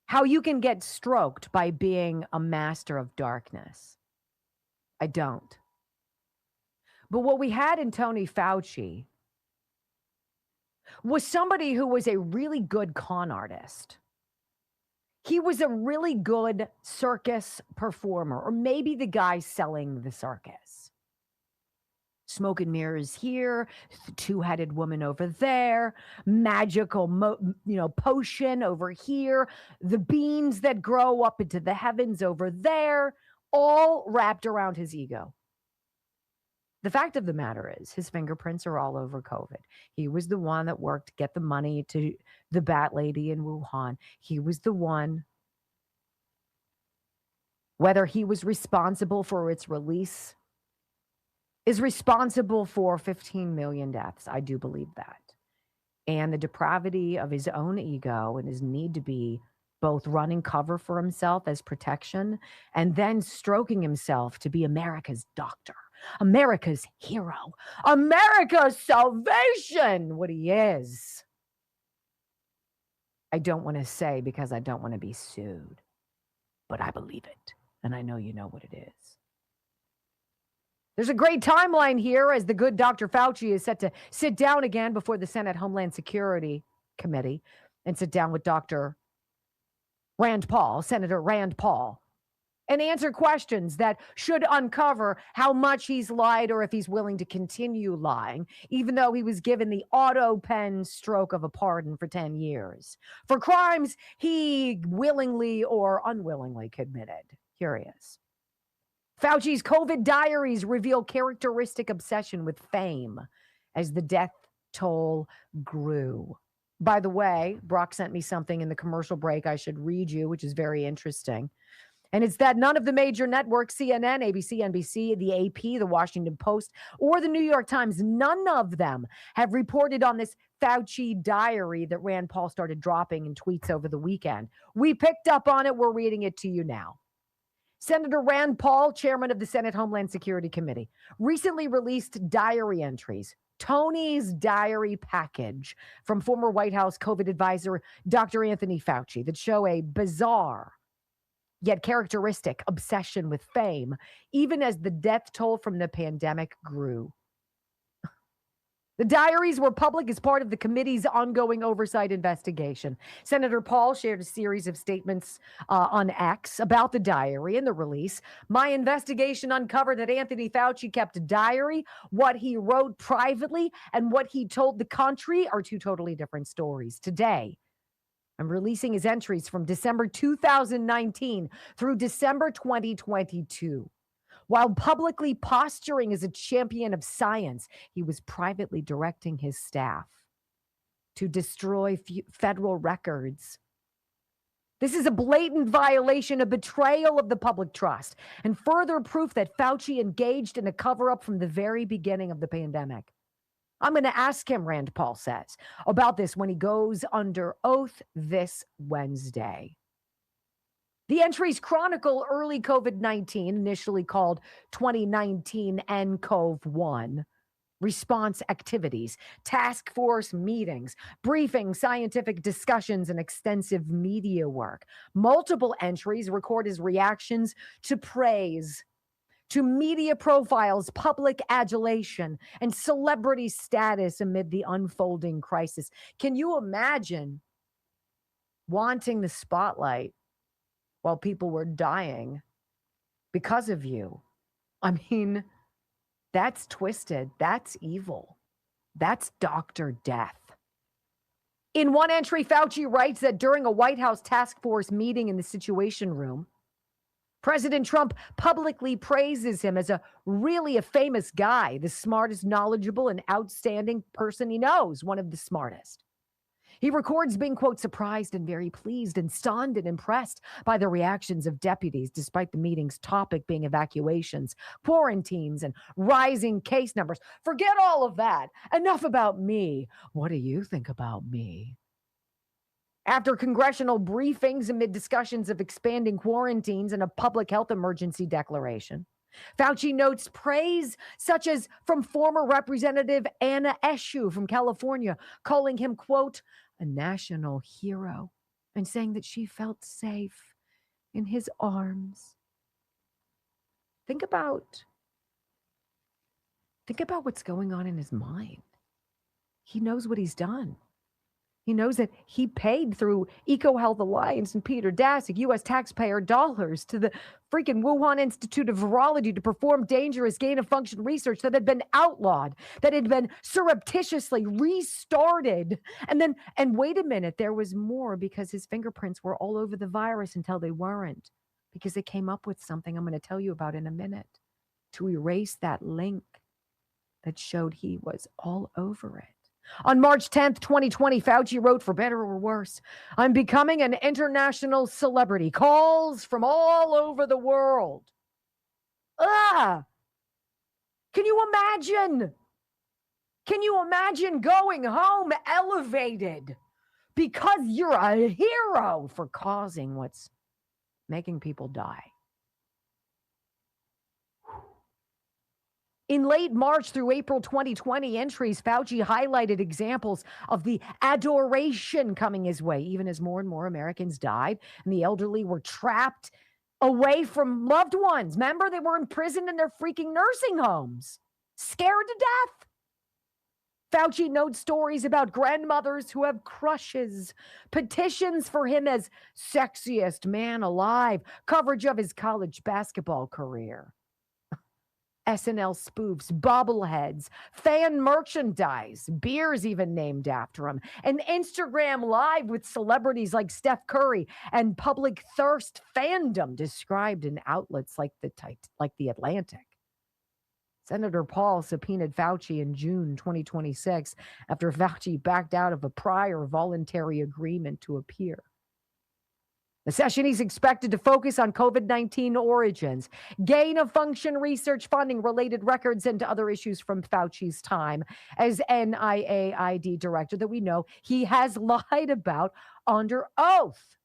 how you can get stroked by being a master of darkness. I don't. But what we had in Tony Fauci was somebody who was a really good con artist. He was a really good circus performer, or maybe the guy selling the circus. Smoke and mirrors here, two-headed woman over there, magical, potion over here, the beans that grow up into the heavens over there, all wrapped around his ego. The fact of the matter is his fingerprints are all over COVID. He was the one that worked to get the money to the bat lady in Wuhan. He was the one, whether he was responsible for its release, is responsible for 15 million deaths. I do believe that. And the depravity of his own ego and his need to be both running cover for himself as protection and then stroking himself to be America's doctor, America's hero, America's salvation, what he is. I don't want to say because I don't want to be sued, but I believe it. And I know you know what it is. There's a great timeline here as the good Dr. Fauci is set to sit down again before the Senate Homeland Security Committee and sit down with Dr. Rand Paul, Senator Rand Paul, and answer questions that should uncover how much he's lied or if he's willing to continue lying, even though he was given the auto pen stroke of a pardon for 10 years for crimes he willingly or unwillingly committed. Here he is. Fauci's COVID diaries reveal characteristic obsession with fame as the death toll grew. By the way, Brock sent me something in the commercial break I should read you, which is very interesting. And it's that none of the major networks, CNN, ABC, NBC, the AP, the Washington Post, or the New York Times, none of them have reported on this Fauci diary that Rand Paul started dropping in tweets over the weekend. We picked up on it. We're reading it to you now. Senator Rand Paul, chairman of the Senate Homeland Security Committee, recently released diary entries, Tony's diary package, from former White House COVID advisor Dr. Anthony Fauci, that show a bizarre yet characteristic obsession with fame, even as the death toll from the pandemic grew. The diaries were public as part of the committee's ongoing oversight investigation. Senator Paul shared a series of statements on X about the diary and the release. My investigation uncovered that Anthony Fauci kept a diary. What he wrote privately and what he told the country are two totally different stories. Today, I'm releasing his entries from December 2019 through December 2022. While publicly posturing as a champion of science, he was privately directing his staff to destroy federal records. This is a blatant violation, a betrayal of the public trust, and further proof that Fauci engaged in a cover-up from the very beginning of the pandemic. I'm going to ask him, Rand Paul says, about this when he goes under oath this Wednesday. The entries chronicle early COVID-19, initially called 2019 nCoV-1, response activities, task force meetings, briefings, scientific discussions, and extensive media work. Multiple entries record his reactions to praise, to media profiles, public adulation, and celebrity status amid the unfolding crisis. Can you imagine wanting the spotlight while people were dying because of you? I mean, that's twisted. That's evil. That's Dr. Death. In one entry, Fauci writes that during a White House task force meeting in the Situation Room, President Trump publicly praises him as a famous guy, the smartest, knowledgeable, and outstanding person he knows, one of the smartest. He records being, quote, surprised and very pleased and stunned and impressed by the reactions of deputies, despite the meeting's topic being evacuations, quarantines, and rising case numbers. Forget all of that. Enough about me. What do you think about me? After congressional briefings amid discussions of expanding quarantines and a public health emergency declaration, Fauci notes praise such as from former Representative Anna Eshoo from California, calling him, quote, a national hero, and saying that she felt safe in his arms. Think about what's going on in his mind. He knows what he's done. He knows that he paid through EcoHealth Alliance and Peter Daszak, U.S. taxpayer dollars, to the freaking Wuhan Institute of Virology to perform dangerous gain-of-function research that had been outlawed, that had been surreptitiously restarted. And wait a minute, there was more, because his fingerprints were all over the virus until they weren't, because they came up with something I'm going to tell you about in a minute to erase that link that showed he was all over it. On March 10th, 2020, Fauci wrote, for better or worse, I'm becoming an international celebrity. Calls from all over the world. Can you imagine? Can you imagine going home elevated because you're a hero for causing what's making people die? In late March through April 2020 entries, Fauci highlighted examples of the adoration coming his way, even as more and more Americans died and the elderly were trapped away from loved ones. Remember, they were imprisoned in their freaking nursing homes, scared to death. Fauci notes stories about grandmothers who have crushes, petitions for him as sexiest man alive, coverage of his college basketball career, SNL spoofs, bobbleheads, fan merchandise, beers even named after him, an Instagram Live with celebrities like Steph Curry, and public thirst fandom described in outlets like the Atlantic. Senator Paul subpoenaed Fauci in June 2026 after Fauci backed out of a prior voluntary agreement to appear. The session is expected to focus on COVID-19 origins, gain-of-function research funding, related records, and other issues from Fauci's time as NIAID director that we know he has lied about under oath.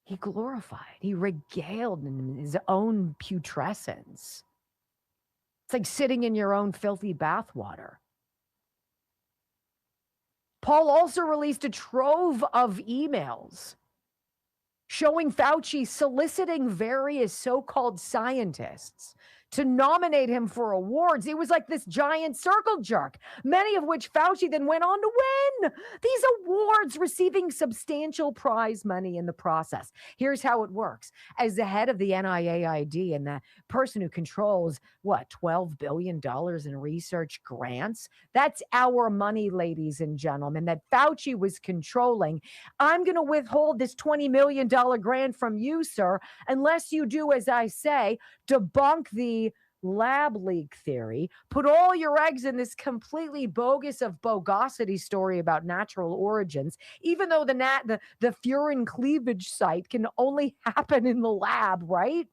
He glorified, he regaled in his own putrescence. It's like sitting in your own filthy bathwater. Paul also released a trove of emails showing Fauci soliciting various so-called scientists to nominate him for awards. It was like this giant circle jerk, many of which Fauci then went on to win. These awards receiving substantial prize money in the process. Here's how it works. As the head of the NIAID and the person who controls, $12 billion in research grants, that's our money, ladies and gentlemen, that Fauci was controlling. I'm going to withhold this $20 million grant from you, sir, unless you do as I say, debunk the lab leak theory, put all your eggs in this completely bogus of bogosity story about natural origins, even though the furin cleavage site can only happen in the lab, right?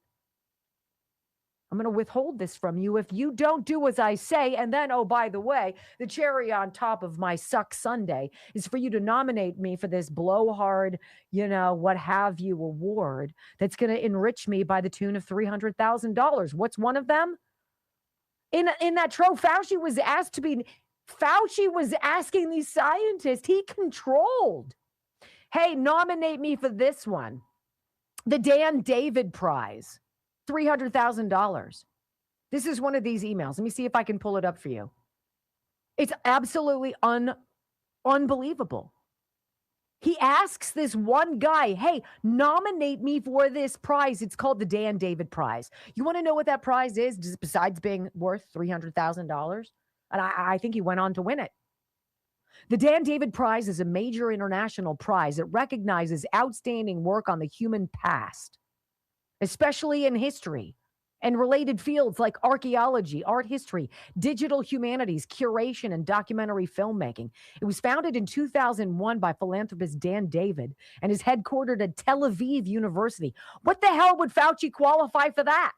I'm going to withhold this from you if you don't do as I say. And then, oh, by the way, the cherry on top of my suck Sunday is for you to nominate me for this blowhard, what have you award that's going to enrich me by the tune of $300,000. What's one of them? In that trove, Fauci was asking these scientists, he controlled. Hey, nominate me for this one. The Dan David Prize. $300,000. This is one of these emails. Let me see if I can pull it up for you. It's absolutely unbelievable. He asks this one guy, hey, nominate me for this prize. It's called the Dan David Prize. You want to know what that prize is, besides being worth $300,000? And I think he went on to win it. The Dan David Prize is a major international prize that recognizes outstanding work on the human past, especially in history and related fields like archaeology, art history, digital humanities, curation, and documentary filmmaking. It was founded in 2001 by philanthropist Dan David and is headquartered at Tel Aviv University. What the hell would Fauci qualify for that?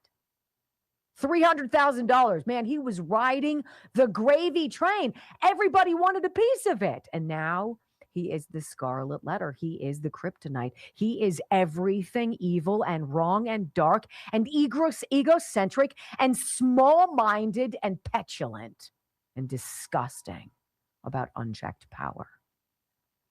$300,000. Man, he was riding the gravy train. Everybody wanted a piece of it. And now he is the scarlet letter. He is the kryptonite. He is everything evil and wrong and dark and egocentric and small-minded and petulant and disgusting about unchecked power.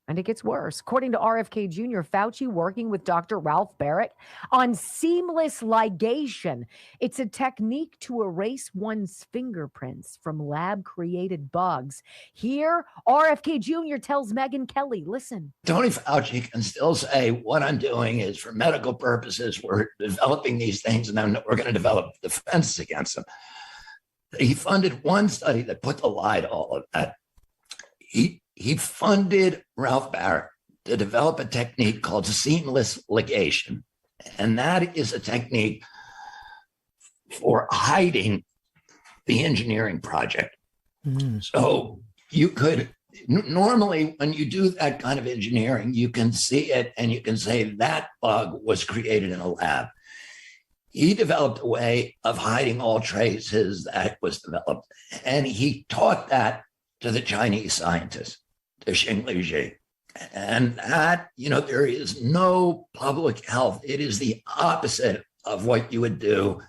And it gets worse. According to RFK Jr., Fauci working with Dr. Ralph Barrett on seamless ligation. It's a technique to erase one's fingerprints from lab-created bugs. Here, RFK Jr. tells Megyn Kelly, listen. Tony Fauci can still say, what I'm doing is for medical purposes. We're developing these things, and then we're going to develop defenses against them. He funded one study that put the lie to all of that. He funded Ralph Barrett to develop a technique called seamless ligation. And that is a technique for hiding the engineering project. So you could, normally when you do that kind of engineering, you can see it and you can say that bug was created in a lab. He developed a way of hiding all traces that it was developed. And he taught that to the Chinese scientists, to Xing Ji. And that, there is no public health. It is the opposite of what you would do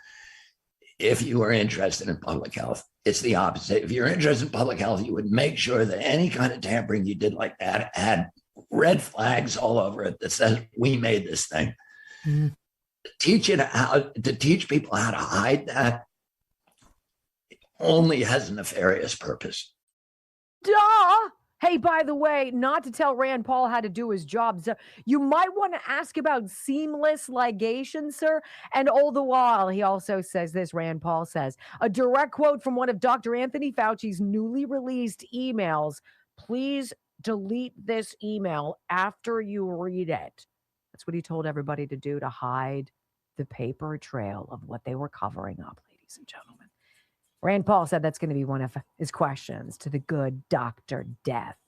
if you were interested in public health. It's the opposite. If you're interested in public health, you would make sure that any kind of tampering you did like that had red flags all over it that says, we made this thing. To teach people how to hide that only has a nefarious purpose. Duh! Hey, by the way, not to tell Rand Paul how to do his job, so you might want to ask about seamless ligation, sir. And all the while, he also says this, Rand Paul says, a direct quote from one of Dr. Anthony Fauci's newly released emails. Please delete this email after you read it. That's what he told everybody to do to hide the paper trail of what they were covering up, ladies and gentlemen. Rand Paul said that's going to be one of his questions to the good Dr. Death.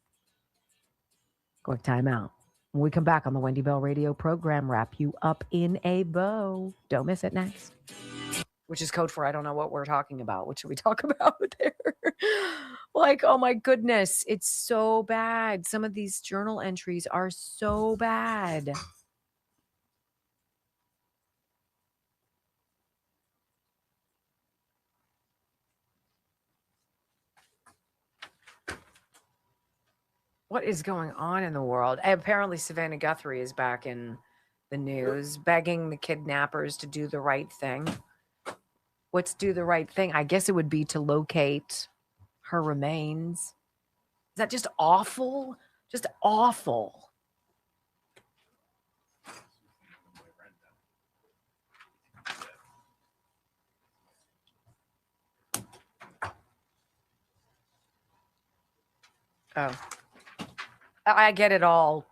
Quick timeout. When we come back on the Wendy Bell radio program, wrap you up in a bow. Don't miss it next. Which is code for I don't know what we're talking about. What should we talk about there? Like, oh my goodness, it's so bad. Some of these journal entries are so bad. What is going on in the world? Apparently, Savannah Guthrie is back in the news, begging the kidnappers to do the right thing. What's do the right thing? I guess it would be to locate her remains. Is that just awful? Just awful. Oh, I get it all.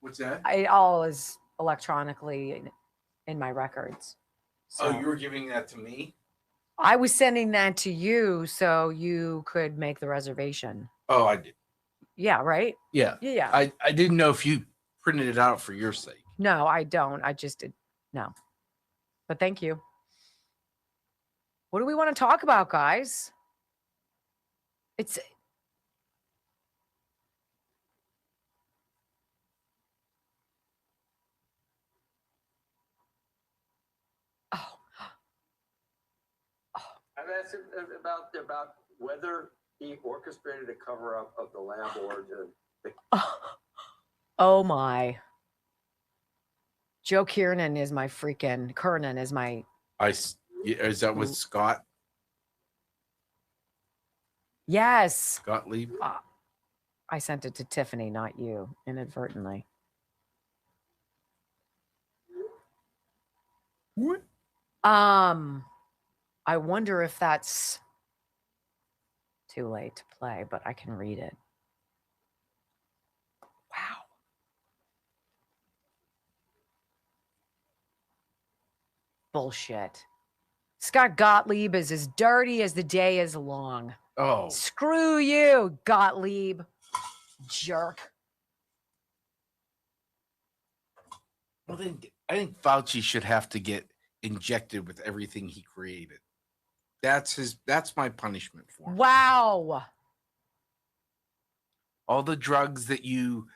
What's that? It all is electronically in my records. So you were giving that to me? I was sending that to you so you could make the reservation. Oh, I did. Yeah, right? Yeah. Yeah. I didn't know if you printed it out for your sake. No, I don't. I just did. No. But thank you. What do we want to talk about, guys? It's I've asked him about whether he orchestrated a cover up of the lab origin. oh my. Joe Kiernan is my freaking Kernan is my Is that with Scott? yes. Gottlieb? I sent it to Tiffany, not you, inadvertently. What? I wonder if that's too late to play, but I can read it. Wow. Bullshit. Scott Gottlieb is as dirty as the day is long. Oh. Screw you, Gottlieb. Jerk. Well, then I think Fauci should have to get injected with everything he created. That's my punishment for him. Wow. All the drugs that you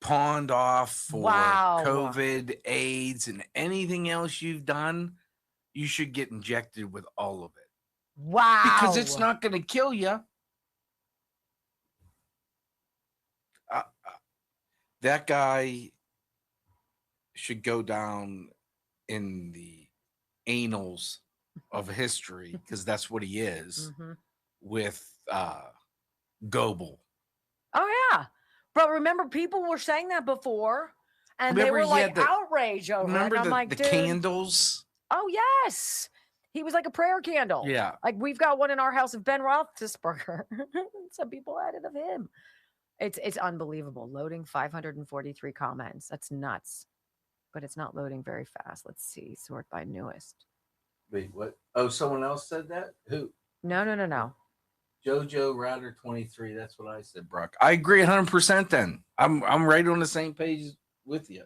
pawned off for COVID, AIDS, and anything else you've done, you should get injected with all of it. Wow. Because it's not going to kill you. That guy should go down in the annals of history, because that's what he is, with Goebel. Oh, yeah. But remember, people were saying that before, and Remember they were he had like the- outraged over it. Remember And I'm like, the dude. candles? Oh, yes. He was like a prayer candle. Yeah. Like we've got one in our house of Ben Roethlisberger. Some people had it of him. It's unbelievable. Loading 543 comments. That's nuts. But it's not loading very fast. Let's see. Sort by newest. Wait, what? Oh, someone else said that? Who? No. Jojo Router 23. That's what I said, Brock. I agree 100% then. I'm right on the same page with you.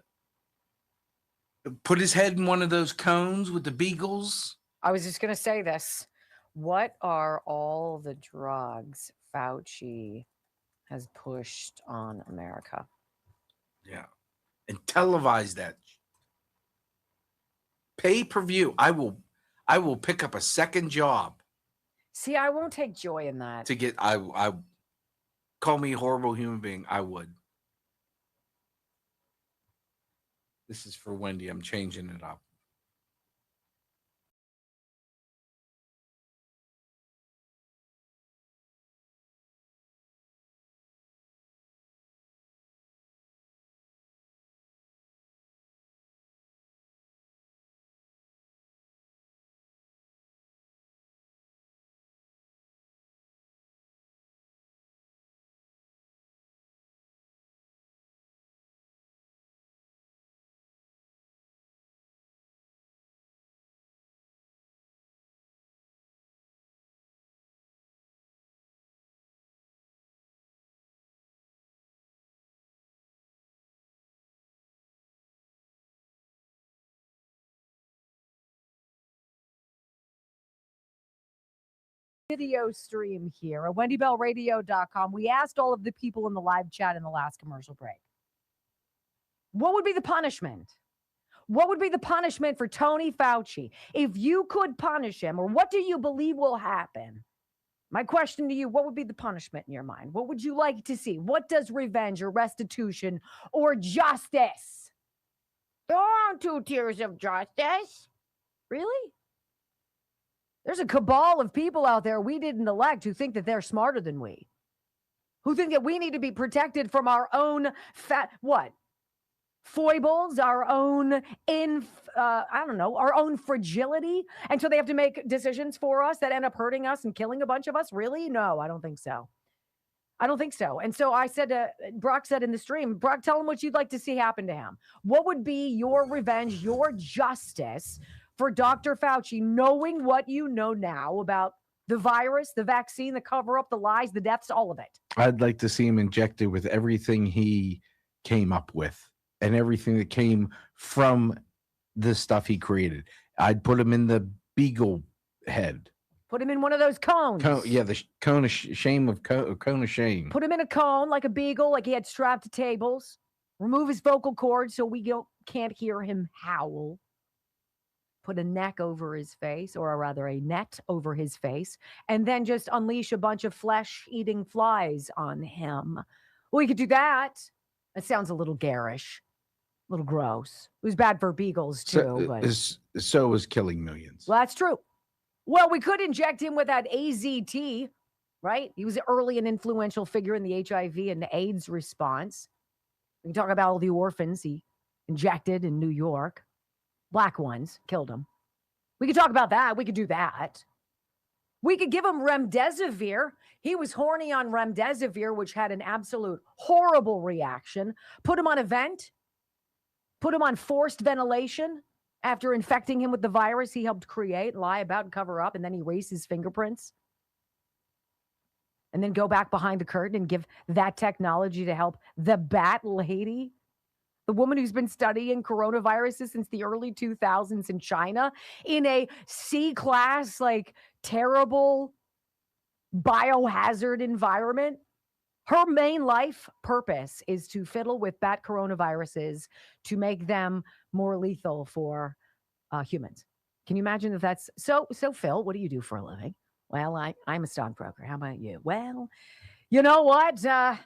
Put his head in one of those cones with the beagles. I was just going to say this. What are all the drugs Fauci has pushed on America? Yeah. And televise that. Pay-per-view. I will pick up a second job. See, I won't take joy in that. To get I call me a horrible human being. I would. This is for Wendy. I'm changing it up. Video stream here at wendybellradio.com. We asked all of the people in the live chat in the last commercial break, what would be the punishment? What would be the punishment for Tony Fauci? If you could punish him, or what do you believe will happen My question to you, what would be the punishment in your mind? What would you like to see? What does revenge or restitution or justice? There aren't 2 tiers of justice. Really? There's a cabal of people out there we didn't elect who think that they're smarter than we. Who think that we need to be protected from our own foibles, our own our own fragility. And so they have to make decisions for us that end up hurting us and killing a bunch of us. Really? No, I don't think so. I don't think so. And so I said, Brock said in the stream, Brock, tell him what you'd like to see happen to him. What would be your revenge, your justice for Dr. Fauci, knowing what you know now about the virus, the vaccine, the cover-up, the lies, the deaths, all of it? I'd like to see him injected with everything he came up with and everything that came from the stuff he created. I'd put him in the beagle head. Put him in one of those cones. The cone of shame of cone of shame. Put him in a cone like a beagle, like he had strapped to tables. Remove his vocal cords so we can't hear him howl. Put a neck over his face, or rather a net over his face, and then just unleash a bunch of flesh-eating flies on him. We could do that. That sounds a little garish, a little gross. It was bad for beagles too. So was killing millions. Well, that's true. Well, we could inject him with that AZT, right? He was an early and influential figure in the HIV and the AIDS response. We can talk about all the orphans he injected in New York. Black ones, killed him. We could talk about that. We could do that. We could give him remdesivir. He was horny on remdesivir, which had an absolute horrible reaction. Put him on a vent. Put him on forced ventilation. After infecting him with the virus he helped create, lie about, and cover up, and then erase his fingerprints. And then go back behind the curtain and give that technology to help the bat lady, the woman who's been studying coronaviruses since the early 2000s in China, in a C-class, terrible biohazard environment. Her main life purpose is to fiddle with bat coronaviruses to make them more lethal for humans. Can you imagine if that's so? Phil, what do you do for a living? Well, I'm a stockbroker. How about you? Well, you know what? I'm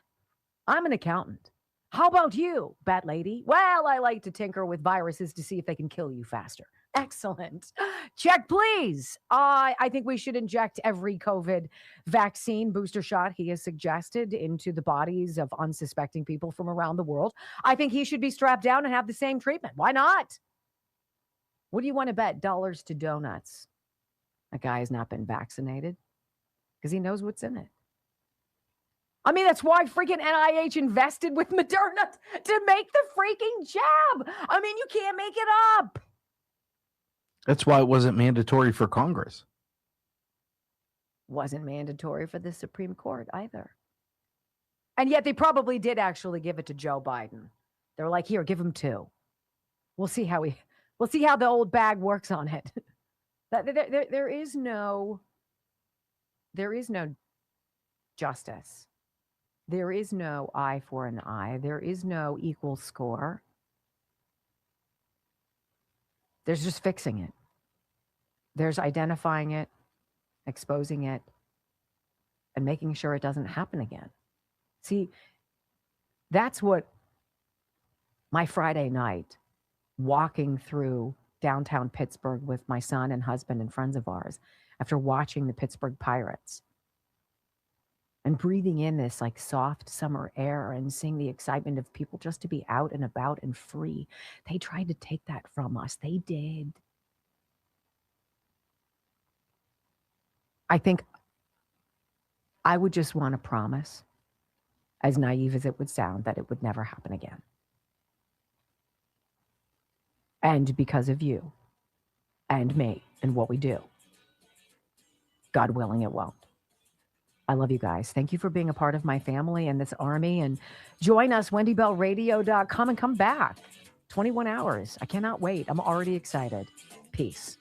an accountant. How about you, bat lady? Well, I like to tinker with viruses to see if they can kill you faster. Excellent. Check, please. I think we should inject every COVID vaccine booster shot he has suggested into the bodies of unsuspecting people from around the world. I think he should be strapped down and have the same treatment. Why not? What do you want to bet? Dollars to donuts. That guy has not been vaccinated because he knows what's in it. I mean, that's why freaking NIH invested with Moderna to make the freaking jab. I mean, you can't make it up. That's why it wasn't mandatory for Congress. Wasn't mandatory for the Supreme Court either. And yet they probably did actually give it to Joe Biden. They're like, here, give him 2. We'll see how the old bag works on it. There is no justice. There is no eye for an eye. There is no equal score. There's just fixing it. There's identifying it, exposing it, and making sure it doesn't happen again. See, that's what my Friday night walking through downtown Pittsburgh with my son and husband and friends of ours after watching the Pittsburgh Pirates and breathing in this soft summer air and seeing the excitement of people just to be out and about and free. They tried to take that from us. They did. I think I would just want to promise, as naive as it would sound, that it would never happen again. And because of you and me and what we do, God willing, it won't. I love you guys. Thank you for being a part of my family and this army. And join us, wendybellradio.com, and come back. 21 hours. I cannot wait. I'm already excited. Peace.